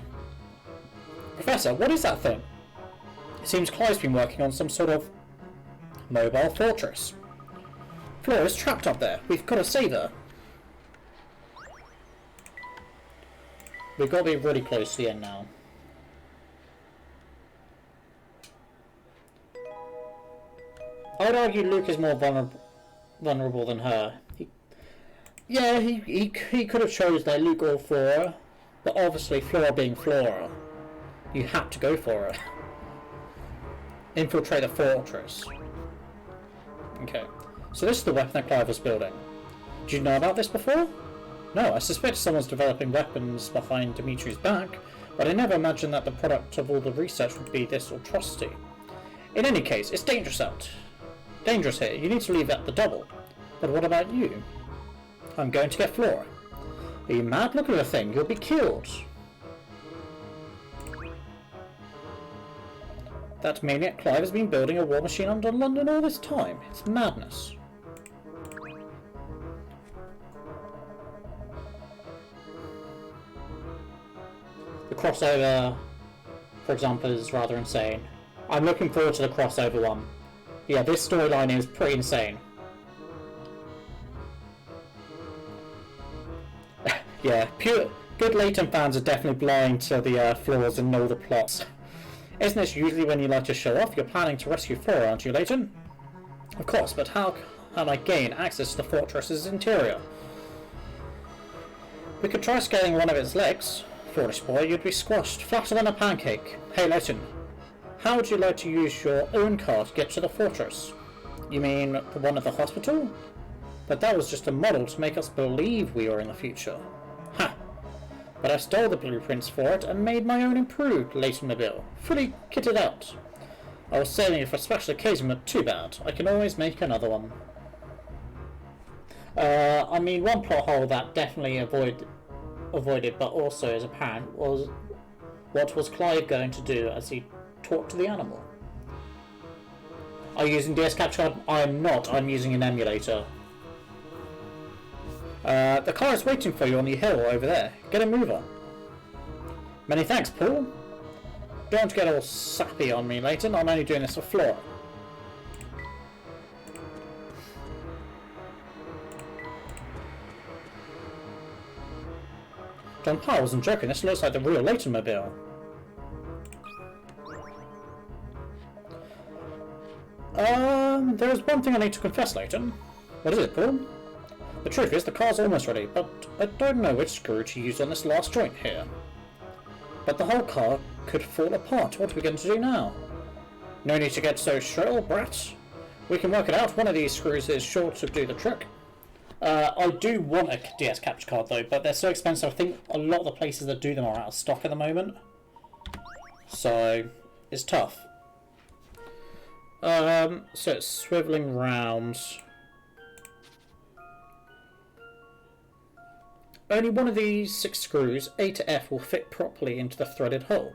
Professor, what is that thing? It seems Clive's been working on some sort of mobile fortress. Flora's trapped up there. We've got to save her. We've got to be really close to the end now. I would argue Luke is more vulnerable than her. He could have chose like Luke or Flora, but obviously Flora being Flora, you had to go for her. Infiltrate the fortress. Okay, so this is the weapon that Clive was building. Did you know about this before? No, I suspect someone's developing weapons behind Dimitri's back, but I never imagined that the product of all the research would be this atrocity. In any case, it's dangerous here. You need to leave at the double. But what about you? I'm going to get Flora. Are you mad? Look at the thing. You'll be killed. That maniac Clive has been building a war machine under London all this time. It's madness. The crossover, for example, is rather insane. I'm looking forward to the crossover one. Yeah, this storyline is pretty insane. Yeah, good Layton fans are definitely blind to the flaws in all the plots. Isn't this usually when you like to show off? You're planning to rescue Flora, aren't you, Layton? Of course, but how can I gain access to the fortress's interior? We could try scaling one of its legs. Foolish boy, you'd be squashed, flatter than a pancake. Hey, Layton, how would you like to use your own car to get to the fortress? You mean the one at the hospital? But that was just a model to make us believe we were in the future. Ha! But I stole the blueprints for it and made my own improved Layton mobile, fully kitted out. I was saving it for a special occasion, but too bad. I can always make another one. I mean, one plot hole that definitely avoided, but also is apparent, was what was Clive going to do as he talked to the animal. Are you using DS Capture Card? I am not. I'm using an emulator. The car is waiting for you on the hill over there. Get a move on. Many thanks, Paul. Don't get all sappy on me, Layton. I'm only doing this for Flora. John Powell wasn't joking. This looks like the real Layton mobile. There is one thing I need to confess, Layton. What is it, Paul? The truth is, the car's almost ready, but I don't know which screw to use on this last joint here. But the whole car could fall apart. What are we going to do now? No need to get so shrill, brat. We can work it out. One of these screws is sure to do the trick. I do want a DS Capture Card though, but they're so expensive. I think a lot of the places that do them are out of stock at the moment. So, it's tough. So it's swiveling round. Only one of these 6 screws, A to F, will fit properly into the threaded hole.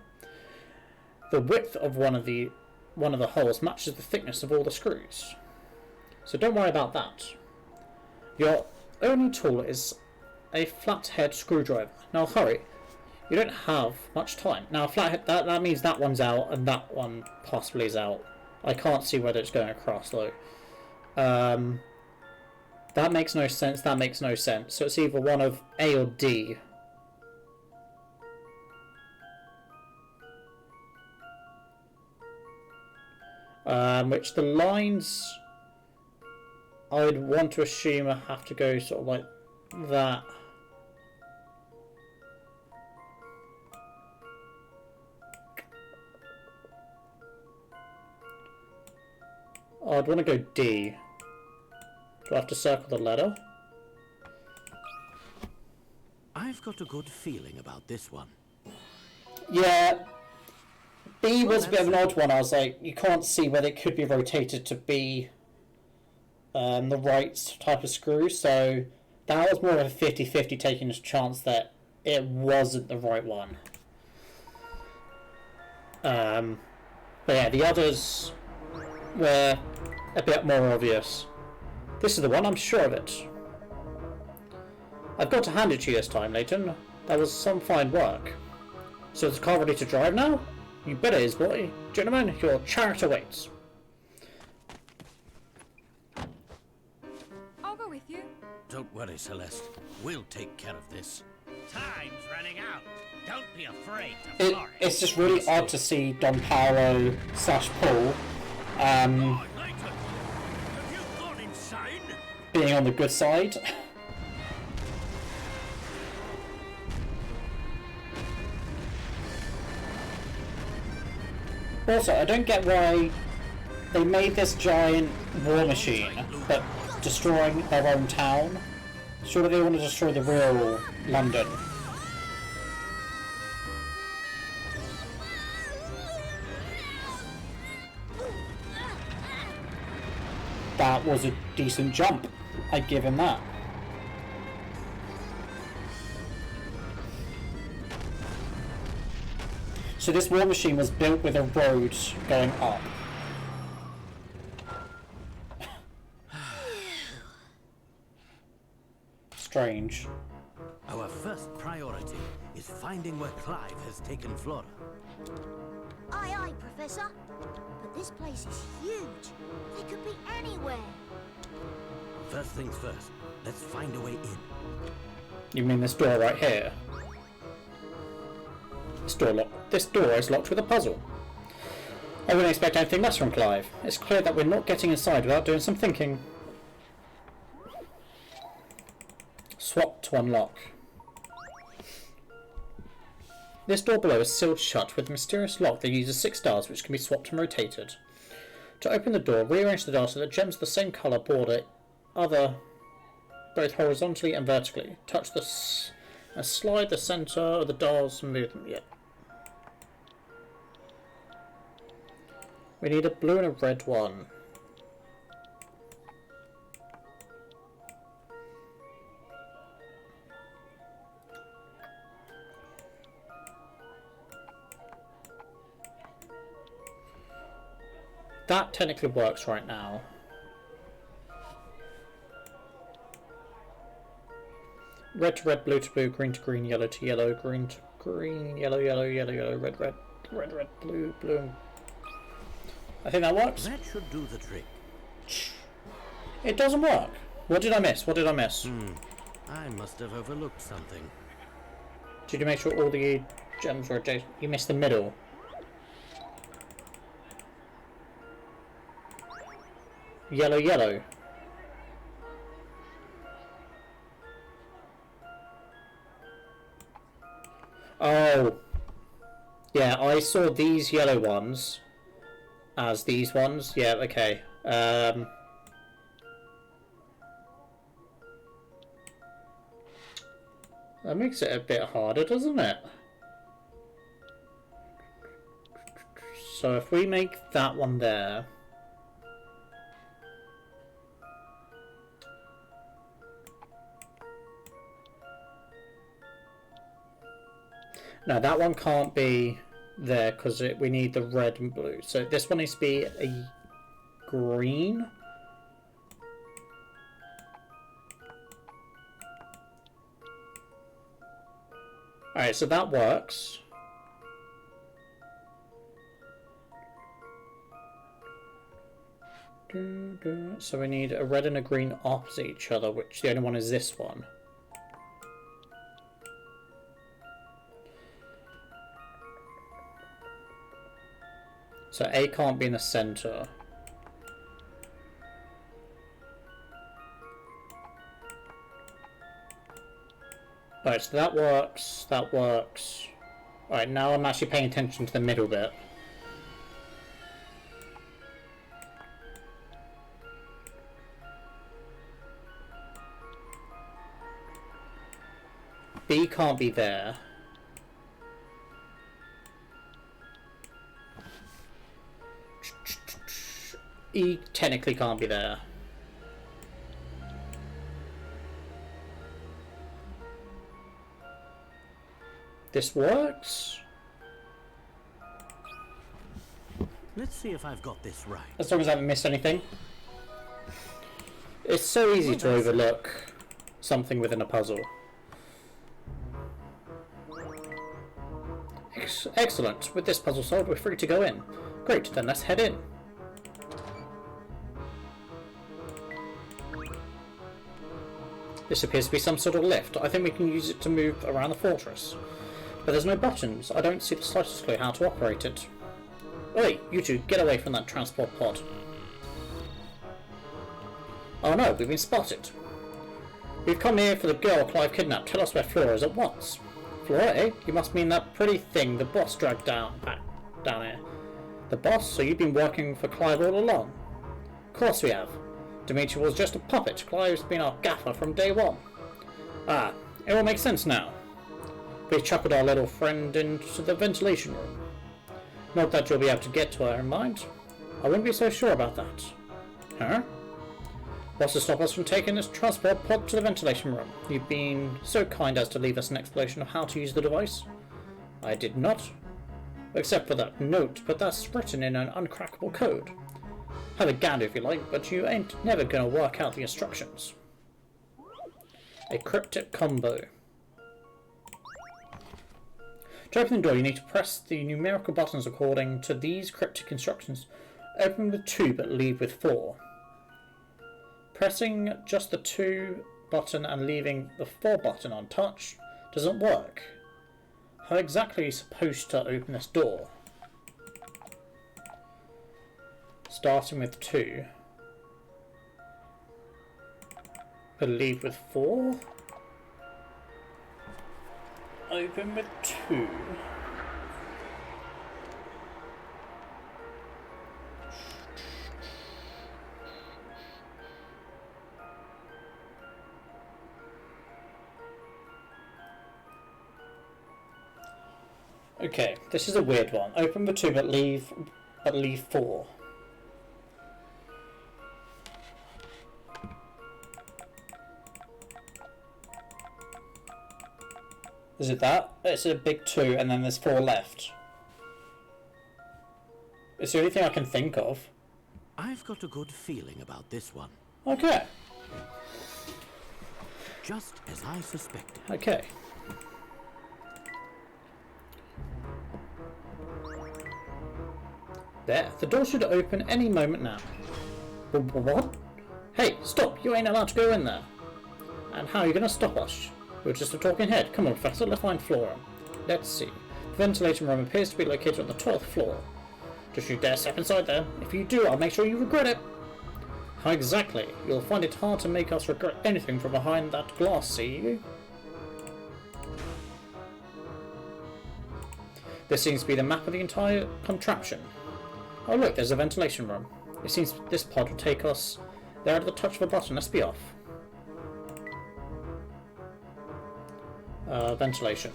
The width of one of the holes matches the thickness of all the screws. So don't worry about that. Your only tool is a flathead screwdriver. Now hurry, you don't have much time. Now flathead, that means that one's out and that one possibly is out. I can't see whether it's going across though. That makes no sense, that makes no sense. So it's either one of A or D. Which the lines, I'd want to assume I have to go sort of like that. I'd want to go D. Do I have to circle the letter? I've got a good feeling about this one. Yeah. B was a bit of an odd one. I was like, you can't see whether it could be rotated to be the right type of screw, so that was more of a 50-50 taking a chance that it wasn't the right one. But yeah, the others were a bit more obvious. This is the one, I'm sure of it. I've got to hand it to you this time, Layton. That was some fine work. So is the car ready to drive now? You bet it is, boy. Gentlemen, your chariot awaits. I'll go with you. Don't worry, Celeste. We'll take care of this. Time's running out. Don't be afraid to flourish. It's just really odd to see Don Paolo / Paul Oh, Layton, have you gone insane? being on the good side. Also, I don't get why they made this giant war machine, but destroying their own town. Surely they want to destroy the real London. That was a decent jump. I'd give him that. So this war machine was built with a road going up. Strange. Our first priority is finding where Clive has taken Flora. Aye, aye, Professor. But this place is huge. They could be anywhere. First things first, let's find a way in. You mean this door right here? This door is locked with a puzzle. I wouldn't expect anything less from Clive. It's clear that we're not getting inside without doing some thinking. Swap to unlock. This door below is sealed shut with a mysterious lock that uses 6 dials which can be swapped and rotated. To open the door, rearrange the dials so that gems of the same colour border both horizontally and vertically. Touch this and slide the centre of the dials and move them. Yep. We need a blue and a red one. That technically works right now. Red to red, blue to blue, green to green, yellow to yellow, green to green, yellow, yellow, yellow, yellow, red, red, red, red, blue, blue. I think that works. That should do the trick. It doesn't work. What did I miss? What did I miss? I must have overlooked something. Did you make sure all the gems were adjacent? You missed the middle. Yellow, yellow. Oh. Yeah, I saw these yellow ones as these ones. Yeah, okay. That makes it a bit harder, doesn't it? So if we make that one there. No, that one can't be there because we need the red and blue. So this one needs to be a green. Alright, so that works. So we need a red and a green opposite each other, which the only one is this one. So A can't be in the center. Alright, so that works, that works. Alright, now I'm actually paying attention to the middle bit. B can't be there. E technically can't be there. This works? Let's see if I've got this right. As long as I haven't missed anything. It's so easy to overlook something within a puzzle. Excellent. With this puzzle solved, we're free to go in. Great, then let's head in. This appears to be some sort of lift. I think we can use it to move around the fortress. But there's no buttons. I don't see the slightest clue how to operate it. Oi, you two, get away from that transport pod. Oh no, we've been spotted. We've come here for the girl Clive kidnapped. Tell us where Flora is at once. Flora, eh? You must mean that pretty thing the boss dragged down here. The boss? So you've been working for Clive all along? Of course we have. Dimitri was just a puppet. Clive's been our gaffer from day one. Ah, it all makes sense now. We chuckled our little friend into the ventilation room. Not that you'll be able to get to her in mind. I wouldn't be so sure about that. Huh? What's to stop us from taking this transport pod to the ventilation room? You've been so kind as to leave us an explanation of how to use the device. I did not. Except for that note, but that's written in an uncrackable code. Have a gander if you like, but you ain't never gonna work out the instructions. A cryptic combo. To open the door, you need to press the numerical buttons according to these cryptic instructions. Open with 2 but leave with 4. Pressing just the 2 button and leaving the 4 button untouched doesn't work. How exactly are you supposed to open this door? Starting with 2. But leave with 4. Open with 2. Okay, this is a weird one. Open with 2 but leave 4. Is it that? It's a big 2 and then there's 4 left. It's the only thing I can think of. I've got a good feeling about this one. Okay. Just as I suspected. Okay. There. The door should open any moment now. What? Hey, stop! You ain't allowed to go in there. And how are you going to stop us? We're just a talking head. Come on, Professor, let's find Flora. Let's see. The ventilation room appears to be located on the 12th floor. Just you dare step inside there. If you do, I'll make sure you regret it. How exactly? You'll find it hard to make us regret anything from behind that glass, see you? This seems to be the map of the entire contraption. Oh look, there's a ventilation room. It seems this pod will take us there at the touch of a button. Let's be off. Ventilation.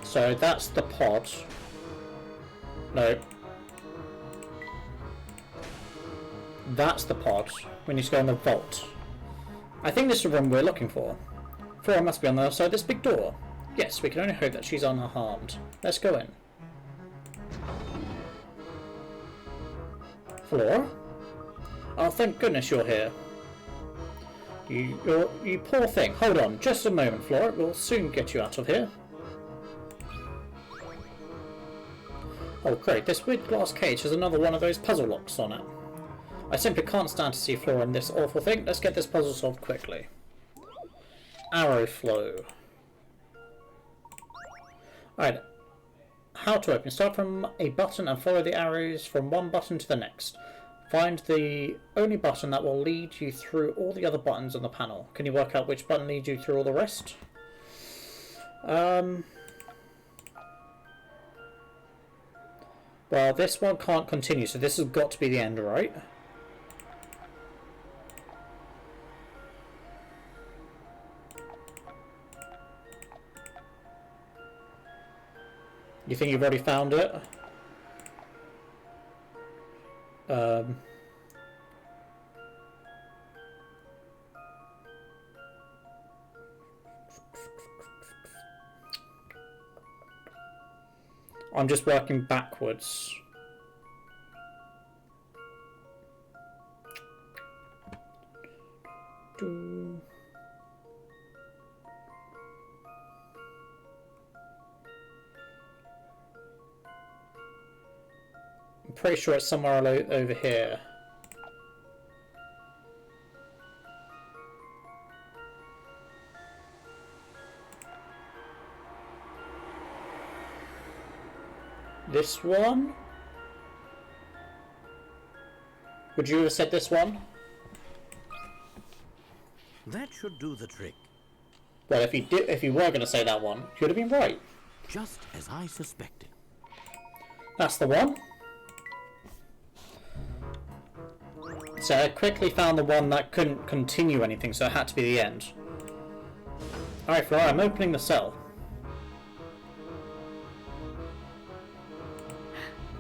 So that's the pod. No. That's the pod. We need to go in the vault. I think this is the room we're looking for. Flora must be on the other side of this big door. Yes, we can only hope that she's unharmed. Let's go in. Flora? Oh, thank goodness you're here. You poor thing. Hold on, just a moment, Flora. We'll soon get you out of here. Oh, great. This weird glass cage has another one of those puzzle locks on it. I simply can't stand to see Flora in this awful thing. Let's get this puzzle solved quickly. Arrow flow. Alright. How to open. Start from a button and follow the arrows from one button to the next. Find the only button that will lead you through all the other buttons on the panel. Can you work out which button leads you through all the rest? Well, this one can't continue, so this has got to be the end, right? You think you've already found it? I'm just working backwards. I'm pretty sure it's somewhere over here. This one? Would you have said this one? That should do the trick. Well, if you were going to say that one, you'd have been right. Just as I suspected. That's the one. So I quickly found the one that couldn't continue anything, so it had to be the end. Alright, Flora, I'm opening the cell.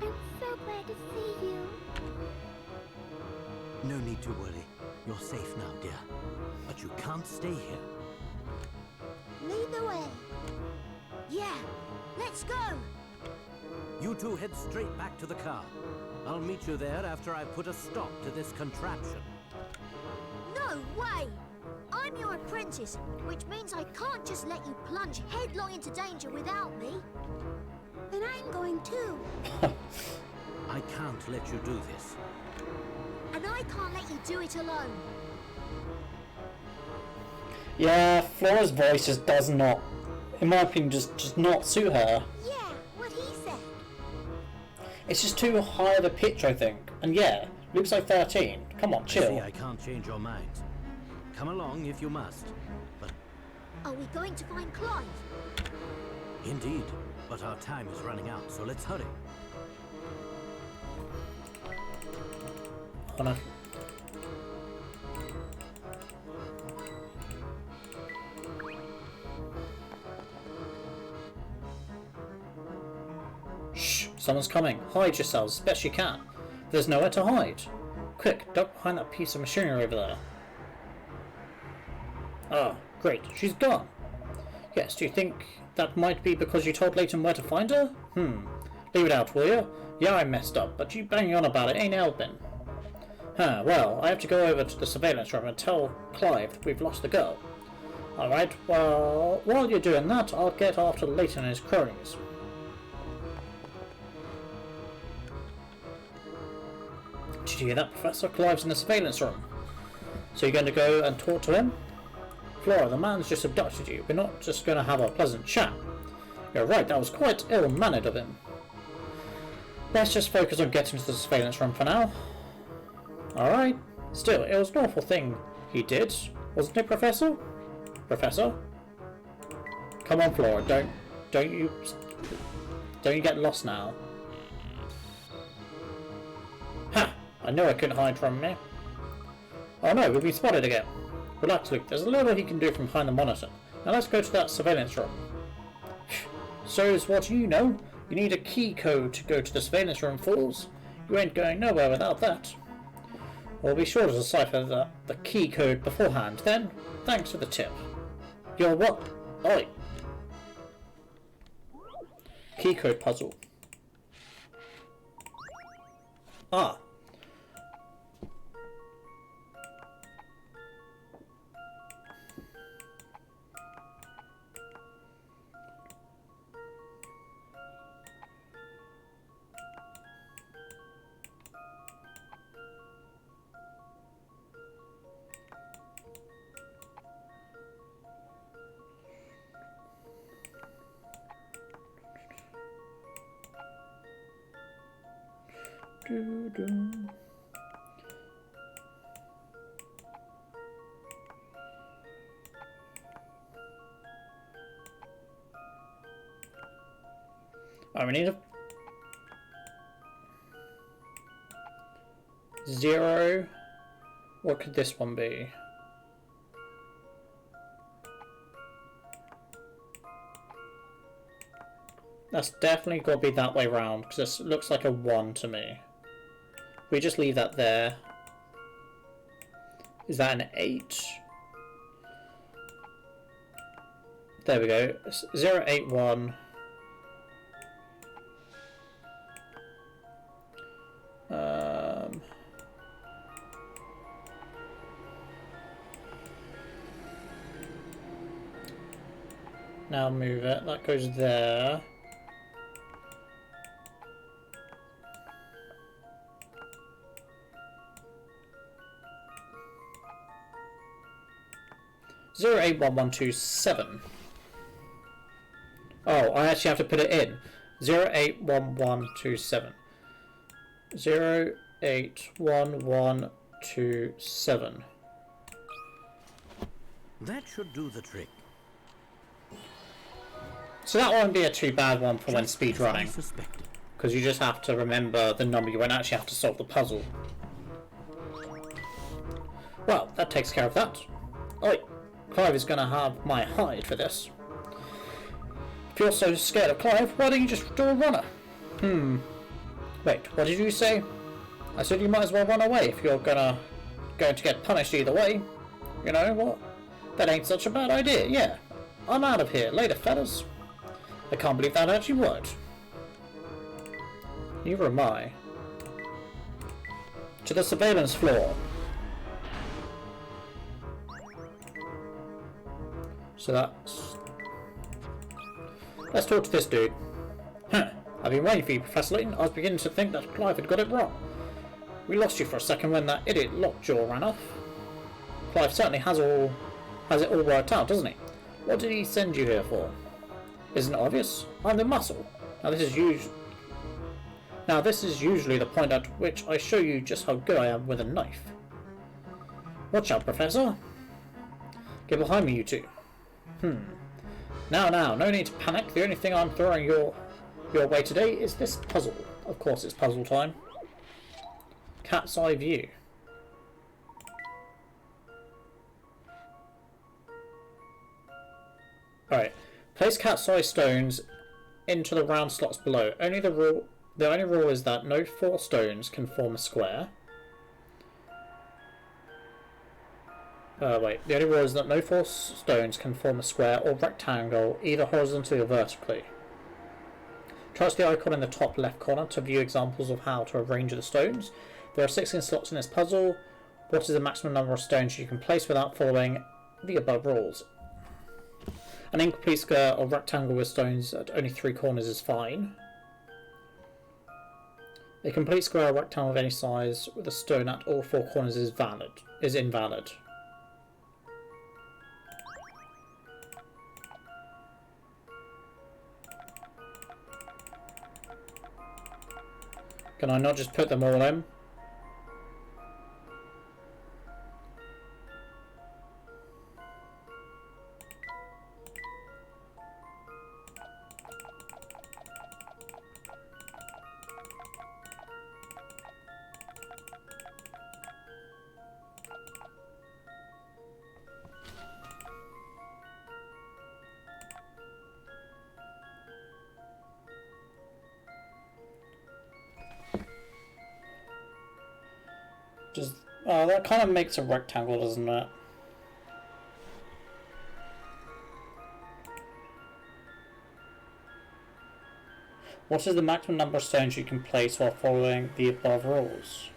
I'm so glad to see you. No need to worry. You're safe now, dear. But you can't stay here. Lead the way. Yeah, let's go. You two head straight back to the car. I'll meet you there after I put a stop to this contraption. No way! I'm your apprentice, which means I can't just let you plunge headlong into danger without me. Then I'm going too. I can't let you do this. And I can't let you do it alone. Yeah, Flora's voice just does not, in my opinion, just does not suit her. Yeah, what he said. It's just too high of a pitch, I think. And yeah, Luke's like 13. Come on, I chill. see I can't change your mind. Come along if you must. But Are we going to find Clive? indeed, but our time is running out, so let's hurry. Oh, no. Shh, someone's coming. Hide yourselves as best you can. There's nowhere to hide. Quick, duck behind that piece of machinery over there. Ah, great, she's gone. Yes, do you think that might be because you told Layton where to find her? Leave it out, will you? Yeah, I messed up, but you banging on about it ain't helping. Huh, well, I have to go over to the surveillance room and tell Clive that we've lost the girl. Alright, well, while you're doing that, I'll get after Layton and his cronies. Did you hear that, Professor? Clive's in the surveillance room. So you're going to go and talk to him? Flora, the man's just abducted you. We're not just going to have a pleasant chat. You're right, that was quite ill-mannered of him. Let's just focus on getting to the surveillance room for now. Alright. Still, it was an awful thing he did, wasn't it, Professor? Professor? Come on, Flora, don't you get lost now. Ha! I knew I couldn't hide from me. Oh no, we've been spotted again. Relax, Luke, there's a little he can do from behind the monitor. Now let's go to that surveillance room. So is what you know. You need a key code to go to the surveillance room, fools. You ain't going nowhere without that. We'll be sure to decipher the key code beforehand, then. Thanks for the tip. You're what? Oi. Key code puzzle. Ah. I need a 0. What could this one be? That's definitely got to be that way round, because this looks like a 1 to me. We just leave that there. Is that an 8? There we go. 081. now move it. That goes there. Zero 081127. Oh, I actually have to put it in. 081127. 081127. That should do the trick. So that won't be a too bad one for when Just speed as I running, suspected. because you just have to remember the number. You won't actually have to solve the puzzle. Well, that takes care of that. Oh, Clive is going to have my hide for this. If you're so scared of Clive, why don't you just do a runner? Wait, what did you say? I said you might as well run away if you're going to get punished either way. You know what? That ain't such a bad idea, yeah. I'm out of here. Later, fellas. I can't believe that actually worked. Neither am I. To the surveillance floor. So that's... Let's talk to this dude. Huh. I've been waiting for you, Professor Layton. I was beginning to think that Clive had got it wrong. We lost you for a second when that idiot Lockjaw ran off. Clive certainly has it all worked out, doesn't he? What did he send you here for? Isn't it obvious? I'm the muscle. Now this is usually the point at which I show you just how good I am with a knife. Watch out, Professor. Get behind me, you two. Now, no need to panic. The only thing I'm throwing your way today is this puzzle. Of course it's puzzle time. Cat's eye view. Alright. Place cat's eye stones into the round slots below. The only rule is that no 4 stones can form a square. The only rule is that no 4 stones can form a square or rectangle, either horizontally or vertically. Trust the icon in the top left corner to view examples of how to arrange the stones. There are 16 slots in this puzzle. What is the maximum number of stones you can place without following the above rules? An incomplete square or rectangle with stones at only 3 corners is fine. A complete square or rectangle of any size with a stone at all 4 corners is invalid. Can I not just put them all in? That kind of makes a rectangle, doesn't it? What is the maximum number of stones you can place while following the above rules?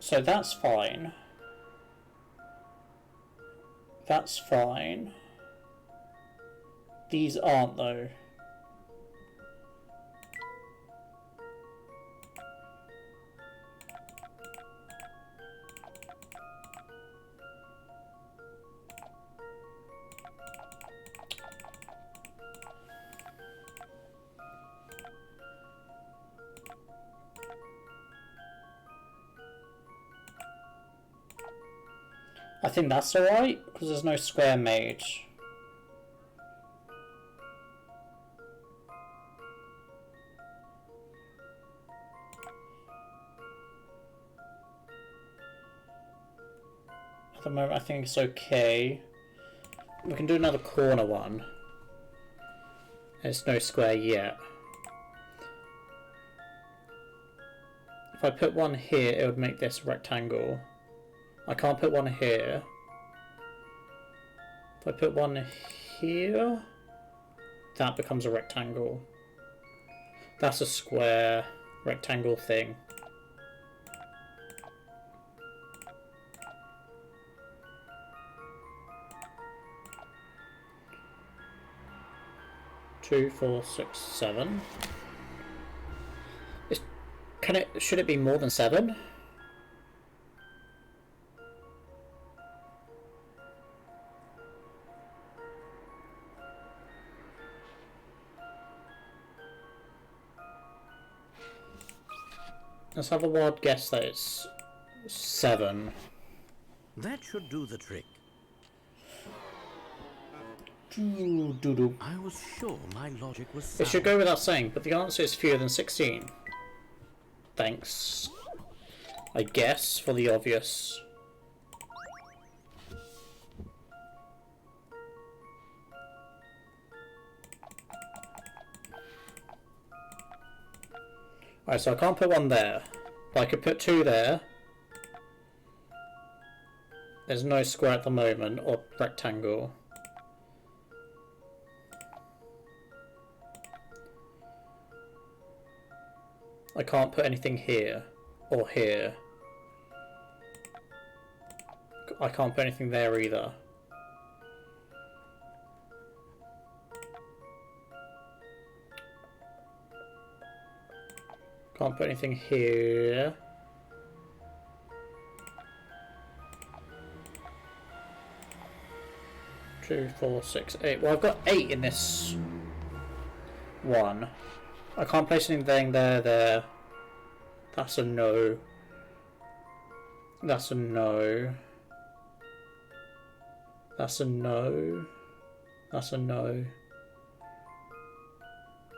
So that's fine. That's fine. These aren't, though. I think that's alright, because there's no square made. At the moment I think it's okay. We can do another corner one. There's no square yet. If I put one here, it would make this rectangle. I can't put one here. If I put one here, that becomes a rectangle. That's a square rectangle thing. Two, 4, 6, 7. Should it be more than 7? Let's have a wild guess that it's 7. That should do the trick. I was sure my logic was sound. It should go without saying, but the answer is fewer than 16. Thanks, I guess, for the obvious. Alright, so I can't put one there, but I could put 2 there. There's no square at the moment, or rectangle. I can't put anything here, or here. I can't put anything there either. Can't put anything here. Two, 4, 6, 8. Well, I've got 8 in this one. I can't place anything there. That's a no. That's a no. That's a no. That's a no.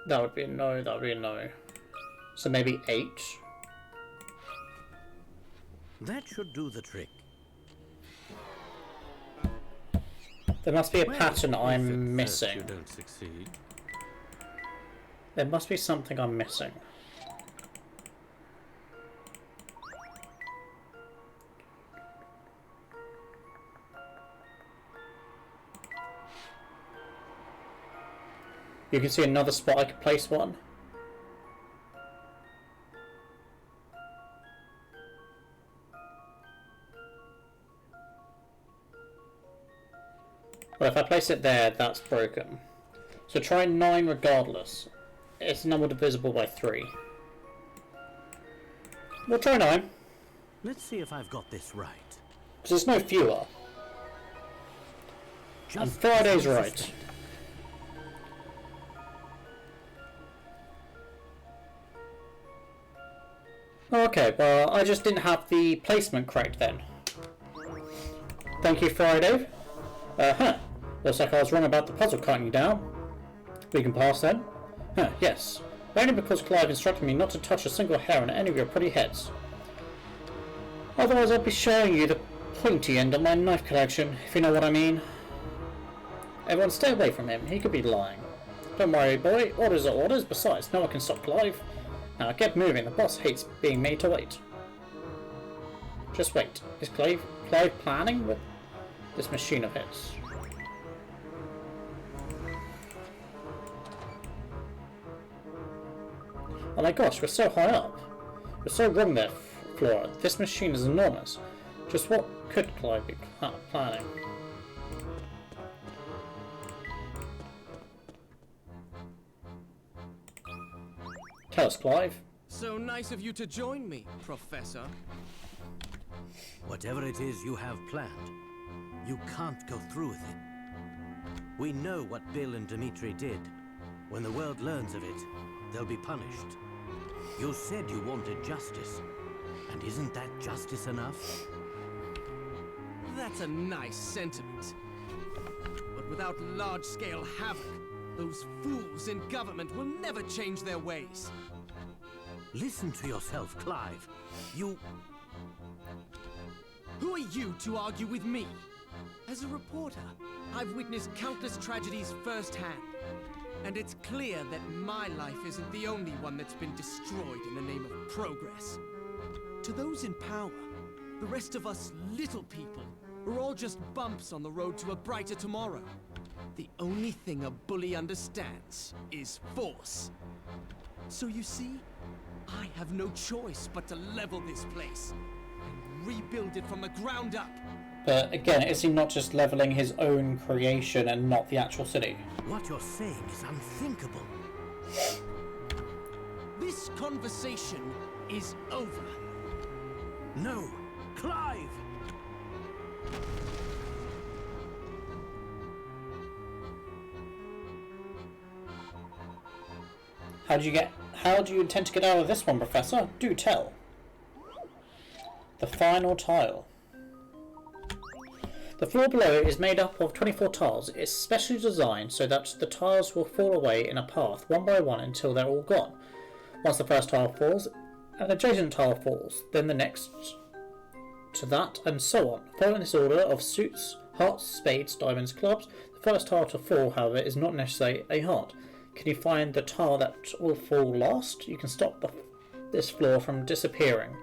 That would be a no, that would be a no. So maybe 8. That should do the trick. There must be a pattern I'm missing. You don't succeed. There must be something I'm missing. You can see another spot I could place one. Well, if I place it there, that's broken. So try 9 regardless. It's a number divisible by 3. We'll try 9. Let's see if I've got this right. Because there's no fewer. And Friday's right. Okay, well, I just didn't have the placement correct then. Thank you, Friday. Looks like I was wrong about the puzzle cutting down. We can pass then. Yes. Only because Clive instructed me not to touch a single hair on any of your pretty heads. Otherwise I'd be showing you the pointy end of my knife collection, if you know what I mean. Everyone stay away from him, he could be lying. Don't worry, boy, orders are orders, besides, no one can stop Clive. Now get moving, the boss hates being made to wait. Just wait, is Clive planning with this machine of his? Oh my gosh, we're so high up. We're so wrong there, Flora. This machine is enormous. Just what could Clive be planning? Tell us, Clive. So nice of you to join me, Professor. Whatever it is you have planned, you can't go through with it. We know what Bill and Dimitri did. When the world learns of it, they'll be punished. You said you wanted justice. And isn't that justice enough? That's a nice sentiment. But without large-scale havoc, those fools in government will never change their ways. Listen to yourself, Clive. You... Who are you to argue with me? As a reporter, I've witnessed countless tragedies firsthand. And it's clear that my life isn't the only one that's been destroyed in the name of progress. To those in power, The rest of us little people are all just bumps on the road to a brighter tomorrow. The only thing a bully understands is force. So you see, I have no choice but to level this place and rebuild it from the ground up. But again, is he not just leveling his own creation and not the actual city? What you're saying is unthinkable. This conversation is over. No, Clive! How do you intend to get out of this one, Professor? Do tell. The final tile. The floor below is made up of 24 tiles. It's specially designed so that the tiles will fall away in a path one by one until they're all gone. Once the first tile falls, an adjacent tile falls, then the next to that, and so on. Following this order of suits, hearts, spades, diamonds, clubs, the first tile to fall, however, is not necessarily a heart. Can you find the tile that will fall last? You can stop this floor from disappearing.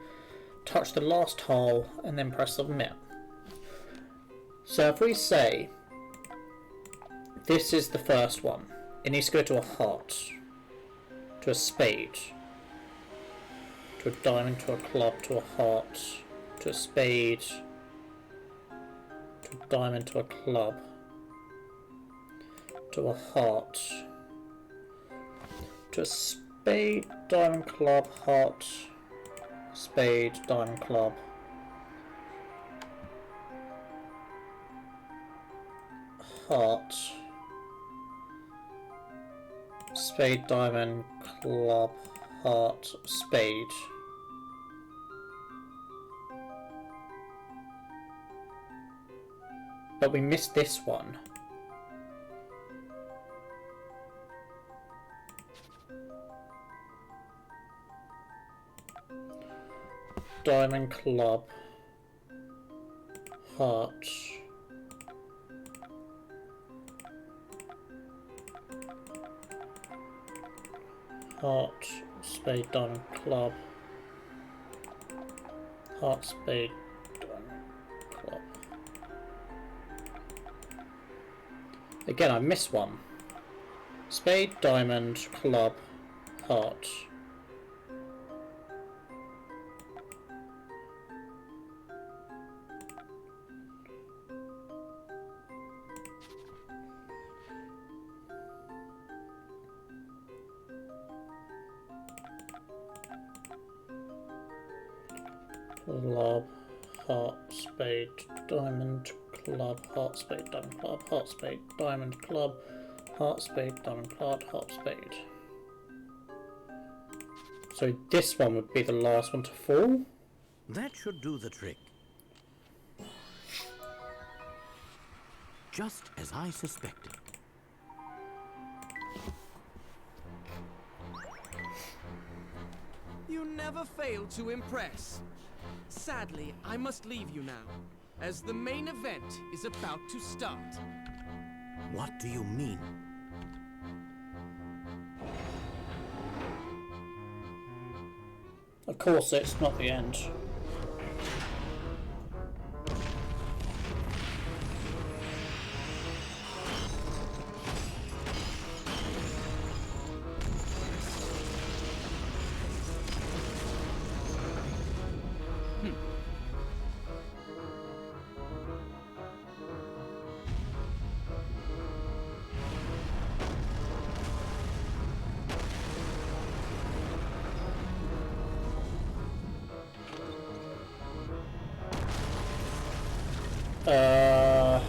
Touch the last tile and then press submit. So if we say this is the first one, it needs to go to a heart, to a spade, to a diamond, to a club, to a heart, to a spade, to a diamond, to a club, to a heart, to a spade, diamond, club, heart, spade, diamond, club, heart, spade, diamond, club, heart, spade. But we missed this one. Diamond, club, heart, heart, spade, diamond, club, heart, spade, diamond, club. Again, I missed one. Spade, diamond, club, heart. Club, heart, spade, diamond, club, heart, spade, diamond, club, heart, spade, diamond, club, heart, spade, diamond, club, heart, spade. So this one would be the last one to fall. That should do the trick. Just as I suspected. You never fail to impress. Sadly, I must leave you now, as the main event is about to start. What do you mean? Of course, it's not the end.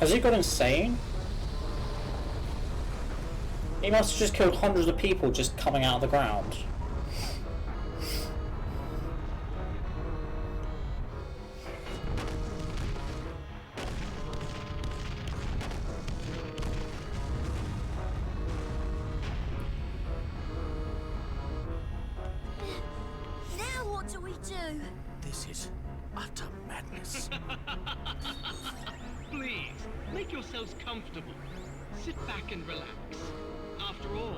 Has he gone insane? He must have just killed hundreds of people just coming out of the ground. Now what do we do? This is utter madness. Please, make yourselves comfortable. Sit back and relax. After all,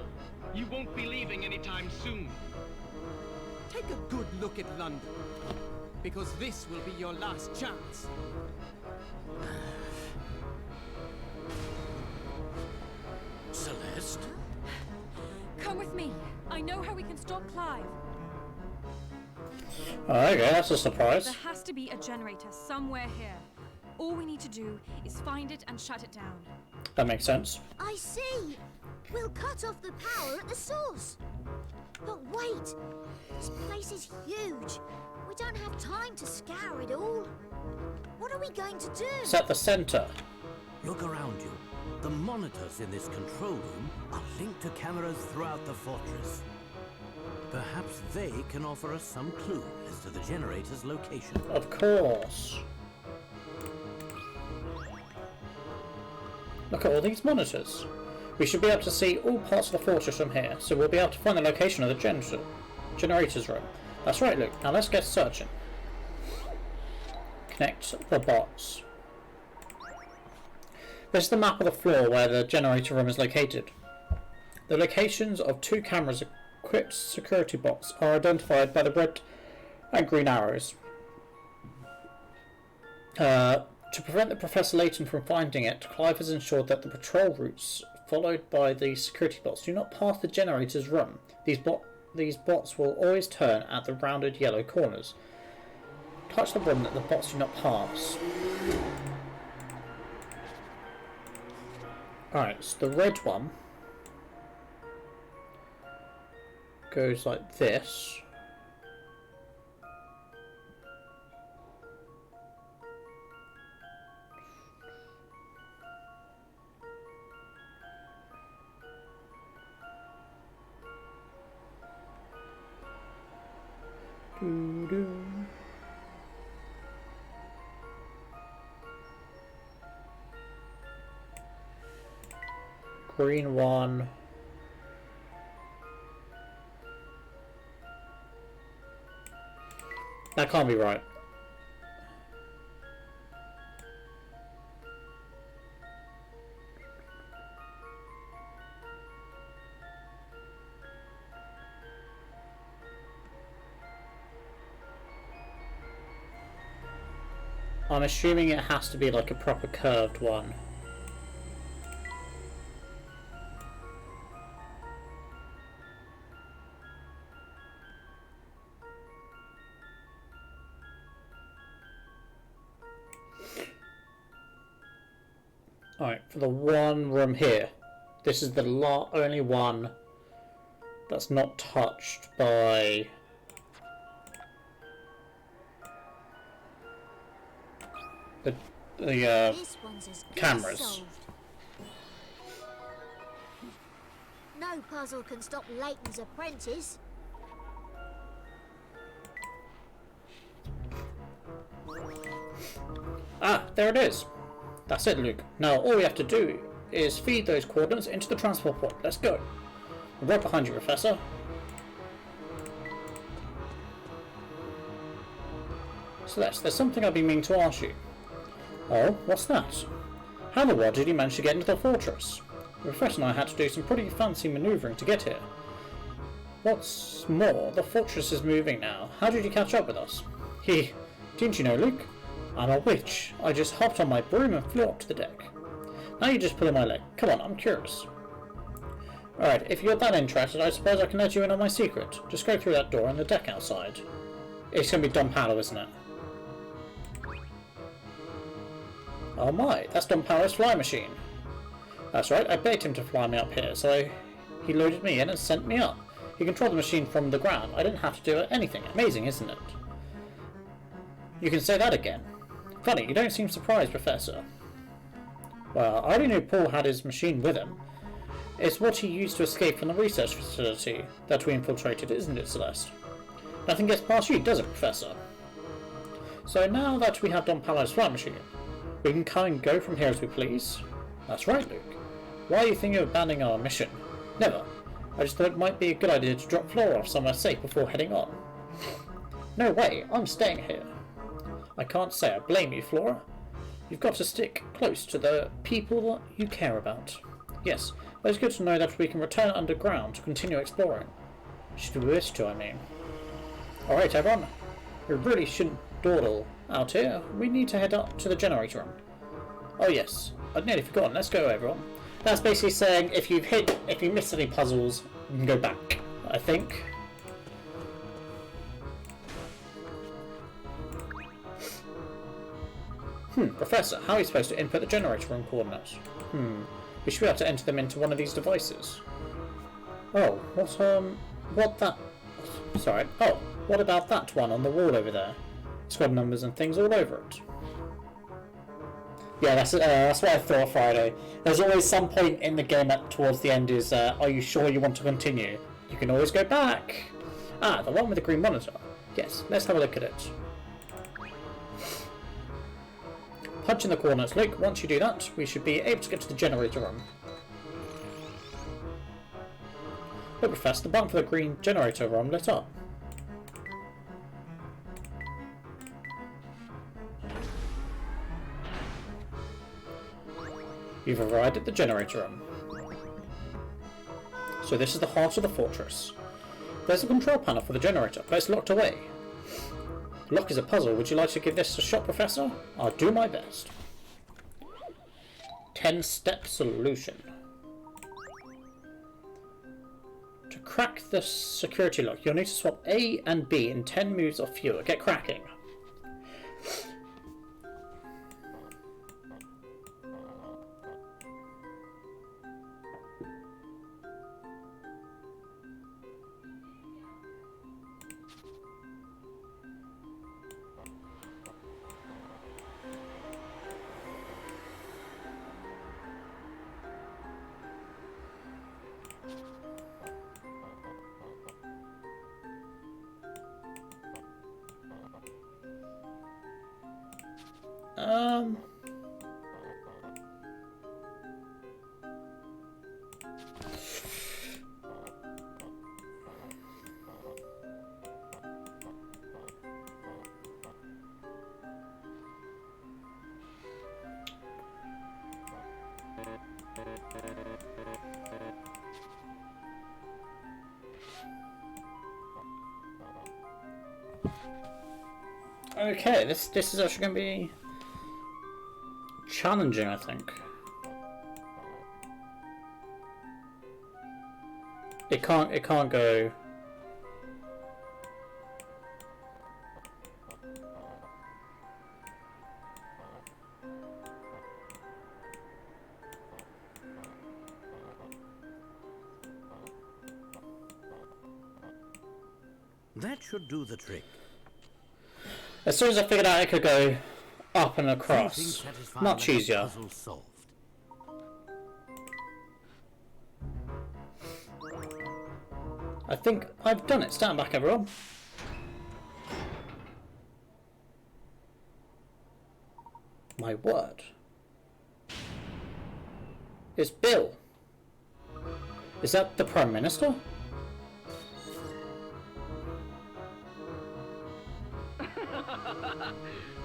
you won't be leaving anytime soon. Take a good look at London. because this will be your last chance. Celeste? Come with me. I know how we can stop Clive. Okay, that's a surprise. There has to be a generator somewhere here. All we need to do is find it and shut it down. That makes sense. I see. We'll cut off the power at the source. But wait, this place is huge. We don't have time to scour it all. What are we going to do? It's at the center. Look around you. The monitors in this control room are linked to cameras throughout the fortress. Perhaps they can offer us some clue as to the generator's location. Of course. Look at all these monitors. We should be able to see all parts of the fortress from here, so we'll be able to find the location of the generator's room. That's right, Luke. Now let's get searching. Connect the bots. This is the map of the floor where the generator room is located. The locations of 2 cameras equipped security bots are identified by the red and green arrows. To prevent the Professor Layton from finding it, Clive has ensured that the patrol routes followed by the security bots do not pass the generator's room. These bots will always turn at the rounded yellow corners. Touch the room that the bots do not pass. Alright, so the red one goes like this. Doo-doo. Green one. That can't be right. I'm assuming it has to be like a proper curved one. Alright, for the one room here, this is the only one that's not touched by the cameras. No puzzle can stop Layton's apprentice. Ah, there it is. That's it, Luke. Now all we have to do is feed those coordinates into the transport pod. Let's go. I'm right behind you, Professor. Celeste, there's something I've been meaning to ask you. Oh, what's that? How in the world did you manage to get into the fortress? The Professor and I had to do some pretty fancy manoeuvring to get here. What's more, the fortress is moving now. How did you catch up with us? Didn't you know, Luke? I'm a witch. I just hopped on my broom and flew up to the deck. Now you're just pulling my leg. Come on, I'm curious. Alright, if you're that interested, I suppose I can let you in on my secret. Just go through that door on the deck outside. It's going to be Don Paolo, isn't it? Oh my, that's Don Paolo's fly machine. That's right, I begged him to fly me up here, so he loaded me in and sent me up. He controlled the machine from the ground. I didn't have to do anything. Amazing, isn't it? You can say that again. Funny, you don't seem surprised, Professor. Well, I already knew Paul had his machine with him. It's what he used to escape from the research facility that we infiltrated, isn't it, Celeste? Nothing gets past you, does it, Professor? So now that we have Don Paolo's flight machine, we can come and go from here as we please? That's right, Luke. Why are you thinking of abandoning our mission? Never. I just thought it might be a good idea to drop Flora off somewhere safe before heading on. No way, I'm staying here. I can't say I blame you, Flora. You've got to stick close to the people that you care about. Yes, but it's good to know that we can return underground to continue exploring. Should we wish to, I mean. Alright, everyone. We really shouldn't Dawdle, out here. We need to head up to the generator room. Oh yes, I'd nearly forgotten. Let's go, everyone. That's basically saying if you missed any puzzles, you can go back, I think. Professor, how are we supposed to input the generator room coordinates? We should be able to enter them into one of these devices. Oh, what about that one on the wall over there? It's got numbers and things all over it. Yeah, that's what I thought, Friday. There's always some point in the game towards the end is, are you sure you want to continue? You can always go back. Ah, the one with the green monitor. Yes, let's have a look at it. Punch in the coordinates, Luke. Once you do that, we should be able to get to the generator room. Look, Professor, the button for the green generator room lit up. You've arrived at the generator room. So this is the heart of the fortress. There's a control panel for the generator, but it's locked away. The lock is a puzzle. Would you like to give this a shot, Professor? I'll do my best. 10-step solution. To crack the security lock, you'll need to swap A and B in 10 moves or fewer. Get cracking. Okay, this is actually going to be challenging, I think. It can't go. That should do the trick. As soon as I figured out it could go up and across, much easier. I think I've done it. Stand back, everyone. My word. It's Bill. Is that the Prime Minister?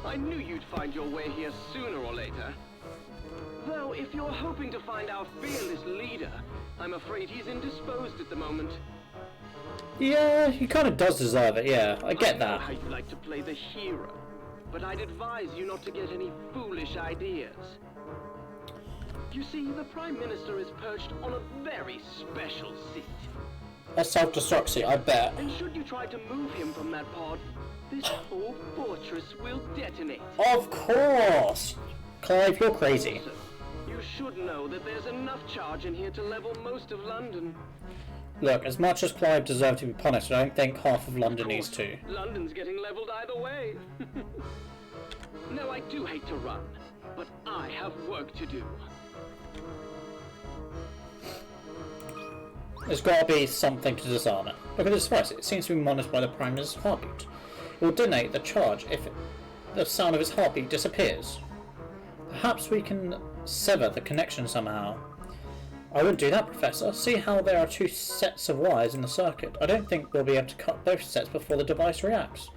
I knew you'd find your way here sooner or later. Though, if you're hoping to find our fearless leader, I'm afraid he's indisposed at the moment. Yeah, he kind of does deserve it, yeah. I get that. I know how you like to play the hero, but I'd advise you not to get any foolish ideas. You see, the Prime Minister is perched on a very special seat. A self-destruct seat, I bet. And should you try to move him from that pod, this whole fortress will detonate. Of course! Clive, you're crazy. Also, you should know that there's enough charge in here to level most of London. Look, as much as Clive deserved to be punished, I don't think half of London needs to. London's getting leveled either way. No, I do hate to run, but I have work to do. There's got to be something to disarm it. Look at this device. It seems to be monitored by the Prime Minister's heartbeat. It will detonate the charge if the sound of his heartbeat disappears. Perhaps we can sever the connection somehow. I wouldn't do that, Professor. See how there are two sets of wires in the circuit. I don't think we'll be able to cut both sets before the device reacts.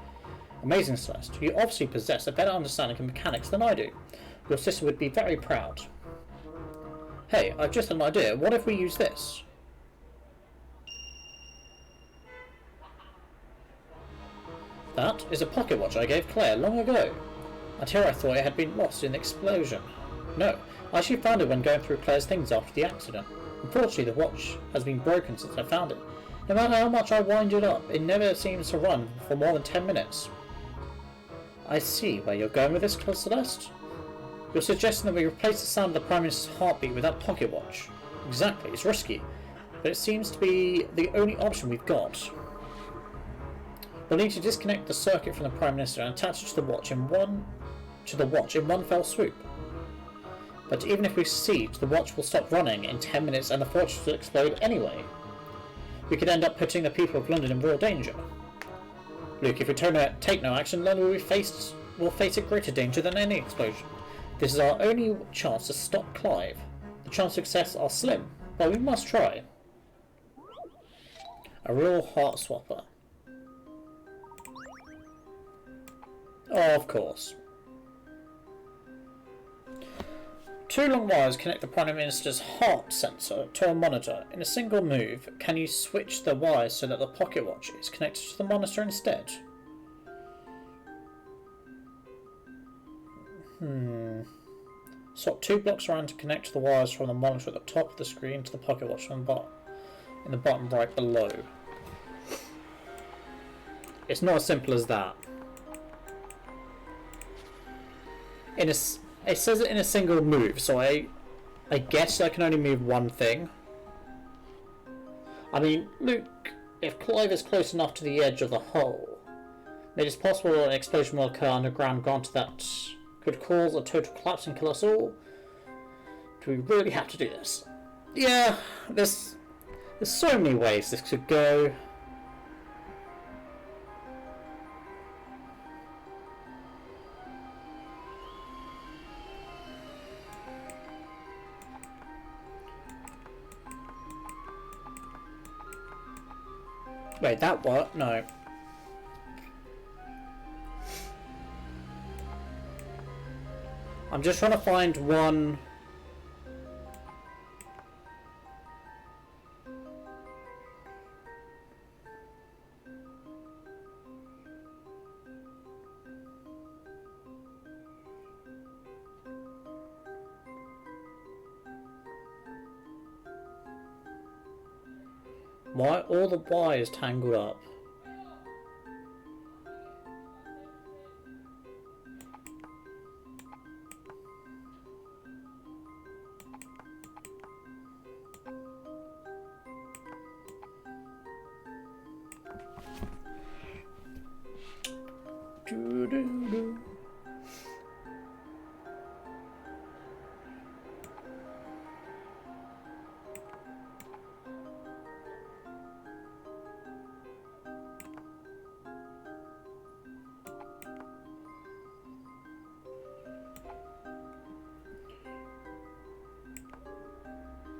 Amazing, Celeste. You obviously possess a better understanding of mechanics than I do. Your sister would be very proud. Hey, I've just had an idea. What if we use this? That is a pocket watch I gave Claire long ago. And here I thought it had been lost in the explosion. No, I actually found it when going through Claire's things after the accident. Unfortunately, the watch has been broken since I found it. No matter how much I wind it up, it never seems to run for more than 10 minutes. I see where you're going with this, Celeste. You're suggesting that we replace the sound of the Prime Minister's heartbeat with that pocket watch. Exactly, it's risky, but it seems to be the only option we've got. We'll need to disconnect the circuit from the Prime Minister and attach it to the watch in one fell swoop. But even if we succeed, the watch will stop running in 10 minutes and the fortress will explode anyway. We could end up putting the people of London in real danger. Luke, if we take no action, London will face a greater danger than any explosion. This is our only chance to stop Clive. The chances of success are slim, but we must try. A real heart swapper. Oh, of course. 2 long wires connect the Prime Minister's heart sensor to a monitor. In a single move, can you switch the wires so that the pocket watch is connected to the monitor instead? Swap 2 blocks around to connect the wires from the monitor at the top of the screen to the pocket watch in the bottom right below. It's not as simple as that. It says it in a single move, so I guess I can only move one thing. I mean, Luke, if Clive is close enough to the edge of the hole, it is possible an explosion will occur underground, granted that could cause a total collapse and kill us all. Do we really have to do this? Yeah, there's so many ways this could go. Wait, that what? No. I'm just trying to find one. Why are all the wires tangled up? Doo-doo-doo.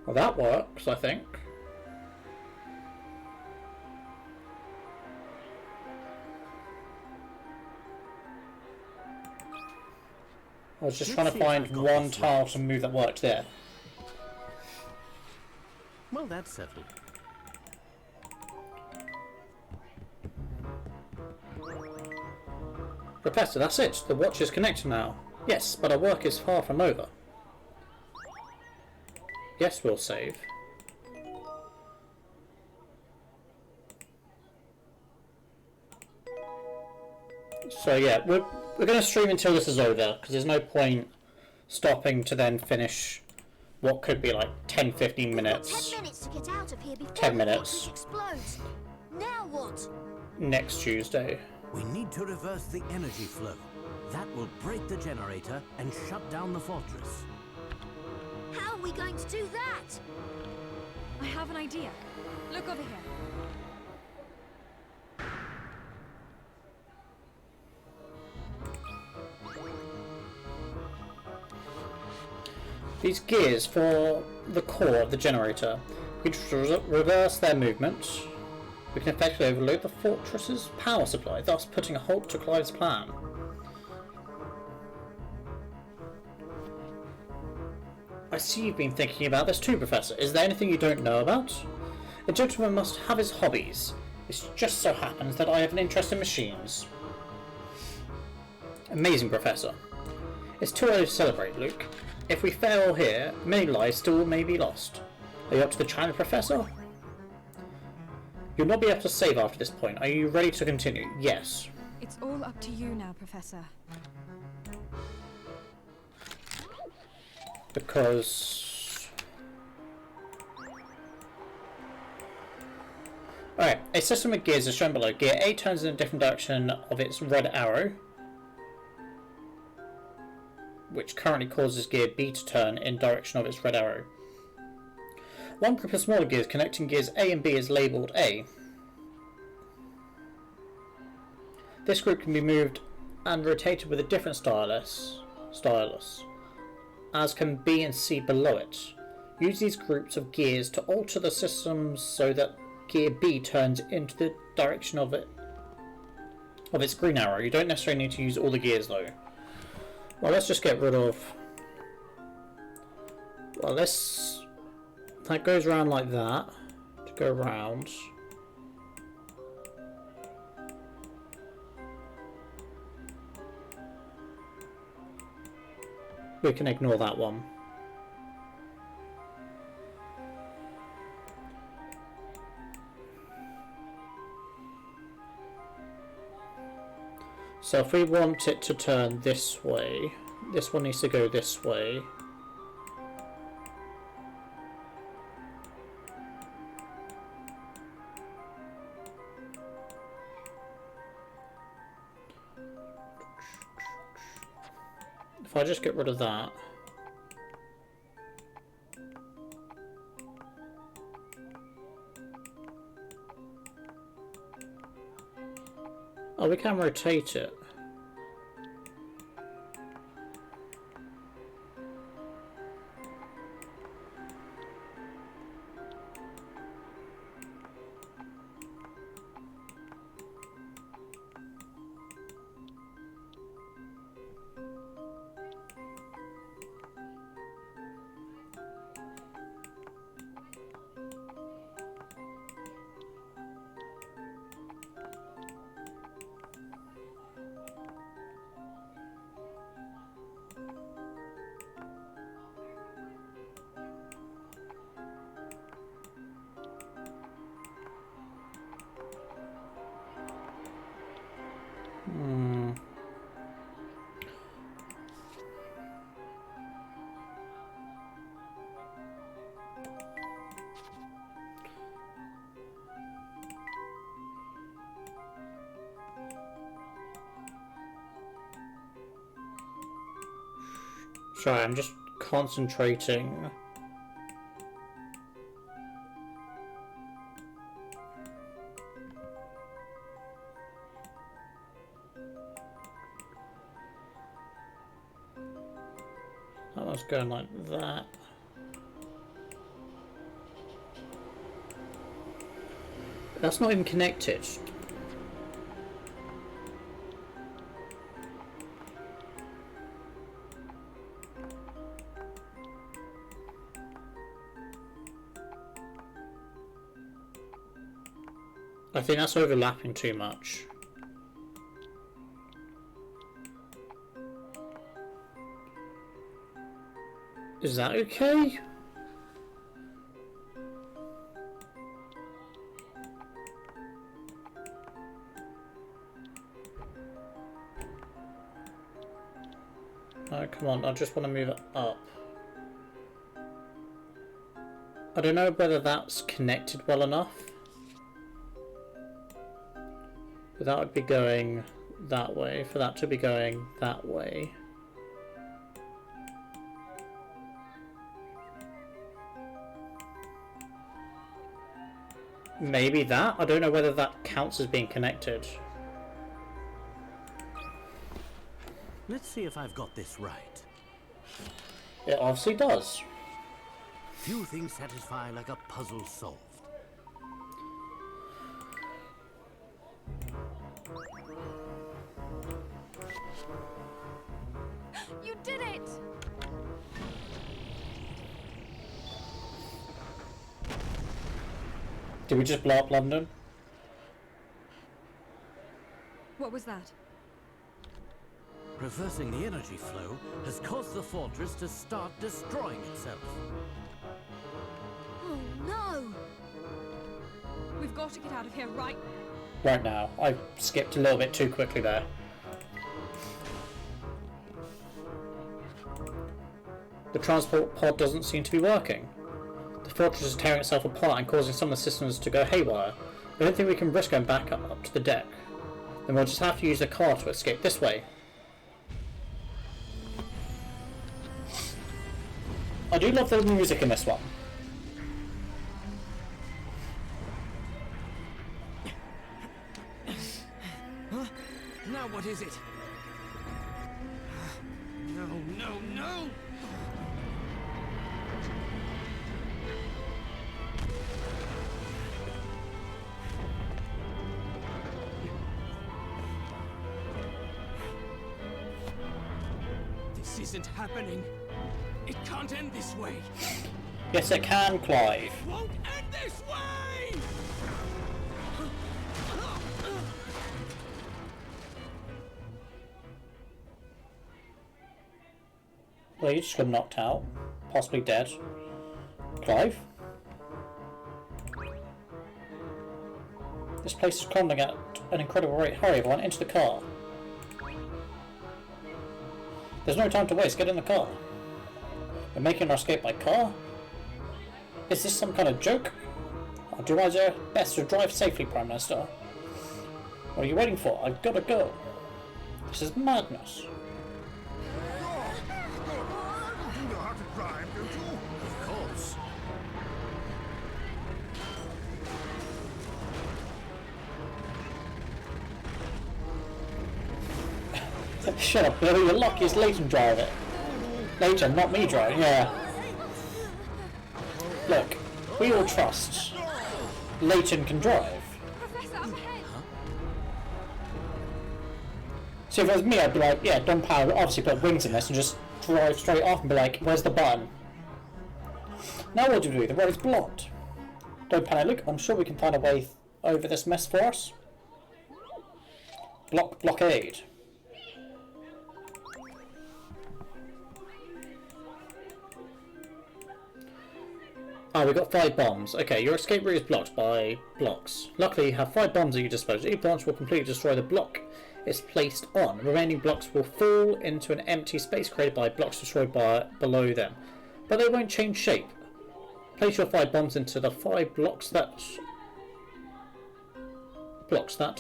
Well, that works, I think. I was just trying to find one tile to move that worked there. Well, that's settled. Professor, that's it. The watch is connected now. Yes, but our work is far from over. Yes, we'll save. So yeah, we're going to stream until this is over, because there's no point stopping to then finish what could be like 10-15 minutes. 10 minutes to get out of here before 10 the minutes. fortress explodes. Now what? Next Tuesday. We need to reverse the energy flow. That will break the generator and shut down the fortress. How are we going to do that? I have an idea. Look over here. These gears for the core of the generator, we can reverse their movement. We can effectively overload the fortress's power supply, thus putting a halt to Clive's plan. I see you've been thinking about this too, Professor. Is there anything you don't know about? A gentleman must have his hobbies. It just so happens that I have an interest in machines. Amazing, Professor. It's too early to celebrate, Luke. If we fail here, many lives still may be lost. Are you up to the challenge, Professor? You'll not be able to save after this point. Are you ready to continue? Yes. It's all up to you now, Professor. Because... Alright, a system of gears is shown below. Gear A turns in a different direction of its red arrow, which currently causes gear B to turn in direction of its red arrow. One group of smaller gears connecting gears A and B is labelled A. This group can be moved and rotated with a different stylus, as can B and C below it. Use these groups of gears to alter the systems so that gear B turns into the direction of its green arrow. You don't necessarily need to use all the gears though. Well, let's just get rid of... Well, that goes around like that, to go round. We can ignore that one. So if we want it to turn this way, this one needs to go this way. If I just get rid of that. Oh, we can rotate it. Sorry, I'm just concentrating. That one's going like that. That's not even connected. I think that's overlapping too much. Is that okay? Oh, come on, I just want to move it up. I don't know whether that's connected well enough. But that would be going that way, for that to be going that way. Maybe that? I don't know whether that counts as being connected. Let's see if I've got this right. It obviously does. Few things satisfy like a puzzle solved. You did it! Did we just blow up London? What was that? Reversing the energy flow has caused the fortress to start destroying itself. Oh no! We've got to get out of here right Right now. I skipped a little bit too quickly there. The transport pod doesn't seem to be working. The fortress is tearing itself apart and causing some of the systems to go haywire. I don't think we can risk going back up to the deck. Then we'll just have to use the car to escape this way. I do love the music in this one. Huh? Now what is it? No, no, no! This isn't happening. It can't end this way. Yes, it can, Clive. It won't end this way! Well, you just got knocked out. Possibly dead. Clive? This place is crumbling at an incredible rate. Hurry, everyone, into the car. There's no time to waste. Get in the car. We're making our escape by car? Is this some kind of joke? I'll do my best to drive safely, Prime Minister. What are you waiting for? I've gotta go. This is madness. You know how to drive, don't you? Of course. Shut up, Billy. You're lucky it's Layton drive it. Layton, not me driving, yeah. Look, we all trust Layton can drive. Professor, up ahead! So if it was me, I'd be like, yeah, don't power, obviously put wings in this and just drive straight off and be like, where's the button? Now what do we do? The road's blocked. Don't panic, look, I'm sure we can find a way over this mess for us. Blockade. Ah, we got 5 bombs. Okay, your escape route is blocked by blocks. Luckily, you have 5 bombs at your disposal. Each launch will completely destroy the block it's placed on. Remaining blocks will fall into an empty space created by blocks destroyed by below them. But they won't change shape. Place your 5 bombs into the 5 blocks that,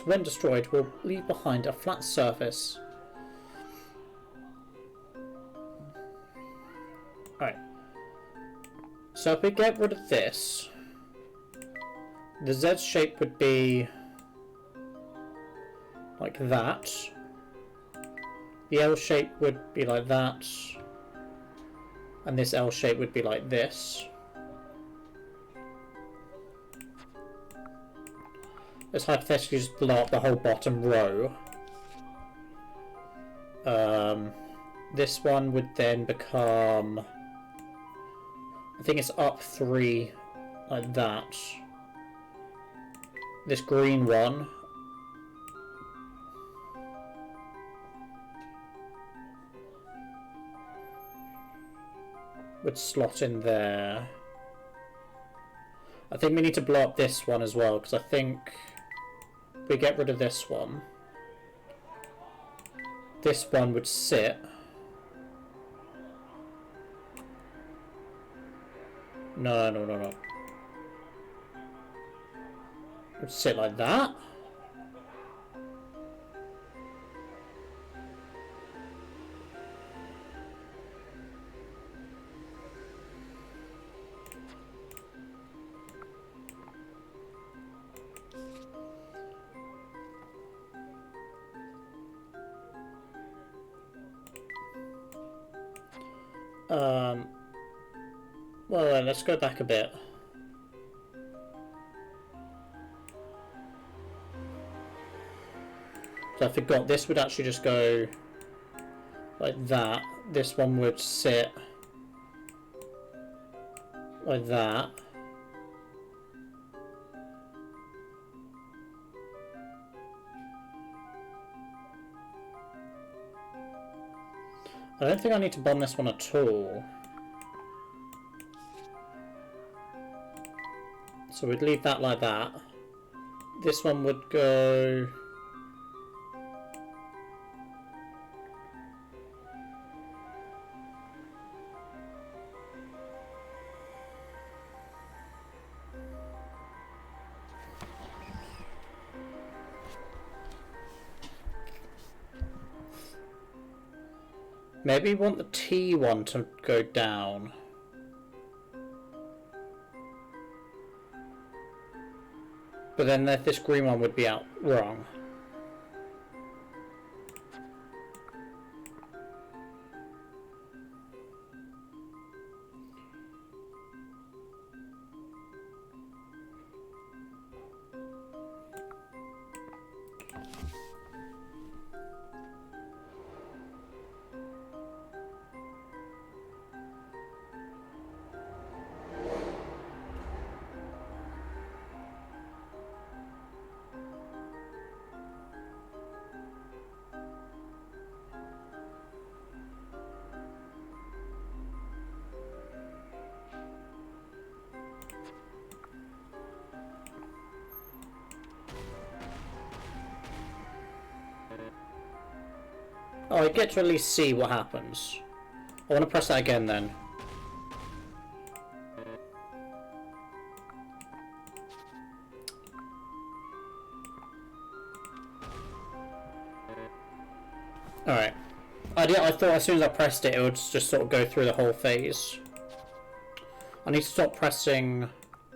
when destroyed, will leave behind a flat surface. Alright. So if we get rid of this, the Z shape would be like that. The L shape would be like that. And this L shape would be like this. Let's hypothetically just blow up the whole bottom row. This one would then become, I think it's up 3 like that. This green one would slot in there. I think we need to blow up this one as well, because I think if we get rid of this one would sit. No. It would sit like that. Well, let's go back a bit. So I forgot, this would actually just go like that. This one would sit like that. I don't think I need to bomb this one at all. So we'd leave that like that. This one would go... Maybe we want the T one to go down. But then this green one would be out wrong. Oh, I get to at least see what happens. I want to press that again then. Alright. I thought as soon as I pressed it, it would just sort of go through the whole phase. I need to stop pressing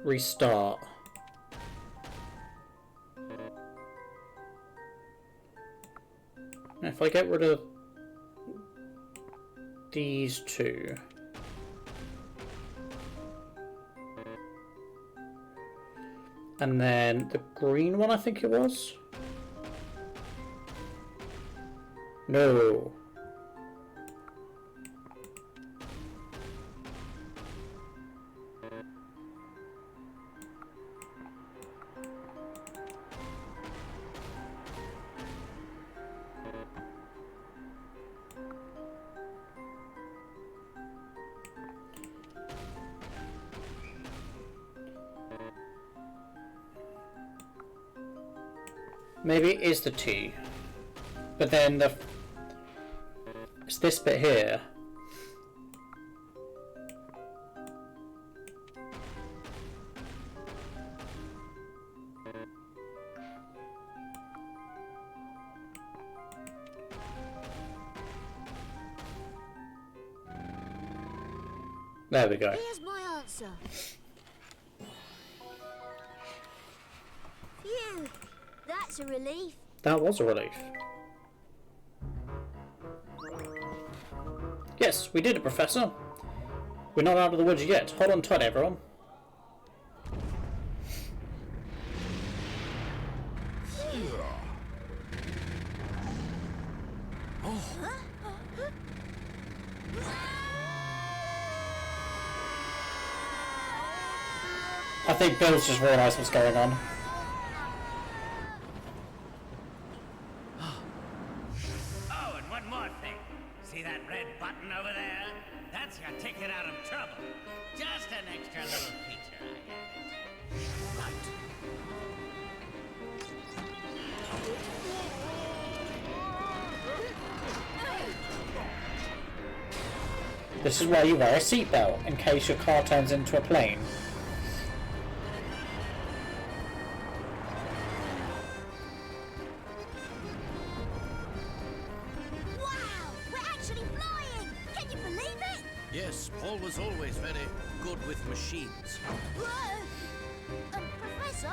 restart. If I get rid of these two, and then the green one, I think it was. No. Maybe it is the T, but then it's this bit here. There we go. Here's my answer. Phew, that's a relief. That was a relief. Yes, we did it, Professor. We're not out of the woods yet. Hold on tight, everyone. I think Bill's just realised what's going on. Oh, and one more thing. See that red button over there? That's your ticket out of trouble. Just an extra little feature I added. Right. This is why you wear a seatbelt, in case your car turns into a plane. Yes, Paul was always very good with machines. Whoa! Professor,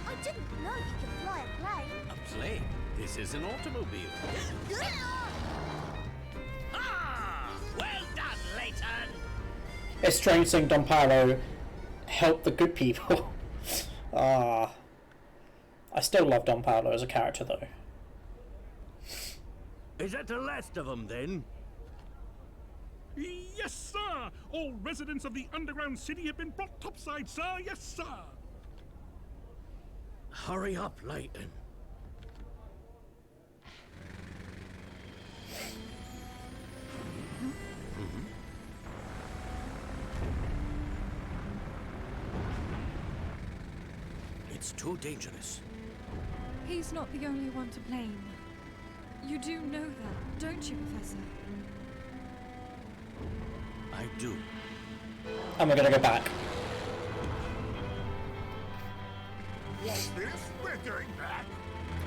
I didn't know you could fly a plane. A plane? This is an automobile. Ah! Well done, Layton! It's strange seeing Don Paolo help the good people. I still love Don Paolo as a character, though. Is that the last of them, then? Yes, sir! All residents of the underground city have been brought topside, sir! Yes, sir! Hurry up, Layton. too dangerous. He's not the only one to blame. You do know that, don't you, Professor? I do. And we're gonna go back. What's this? We're going back.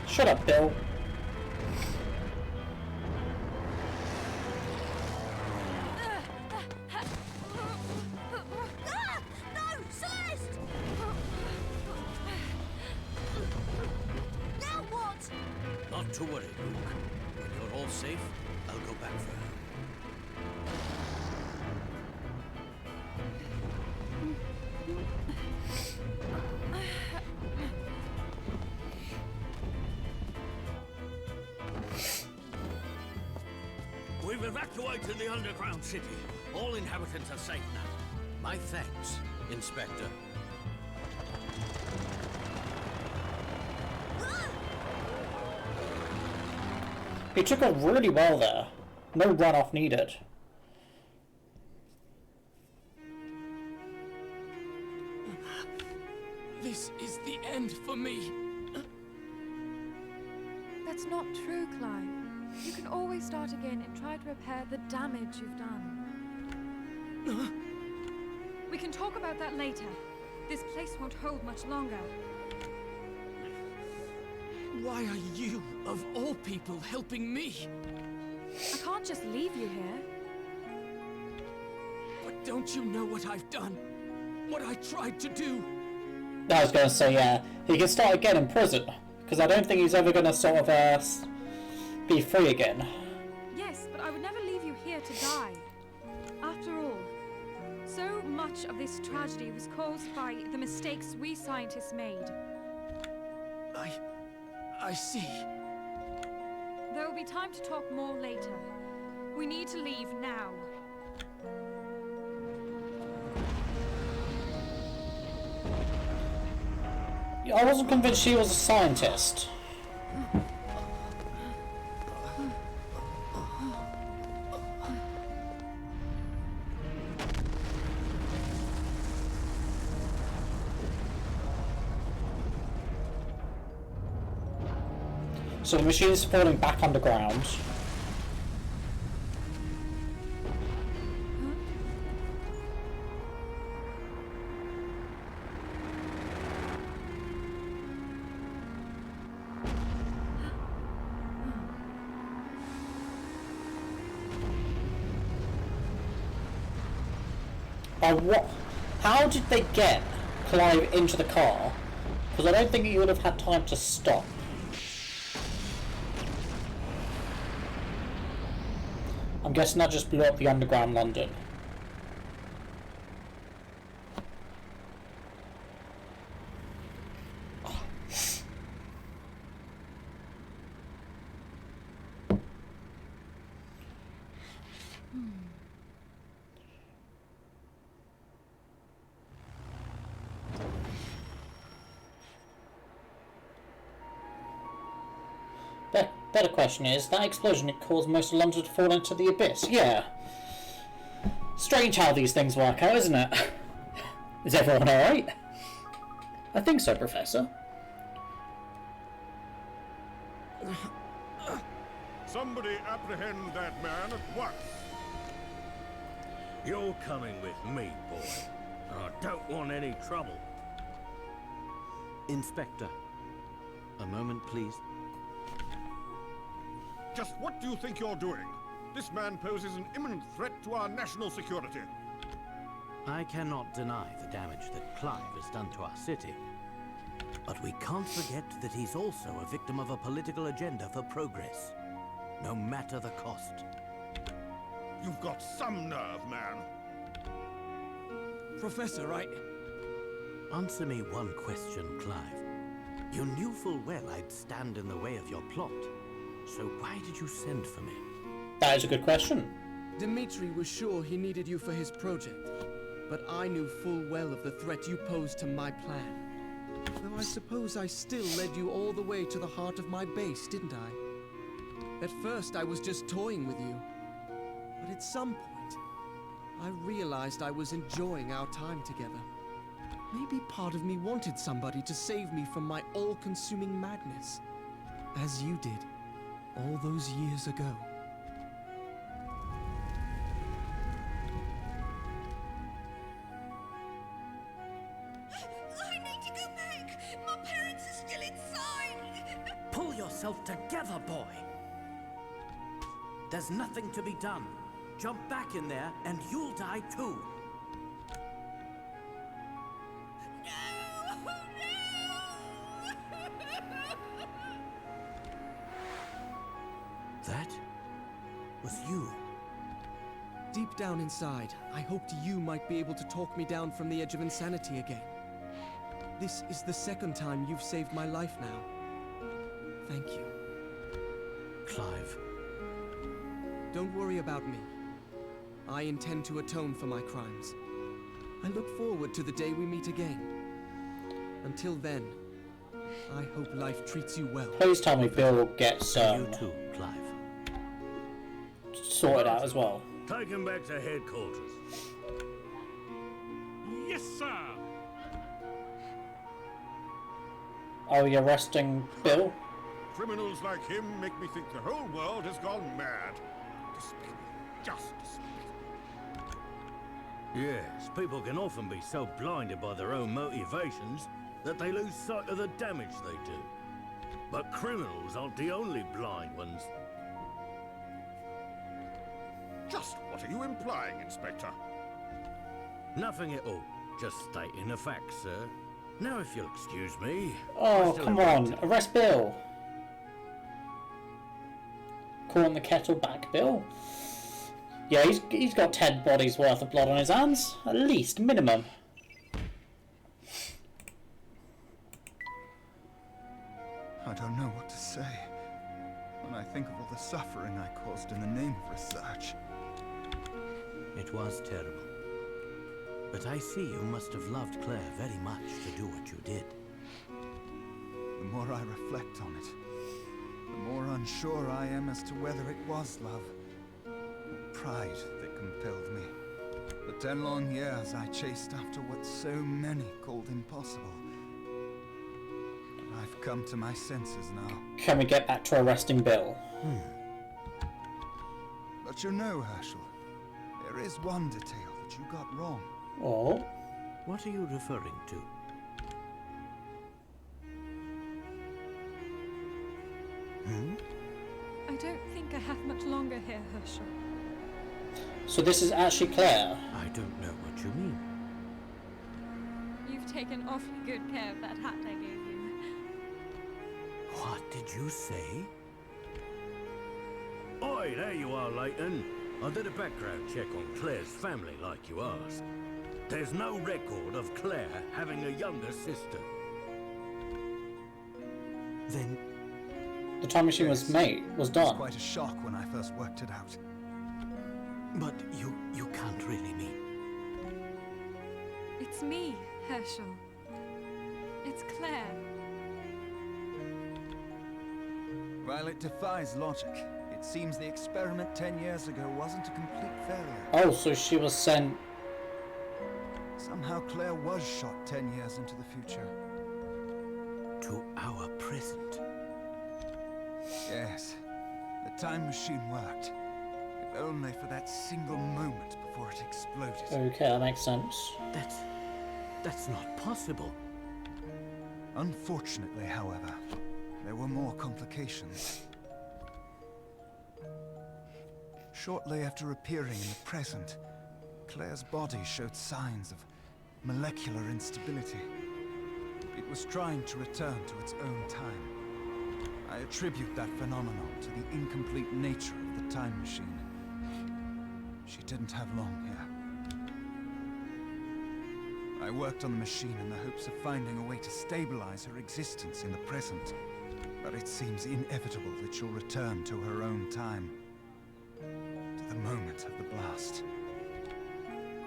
Shut up, Bill. Ah! No! Celeste! Now what? Not to worry, Luke. When you're all safe, I'll go back for her. We've evacuated the underground city. All inhabitants are safe now. My thanks, Inspector. He took it really well there. No runoff needed. This is the end for me. That's not true, Clive. You can always start again and try to repair the damage you've done. We can talk about that later. This place won't hold much longer. Why are you, of all people, helping me? I can't just leave you here. But don't you know what I've done? What I tried to do? I was gonna say, yeah, he can start again in prison. Because I don't think he's ever gonna sort of, be free again. Yes, but I would never leave you here to die. After all, so much of this tragedy was caused by the mistakes we scientists made. I see. There will be time to talk more later. We need to leave now. I wasn't convinced she was a scientist. So the machine is falling back underground. What? How did they get Clive into the car? Because I don't think he would have had time to stop. I'm guessing that just blew up the underground London. Better question is, that explosion it caused most of London to fall into the abyss. Yeah. Strange how these things work out, isn't it? Is everyone alright? I think so, Professor. Somebody apprehend that man at once. You're coming with me, boy. I don't want any trouble. Inspector, a moment, please. Just what do you think you're doing? This man poses an imminent threat to our national security. I cannot deny the damage that Clive has done to our city. But we can't forget that he's also a victim of a political agenda for progress, no matter the cost. You've got some nerve, man. Professor, Answer me one question, Clive. You knew full well I'd stand in the way of your plot. So why did you send for me? That is a good question. Dmitri was sure he needed you for his project, but I knew full well of the threat you posed to my plan. Though I suppose I still led you all the way to the heart of my base, didn't I? At first I was just toying with you, but at some point I realized I was enjoying our time together. Maybe part of me wanted somebody to save me from my all-consuming madness, as you did all those years ago. I need to go back! My parents are still inside! Pull yourself together, boy! There's nothing to be done. Jump back in there and you'll die too. No! That was you. Deep down inside, I hoped you might be able to talk me down from the edge of insanity again. This is the second time you've saved my life now. Thank you. Clive. Don't worry about me. I intend to atone for my crimes. I look forward to the day we meet again. Until then, I hope life treats you well. Please tell me Bill gets You too, Clive. sorted out as well. Take him back to headquarters. Yes, sir. Are we arresting Bill? Criminals like him make me think the whole world has gone mad. Despicable. Just despicable. Yes, people can often be so blinded by their own motivations that they lose sight of the damage they do. But criminals aren't the only blind ones. Just what are you implying, Inspector? Nothing at all. Just stating the facts, sir. Now, if you'll excuse me... Oh, come on. Arrest Bill. Calling the kettle back, Bill. Yeah, he's got 10 bodies worth of blood on his hands. At least, minimum. I don't know what to say when I think of all the suffering I caused in the name of research. It was terrible. But I see you must have loved Claire very much to do what you did. The more I reflect on it, the more unsure I am as to whether it was love or pride that compelled me. For 10 long years I chased after what so many called impossible. But I've come to my senses now. Can we get back to arresting Bill? But you know, Herschel, there is one detail that you got wrong. Oh? What are you referring to? I don't think I have much longer here, Herschel. So this is actually Claire. I don't know what you mean. You've taken awfully good care of that hat I gave you. What did you say? Oi, there you are, Layton. I did a background check on Claire's family like you asked. There's no record of Claire having a younger sister. Then The time machine was made, was It was done. quite a shock when I first worked it out. but you can't really mean. It's me, Herschel. It's Claire. While it defies logic, it seems the experiment 10 years ago wasn't a complete failure. Oh, so she was sent... Somehow Claire was shot 10 years into the future. To our present. Yes, the time machine worked. If only for that single moment before it exploded. Okay, that makes sense. That's not possible. Unfortunately, however, there were more complications. Shortly after appearing in the present, Claire's body showed signs of molecular instability. It was trying to return to its own time. I attribute that phenomenon to the incomplete nature of the time machine. She didn't have long here. I worked on the machine in the hopes of finding a way to stabilize her existence in the present. But it seems inevitable that she'll return to her own time. To the moment of the blast.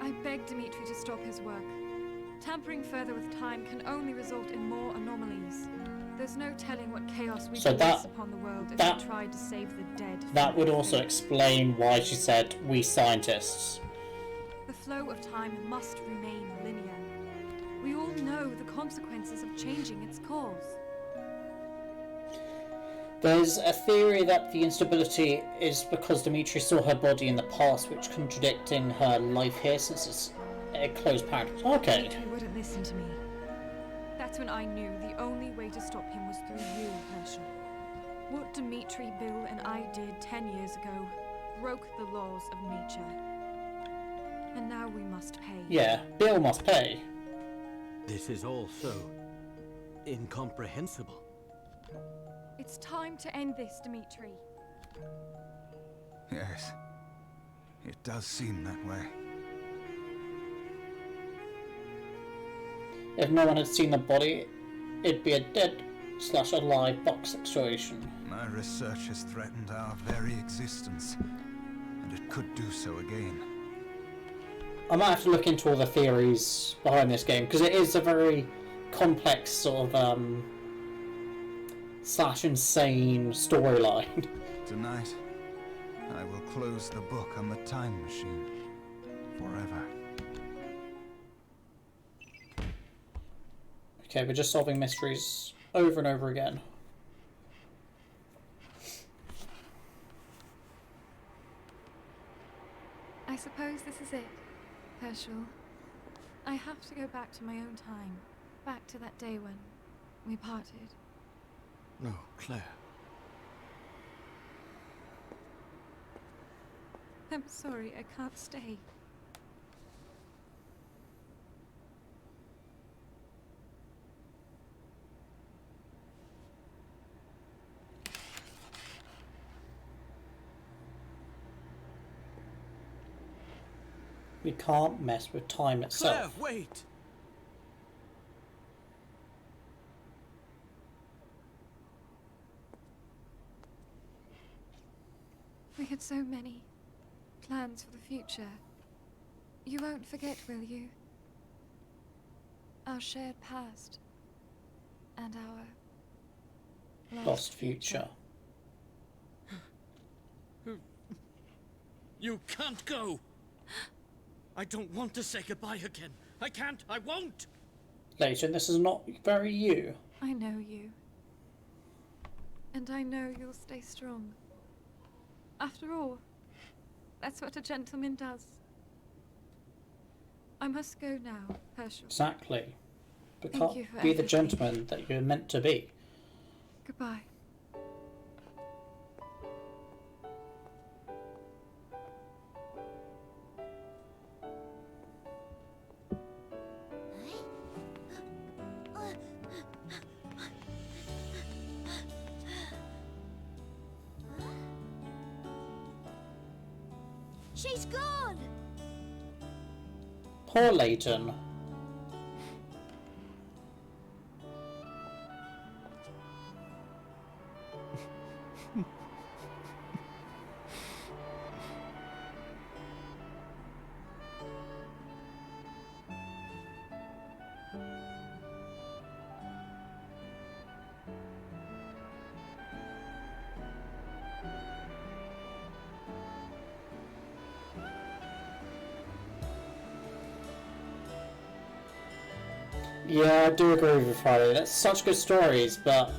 I beg Dimitri to stop his work. Tampering further with time can only result in more anomalies. There's no telling what chaos we So could that- release upon the world if that- we tried to save the dead. That from would their also fate. explain why she said, we scientists. The flow of time must remain linear. We all know the consequences of changing its course. There's a theory that the instability is because Dimitri saw her body in the past, which contradicting her life here since it's a closed paradox. Okay. Dimitri wouldn't listen to me. That's when I knew the only way to stop him was through you, Herschel. What Dimitri, Bill, and I did 10 years ago broke the laws of nature. And now we must pay. Yeah, Bill must pay. This is all so incomprehensible. It's time to end this, Dimitri. Yes, it does seem that way. If no one had seen the body, it'd be a dead/alive box situation. My research has threatened our very existence, and it could do so again. I might have to look into all the theories behind this game, because it is a very complex sort of / insane storyline. Tonight, I will close the book on the time machine forever. Okay, we're just solving mysteries over and over again. I suppose this is it, Herschel. I have to go back to my own time. Back to that day when we parted. No, Claire. I'm sorry, I can't stay. We can't mess with time itself. Claire, wait! We had so many plans for the future. You won't forget, will you? Our shared past. And our Lost future. You can't go! I don't want to say goodbye again. I can't. I won't! Layton, this is not very you. I know you. And I know you'll stay strong. After all, that's what a gentleman does. I must go now, Herschel. Exactly. But Thank can't you for be the everything. gentleman that you're meant to be. Goodbye. She's gone! Poor Layton. Yeah, I do agree with you, Friday. That's such good stories, but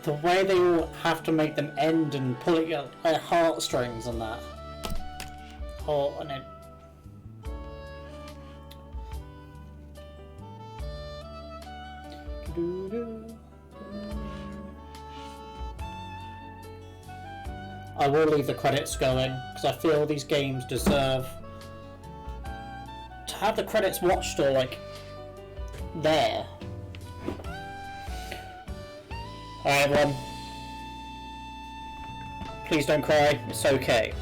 the way they all have to make them end and pulling at heartstrings and that. Oh, and it. I will leave the credits going because I feel these games deserve to have the credits watched or like there. Alright everyone, please don't cry, it's okay.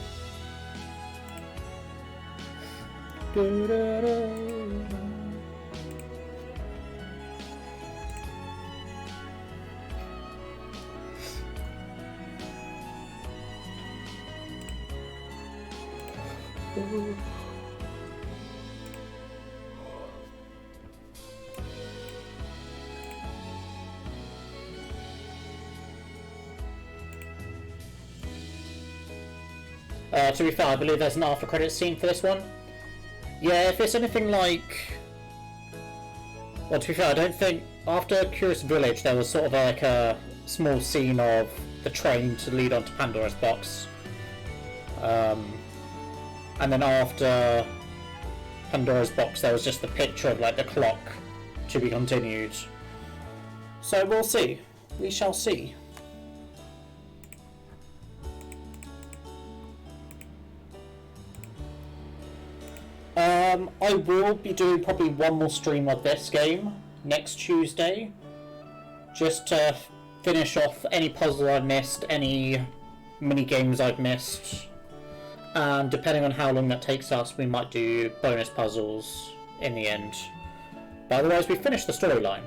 To be fair, I believe there's an after credits scene for this one. Yeah, if it's anything like Well, to be fair, I don't think after Curious Village there was sort of like a small scene of the train to lead on to Pandora's box. And then after Pandora's box there was just the picture of like the clock to be continued. So we'll see. We shall see. I will be doing probably one more stream of this game next Tuesday, just to finish off any puzzle I've missed, any mini games I've missed, and depending on how long that takes us, we might do bonus puzzles in the end. But otherwise, we finished the storyline.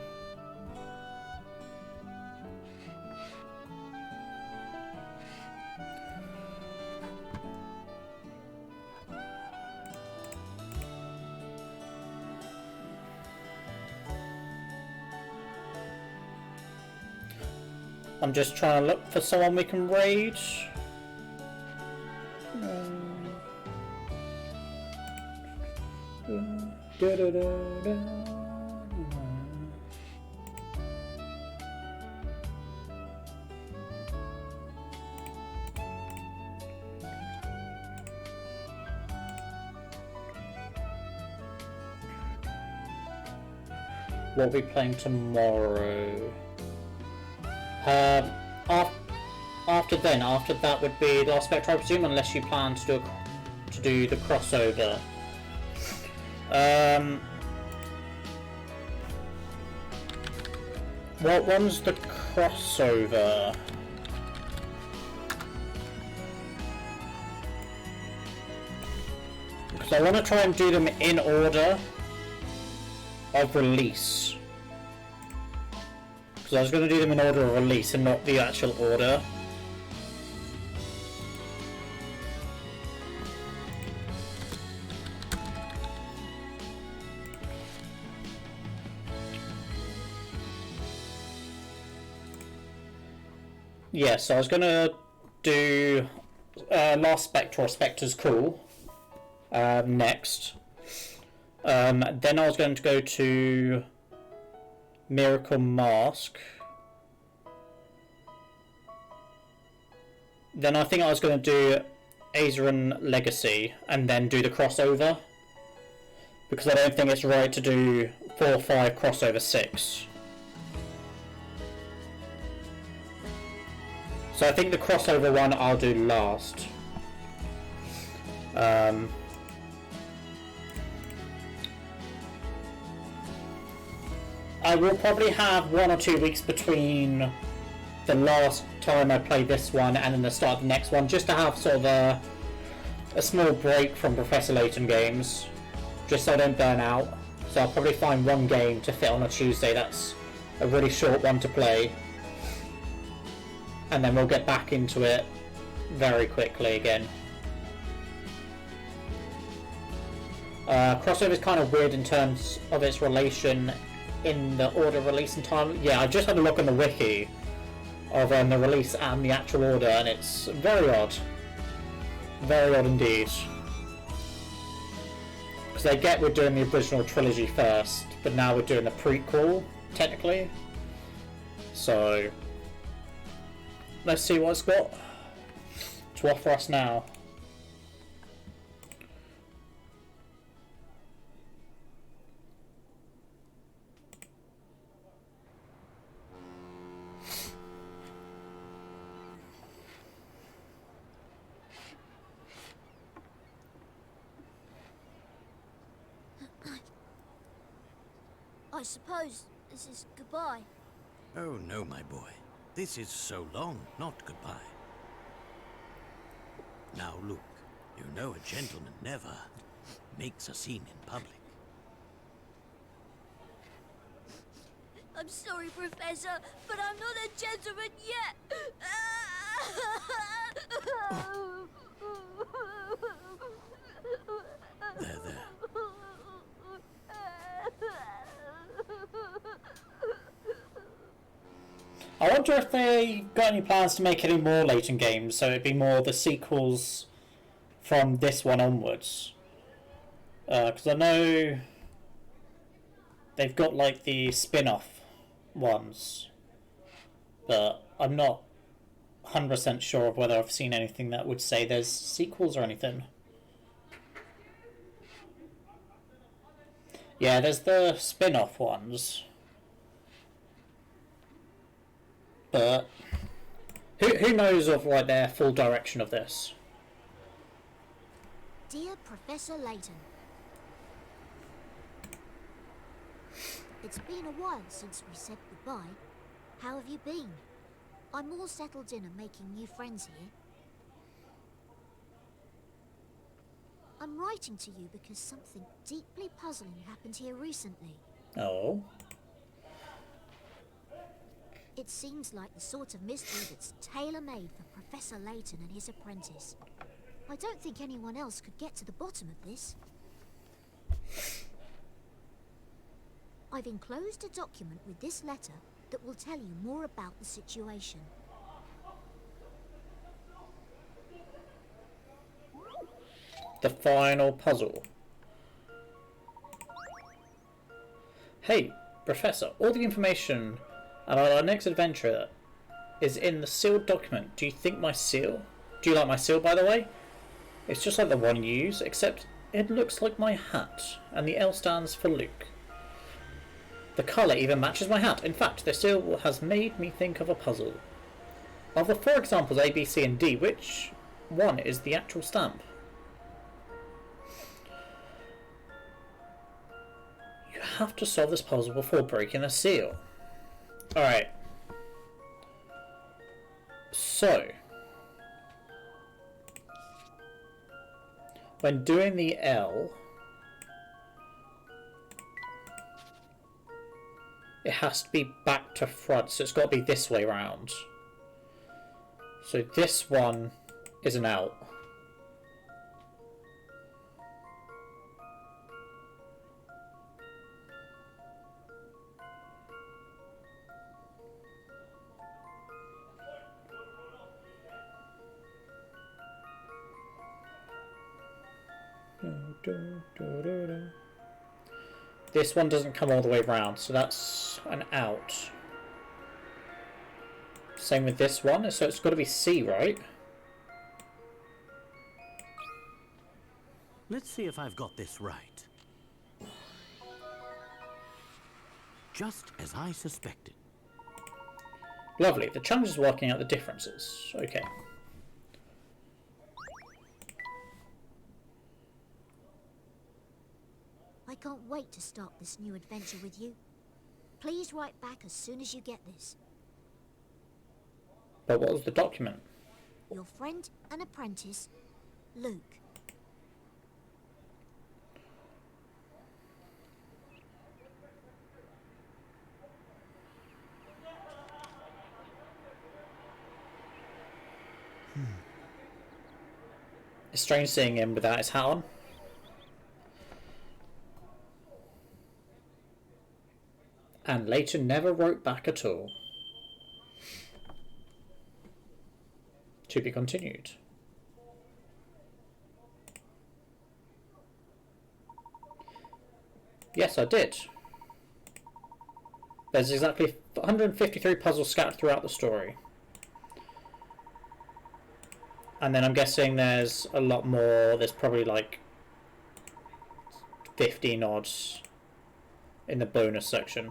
I'm just trying to look for someone we can raid. What are we playing tomorrow? After that would be Last Spectre, I presume, unless you plan to do the crossover. What one's the crossover? Because I want to try and do them in order of release. Because I was going to do them in order of release and not the actual order. Yeah, so I was going to do Last Spectre or Spectre's Call next. Then I was going to go to Miracle Mask. Then I think I was going to do Azeran Legacy and then do the crossover. Because I don't think it's right to do 4 or 5 crossover 6. So I think the crossover one I'll do last. I will probably have 1 or 2 weeks between the last time I play this one and then the start of the next one, just to have sort of a small break from Professor Layton games, just so I don't burn out. So I'll probably find one game to fit on a Tuesday that's a really short one to play, and then we'll get back into it very quickly again. Crossover is kind of weird in terms of its relation in the order of release and time. Yeah, I just had a look on the wiki of the release and the actual order, and it's very odd. Very odd indeed. Because I get we're doing the original trilogy first, but now we're doing the prequel, technically. So let's see what it's got to offer us now. I suppose this is goodbye. Oh, no, my boy. This is so long, not goodbye. Now, look. You know a gentleman never makes a scene in public. I'm sorry, Professor, but I'm not a gentleman yet. There. I wonder if they got any plans to make any more Layton games, so it'd be more the sequels from this one onwards. Because I know they've got like the spin-off ones, but I'm not 100% sure of whether I've seen anything that would say there's sequels or anything. Yeah, there's the spin-off ones, but who knows of like their full direction of this? Dear Professor Layton, it's been a while since we said goodbye. How have you been? I'm all settled in and making new friends here. I'm writing to you because something deeply puzzling happened here recently. Oh. It seems like the sort of mystery that's tailor-made for Professor Layton and his apprentice. I don't think anyone else could get to the bottom of this. I've enclosed a document with this letter that will tell you more about the situation. The final puzzle. Hey, Professor, all the information about our next adventure is in the sealed document. Do you like my seal, by the way? It's just like the one you use, except it looks like my hat, and the L stands for Luke. The colour even matches my hat. In fact, the seal has made me think of a puzzle. Of the 4 examples A, B, C and D, which one is the actual stamp? You have to solve this puzzle before breaking the seal. Alright. So, when doing the L, it has to be back to front, so it's got to be this way round. So this one is an out. This one doesn't come all the way round, so that's an out. Same with this one, so it's got to be C, right? Let's see if I've got this right. Just as I suspected. Lovely. The challenge is working out the differences. Okay. I can't wait to start this new adventure with you. Please write back as soon as you get this. But what was the document? Your friend and apprentice, Luke. It's strange seeing him without his hat on. And Layton never wrote back at all. To be continued. Yes, I did. There's exactly 153 puzzles scattered throughout the story. And then I'm guessing there's a lot more. There's probably like 15 odds in the bonus section.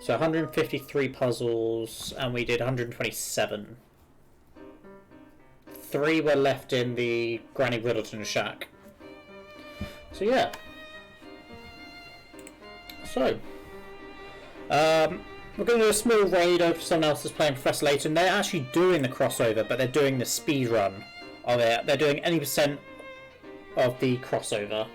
So 153 puzzles, and we did 127. 3 were left in the Granny Riddleton shack. So yeah. So, we're going to do a small raid over to someone else that's playing Professor Layton. They're actually doing the crossover, but they're doing the speed run of it. They're doing any percent of the crossover.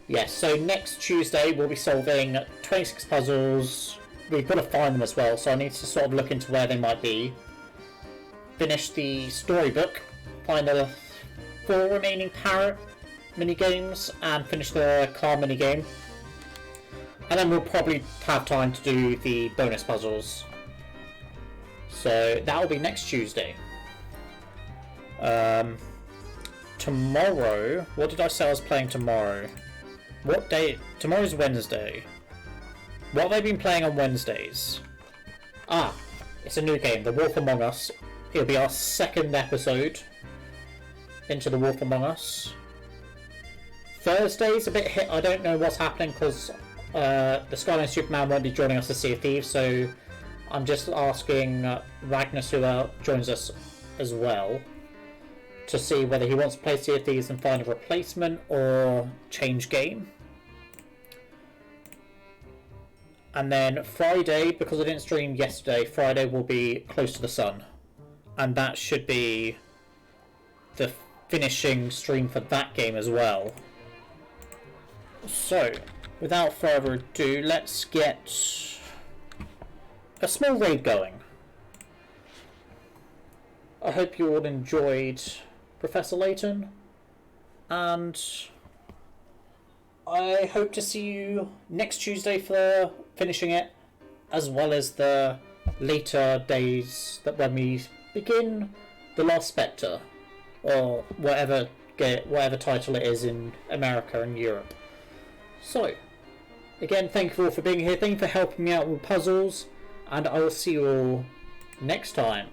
Yes, so next Tuesday we'll be solving 26 puzzles. We've got to find them as well, so I need to sort of look into where they might be. Finish the storybook, find the 4 remaining parrot minigames, and finish the car minigame. And then we'll probably have time to do the bonus puzzles. So that will be next Tuesday. Tomorrow, what did I say I was playing tomorrow? What day? Tomorrow's Wednesday. What have I been playing on Wednesdays? Ah, it's a new game, The Wolf Among Us. It'll be our second episode into The Wolf Among Us. Thursday's a bit hit. I don't know what's happening because the Skyline Superman won't be joining us to Sea of Thieves, so I'm just asking Magnus, who joins us as well, to see whether he wants to play Sea of Thieves and find a replacement or change game. And then Friday, because I didn't stream yesterday, Friday will be Close to the Sun. And that should be the finishing stream for that game as well. So, without further ado, let's get a small raid going. I hope you all enjoyed Professor Layton, and I hope to see you next Tuesday for finishing it, as well as the later days that when we begin The Last Spectre, or whatever title it is in America and Europe. So, again, thank you all for being here, thank you for helping me out with puzzles, and I will see you all next time.